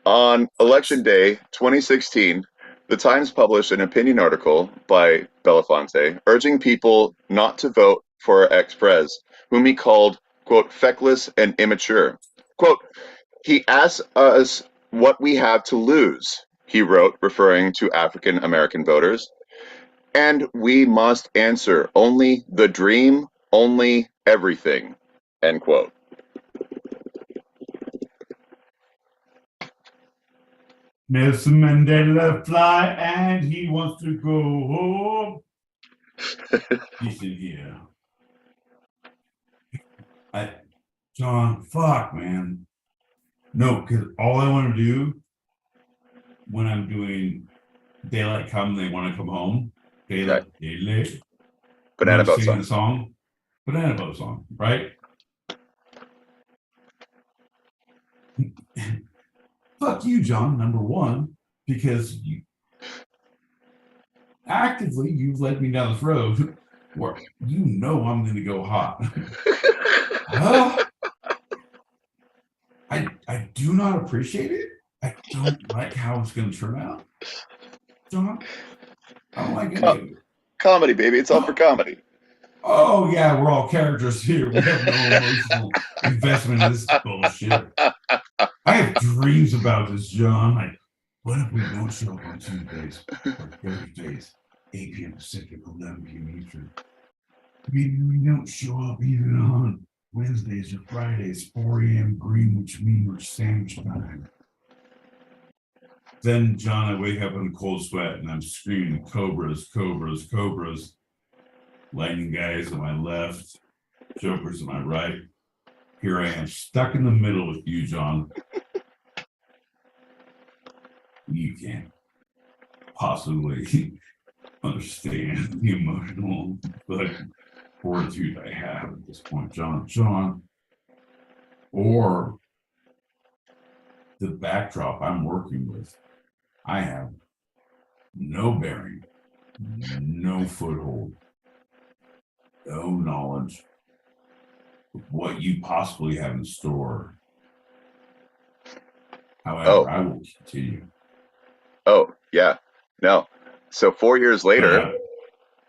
Speaker 2: On Election Day 2016, The Times published an opinion article by Belafonte urging people not to vote for ex-pres, whom he called, quote, feckless and immature. Quote, he asks us what we have to lose, he wrote, referring to African American voters. And we must answer only the dream, only everything, end quote.
Speaker 3: Nelson Mandela fly and he wants to go home. He's in here. John, fuck, man. No, because all I want to do when I'm doing daylight come, they want to come home. Daylight.
Speaker 2: Banana boat
Speaker 3: singing
Speaker 2: song.
Speaker 3: the song. Banana boat song, right? Fuck you, John, number one, because you actively you've led me down this road where you know I'm going to go hot. I do not appreciate it. I don't like how it's going to turn out, John. I don't like any of it.
Speaker 2: Comedy, baby. It's all for comedy.
Speaker 3: Oh, yeah, we're all characters here. We have no emotional investment in this bullshit. I have dreams about this, John. Like, what if we don't show up on Tuesdays or Thursdays, 8 p.m. Pacific, 11 p.m. Eastern? Maybe we don't show up even on Wednesdays or Fridays, 4 a.m. Greenwich Mean Sandwich time. Then, John, I wake up in a cold sweat and I'm screaming, cobras, cobras, cobras. Lightning guys on my left, jokers on my right. Here I am, stuck in the middle with you, John. You can't possibly understand the emotional fortitude I have at this point, John, or the backdrop I'm working with. I have no bearing, no foothold, no knowledge of what you possibly have in store. However, I will continue.
Speaker 2: Oh, yeah. No. So 4 years later,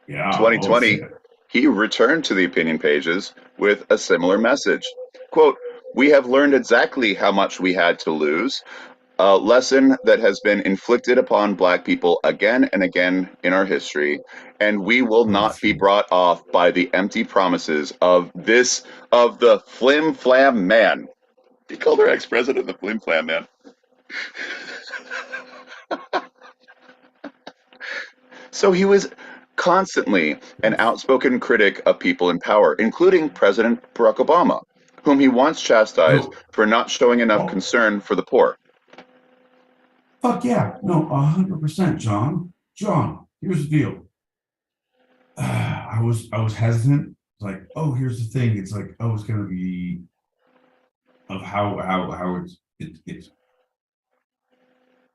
Speaker 2: 2020, he returned to the opinion pages with a similar message. Quote, "We have learned exactly how much we had to lose, a lesson that has been inflicted upon Black people again and again in our history, and we will not be brought off by the empty promises of the flim flam man." He called our ex-president the flim flam man. So he was constantly an outspoken critic of people in power, including President Barack Obama, whom he once chastised for not showing enough concern for the poor.
Speaker 3: Fuck yeah. No, 100%, John. John, here's the deal. I was hesitant. It's like, oh, here's the thing. It's like, oh, it's gonna be of how it's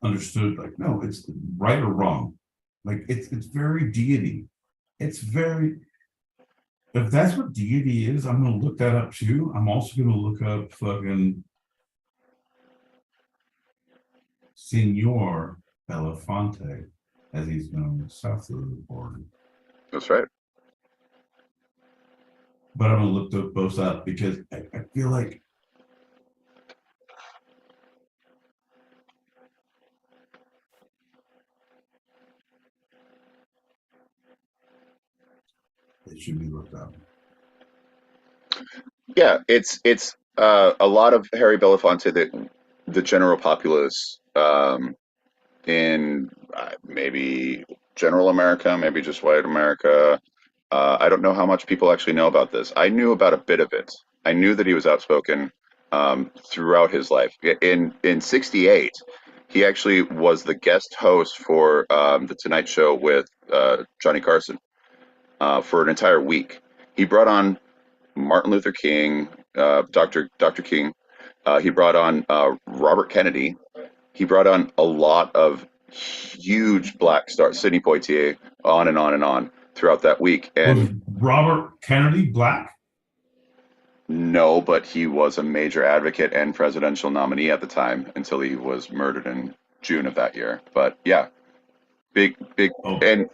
Speaker 3: understood. Like, no, it's right or wrong. Like it's very deity. It's very, if that's what deity is, I'm gonna look that up too. I'm also gonna look up fucking Senor Belafonte, as he's known south of the border.
Speaker 2: That's right.
Speaker 3: But I'm gonna look those both up because I feel like it should be looked up.
Speaker 2: Yeah, it's a lot of Harry Belafonte that the general populace in maybe general America, maybe just white America. I don't know how much people actually know about this. I knew about a bit of it. I knew that he was outspoken throughout his life. In '68, he actually was the guest host for the Tonight Show with Johnny Carson for an entire week. He brought on Martin Luther King, Dr. King. He brought on Robert Kennedy. He brought on a lot of huge Black stars, Sidney Poitier, on and on and on throughout that week. And
Speaker 3: was Robert Kennedy Black?
Speaker 2: No, but he was a major advocate and presidential nominee at the time until he was murdered in June of that year. But yeah, big. And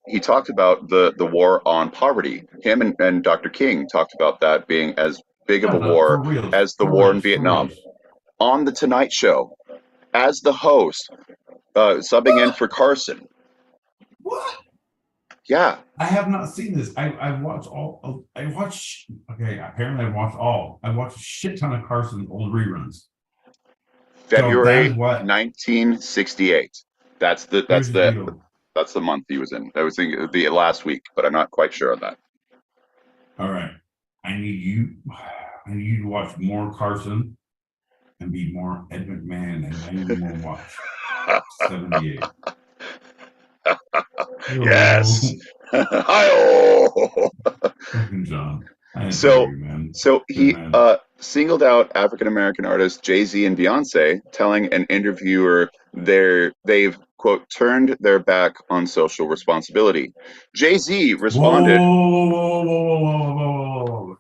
Speaker 2: he talked about the war on poverty. Him and Dr. King talked about that being as big of a war as the war in Vietnam. On the Tonight Show, as the host, subbing in for Carson.
Speaker 3: What?
Speaker 2: Yeah.
Speaker 3: I have not seen this. I watched all. Okay, apparently I watched all. I watched a shit ton of Carson old reruns.
Speaker 2: February
Speaker 3: what
Speaker 2: 1968. That's the
Speaker 3: deal.
Speaker 2: that's the month he was in. I was thinking it would be last week, but I'm not quite sure on that.
Speaker 3: All right. I need you to watch more Carson and be more Ed McMahon, and then you won't watch 78.
Speaker 2: Yes. Hi-oh.
Speaker 3: Fucking John. I adore
Speaker 2: So
Speaker 3: you, man.
Speaker 2: so
Speaker 3: Good
Speaker 2: he
Speaker 3: man.
Speaker 2: singled out African American artists Jay-Z and Beyonce, telling an interviewer they've quote turned their back on social responsibility. Jay-Z responded.
Speaker 3: Whoa.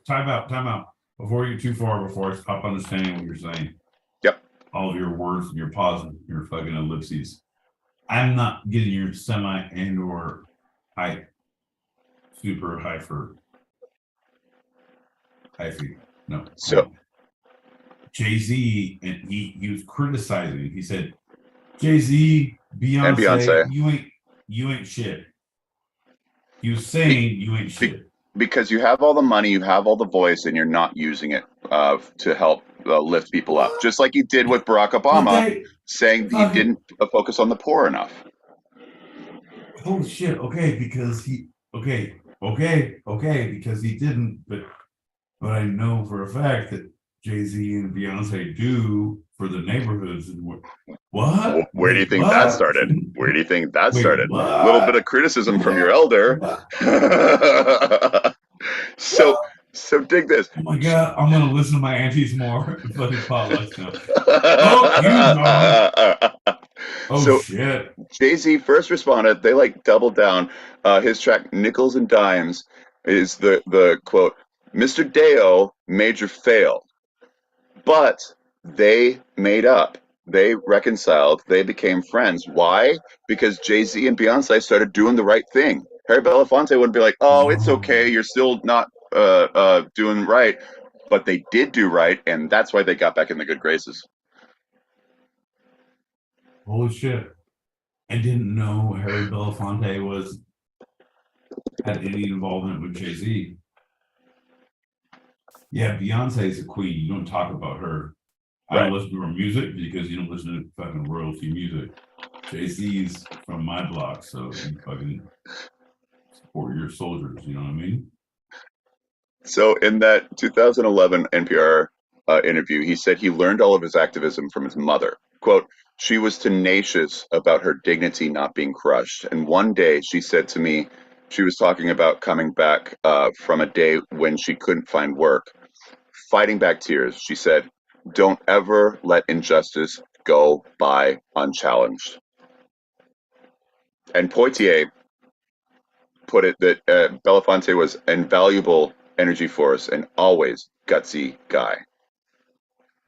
Speaker 3: Time out. Before you get too far, before I stop understanding what you're saying.
Speaker 2: Yep.
Speaker 3: All of your words and your pauses, your fucking ellipses. I'm not getting your semi and or high, super hyphy. No.
Speaker 2: So
Speaker 3: Jay-Z, and he was criticizing. He said, Jay-Z,
Speaker 2: and Beyonce,
Speaker 3: you ain't shit. He was saying you ain't shit.
Speaker 2: Because you have all the money, you have all the voice, and you're not using it to help lift people up. Just like he did with Barack Obama, saying he didn't focus on the poor enough.
Speaker 3: Holy shit! Because he didn't. But I know for a fact that Jay-Z and Beyonce do for the neighborhoods. And what?
Speaker 2: Where do you think that started? Where do you think that started? A little bit of criticism from your elder. So dig this.
Speaker 3: Oh my God, I'm gonna listen to my aunties more. Fucking potlucks now. Oh, you John. Oh shit.
Speaker 2: Jay-Z first responded. They like doubled down. His track "Nickels and Dimes" is the quote. Mr. Deo made your fail, but they made up. They reconciled. They became friends. Why? Because Jay-Z and Beyonce started doing the right thing. Harry Belafonte wouldn't be like, "Oh, it's okay. You're still not doing right," but they did do right, and that's why they got back in the good graces.
Speaker 3: Holy shit! I didn't know Harry Belafonte had any involvement with Jay-Z. Yeah, Beyonce is a queen. You don't talk about her. I don't listen to her music because you don't listen to fucking royalty music. Jay-Z's from my block, so you fucking support your soldiers. You know what I mean?
Speaker 2: So in that 2011 NPR interview, he said he learned all of his activism from his mother. Quote, she was tenacious about her dignity not being crushed. And one day she said to me, she was talking about coming back from a day when she couldn't find work, fighting back tears. She said, don't ever let injustice go by unchallenged. And Poitier put it that Belafonte was an invaluable energy force and always gutsy guy.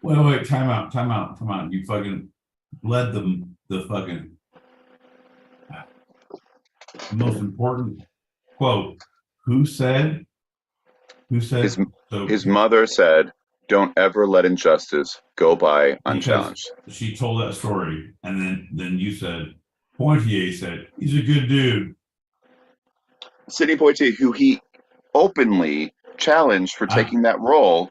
Speaker 3: Wait, time out. You fucking bled the fucking most important quote. Who said?
Speaker 2: His mother said, don't ever let injustice go by unchallenged.
Speaker 3: She told that story, and then you said, Poitier said, he's a good dude.
Speaker 2: Sidney Poitier, who he openly challenged for taking that role.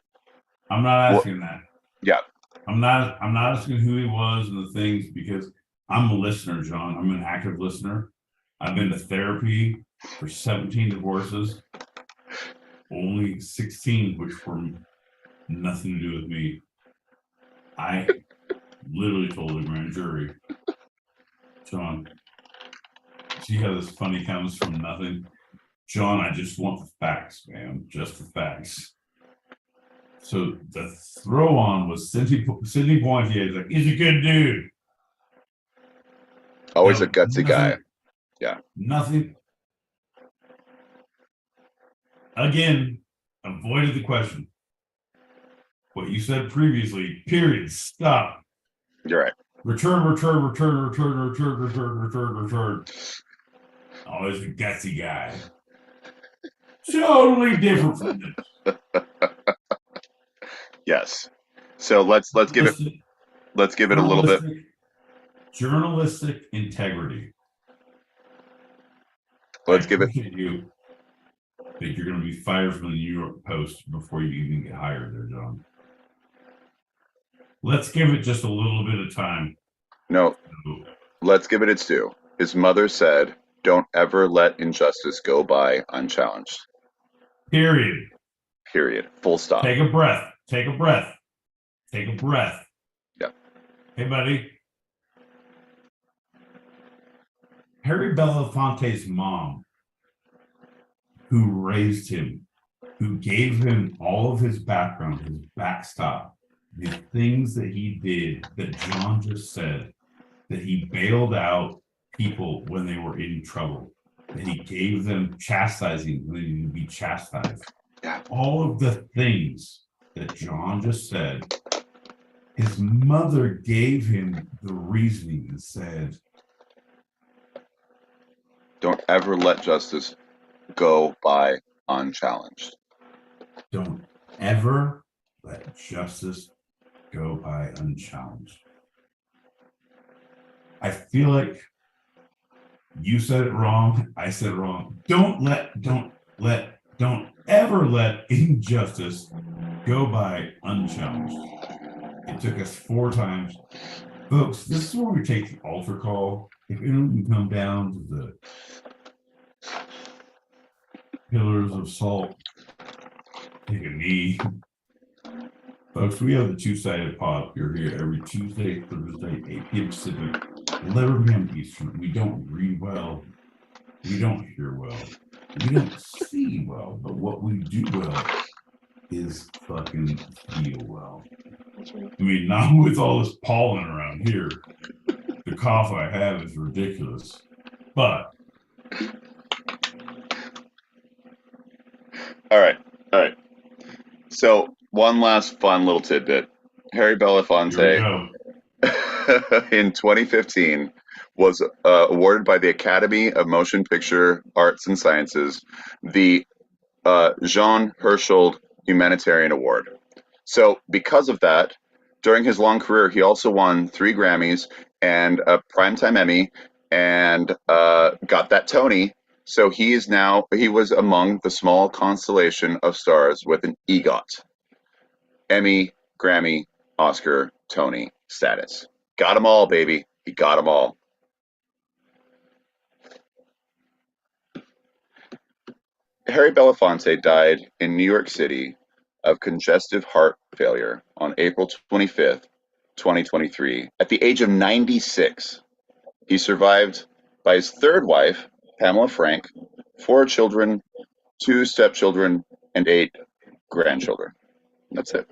Speaker 3: I'm not asking that.
Speaker 2: Yeah.
Speaker 3: I'm not asking who he was and the things, because I'm a listener, John. I'm an active listener. I've been to therapy for 17 divorces, only 16 which were nothing to do with me. I literally told the grand jury, John, see how this funny comes from nothing? John, I just want the facts, man, just the facts. So the throw on was Sidney Poitier. Like, he's a good dude.
Speaker 2: Always a gutsy guy. Yeah.
Speaker 3: Nothing. Again, avoided the question. What you said previously, period, stop.
Speaker 2: You're right.
Speaker 3: Return. Always a gutsy guy. Totally different from this.
Speaker 2: Yes. So let's give it a little bit.
Speaker 3: Journalistic integrity.
Speaker 2: Let's give it.
Speaker 3: You think you're going to be fired from the New York Post before you even get hired there, John? let's give it just a little bit of time.
Speaker 2: No, let's give it its due. His mother said, "Don't ever let injustice go by unchallenged."
Speaker 3: Period.
Speaker 2: Period. Full stop.
Speaker 3: Take a breath. Take a breath. Take a breath.
Speaker 2: Yeah.
Speaker 3: Hey, buddy. Harry Belafonte's mom, who raised him, who gave him all of his background, his backstop, the things that he did that John just said, that he bailed out people when they were in trouble, that he gave them chastising when they needed to be chastised.
Speaker 2: Yeah.
Speaker 3: All of the things that John just said, his mother gave him the reasoning and said,
Speaker 2: "Don't ever let justice go by unchallenged."
Speaker 3: don't ever let justice go by unchallenged. I feel like you said it wrong. I said it wrong. Don't ever let injustice go by unchallenged. It took us 4 times. Folks, this is where we take the altar call. If anyone can come down to the pillars of salt, take a knee. Folks, we have the Two-Sided Pod. We're here every Tuesday, Thursday, 8 p.m. Pacific, 11 p.m. Eastern. We don't read well. We don't hear well. We don't see well. But what we do well is fucking feel well. I mean, not with all this pollen around here. The cough I have is ridiculous. But
Speaker 2: All right. So one last fun little tidbit. Harry Belafonte in 2015 was awarded by the Academy of Motion Picture Arts and Sciences the Jean Herschel Humanitarian Award. So because of that, during his long career, he also won 3 Grammys and a Primetime Emmy and got that Tony. So he was among the small constellation of stars with an EGOT. Emmy, Grammy, Oscar, Tony status. Got them all, baby. He got them all. Harry Belafonte died in New York City of congestive heart failure on April 25th, 2023, at the age of 96. He survived by his 3rd wife, Pamela Frank, 4 children, 2 stepchildren, and 8 grandchildren. That's it.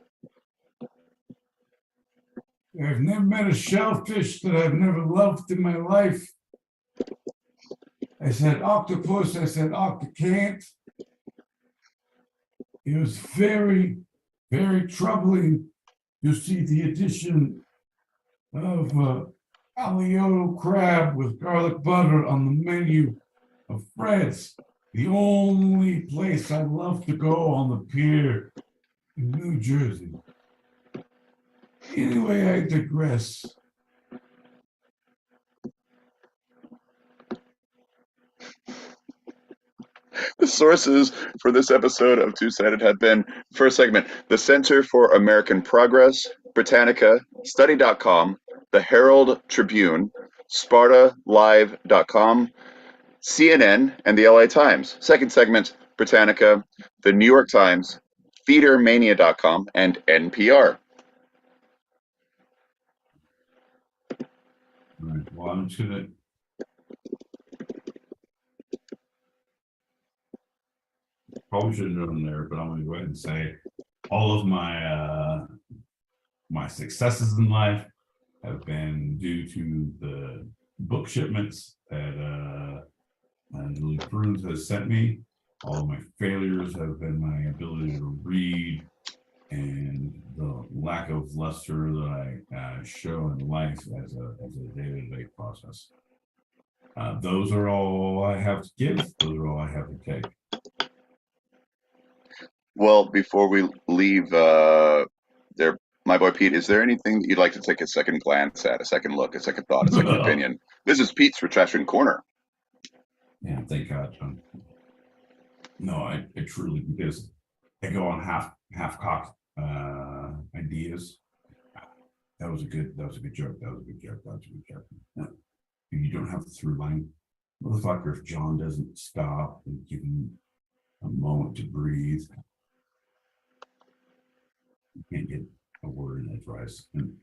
Speaker 3: I've never met a shellfish that I've never loved in my life. I said octopus, I said octocant. It was very, very troubling to see the addition of Alioto crab with garlic butter on the menu of Fred's, the only place I love to go on the pier in New Jersey. Anyway, I digress.
Speaker 2: The sources for this episode of Two-Sided have been, first segment, the Center for American Progress, Britannica, Study.com, the Herald Tribune, SpartaLive.com, CNN, and the LA Times. Second segment, Britannica, the New York Times, TheaterMania.com, and NPR.
Speaker 3: All right, well, I'm just gonna probably should have known there, but I'm gonna go ahead and say all of my my successes in life have been due to the book shipments that Julie Prunes has sent me. All of my failures have been my ability to read and the lack of luster that I show in life as a day-to-day process. Those are all I have to give. Those are all I have to take.
Speaker 2: Well, before we leave there, my boy Pete, is there anything that you'd like to take a second glance at, a second look, a second thought, a second opinion? This is Pete's Retraction Corner.
Speaker 3: Yeah, thank God, John. No, I truly, because I go on half-cocked ideas. That was a good joke. No, you don't have the through line. Motherfucker, if John doesn't stop and give him a moment to breathe, you can't get a word in edgewise. And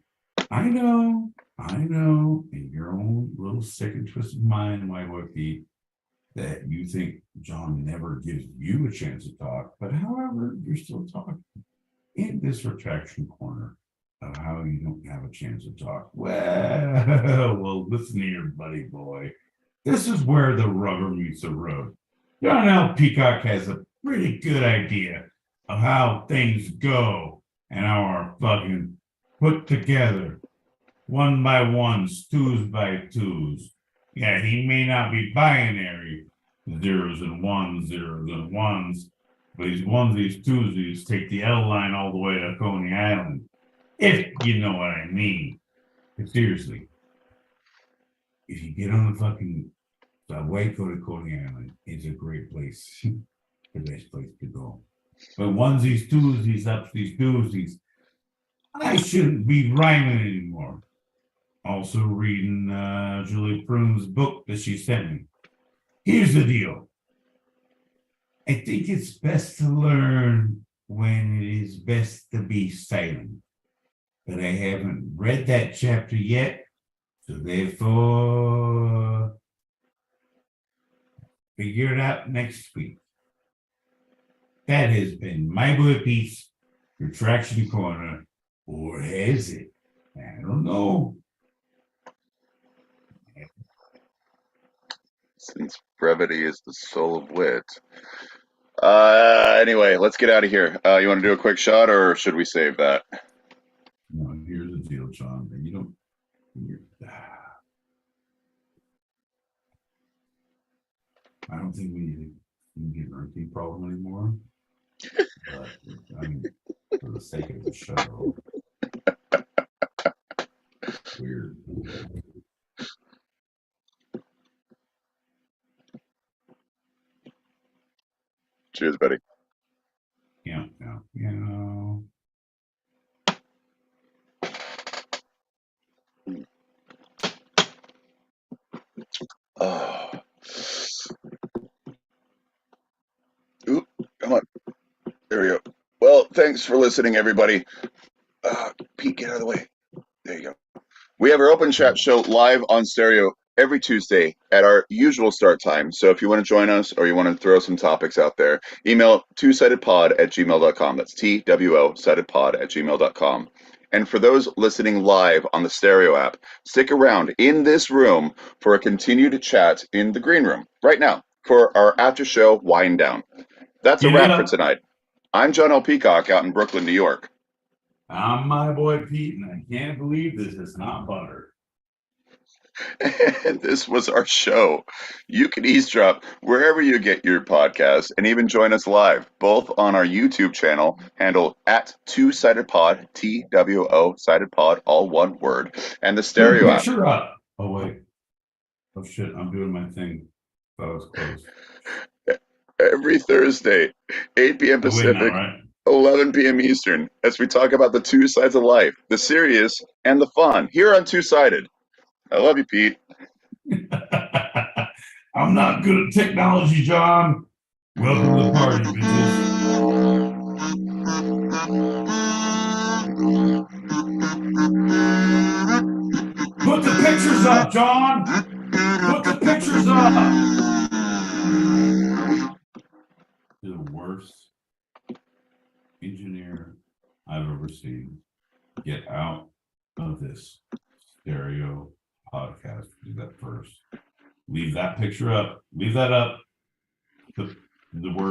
Speaker 3: I know, in your own little sick and twisted mind, my boy Pete, that you think John never gives you a chance to talk, but however, you're still talking in this retraction corner of how you don't have a chance to talk. Well, listen here, buddy boy. This is where the rubber meets the road. John L. Peacock has a pretty good idea of how things go and how are fucking put together one by ones, twos by twos. Yeah, he may not be binary, zeros and ones, but he's onesies, twosies, take the L line all the way to Coney Island, if you know what I mean. But seriously, if you get on the fucking subway, go to Coney Island. It's a great place, the best place to go. But onesies, twosies, upsies, doozies, I shouldn't be rhyming anymore. Also reading Julie Prune's book that she sent me. Here's the deal. I think it's best to learn when it is best to be silent. But I haven't read that chapter yet, so therefore figure it out next week. That has been my boy Pete's Retraction Corner, or has it? I don't know.
Speaker 2: Since brevity is the soul of wit. Anyway, let's get out of here. You want to do a quick shot, or should we save that?
Speaker 3: No, here's the deal, John. You don't. I don't think we need a drinking problem anymore. But I mean, for the sake of the show, weird.
Speaker 2: Cheers, buddy.
Speaker 3: Yeah.
Speaker 2: Oh. Oop, come on. There we go. Well, thanks for listening, everybody. Pete, get out of the way. There you go. We have our open chat show live on stereo every Tuesday at our usual start time. So if you want to join us or you want to throw some topics out there, email twosidedpod@gmail.com. That's TWO sidedpod@gmail.com. And for those listening live on the stereo app, stick around in this room for a continued chat in the green room right now for our after show wind down. That's a wrap for tonight. I'm John L. Peacock out in Brooklyn, New York.
Speaker 3: I'm my boy Pete, and I can't believe this is not butter.
Speaker 2: And this was our show. You can eavesdrop wherever you get your podcasts and even join us live, both on our YouTube channel, handle @2sidedpod, TWO sided pod, all one word, and the stereo app.
Speaker 3: Picture up. Oh, wait. Oh, shit. I'm doing my thing. That was close.
Speaker 2: Every Thursday, 8 p.m. Pacific, 11 p.m. Eastern, as we talk about the two sides of life, the serious and the fun, here on Two Sided. I love you, Pete.
Speaker 3: I'm not good at technology, John. Welcome to the party, bitches. Put the pictures up, John. Put the pictures up. You're the worst engineer I've ever seen. Get out of this stereo podcast. Do that first. Leave that picture up. Leave that up. The word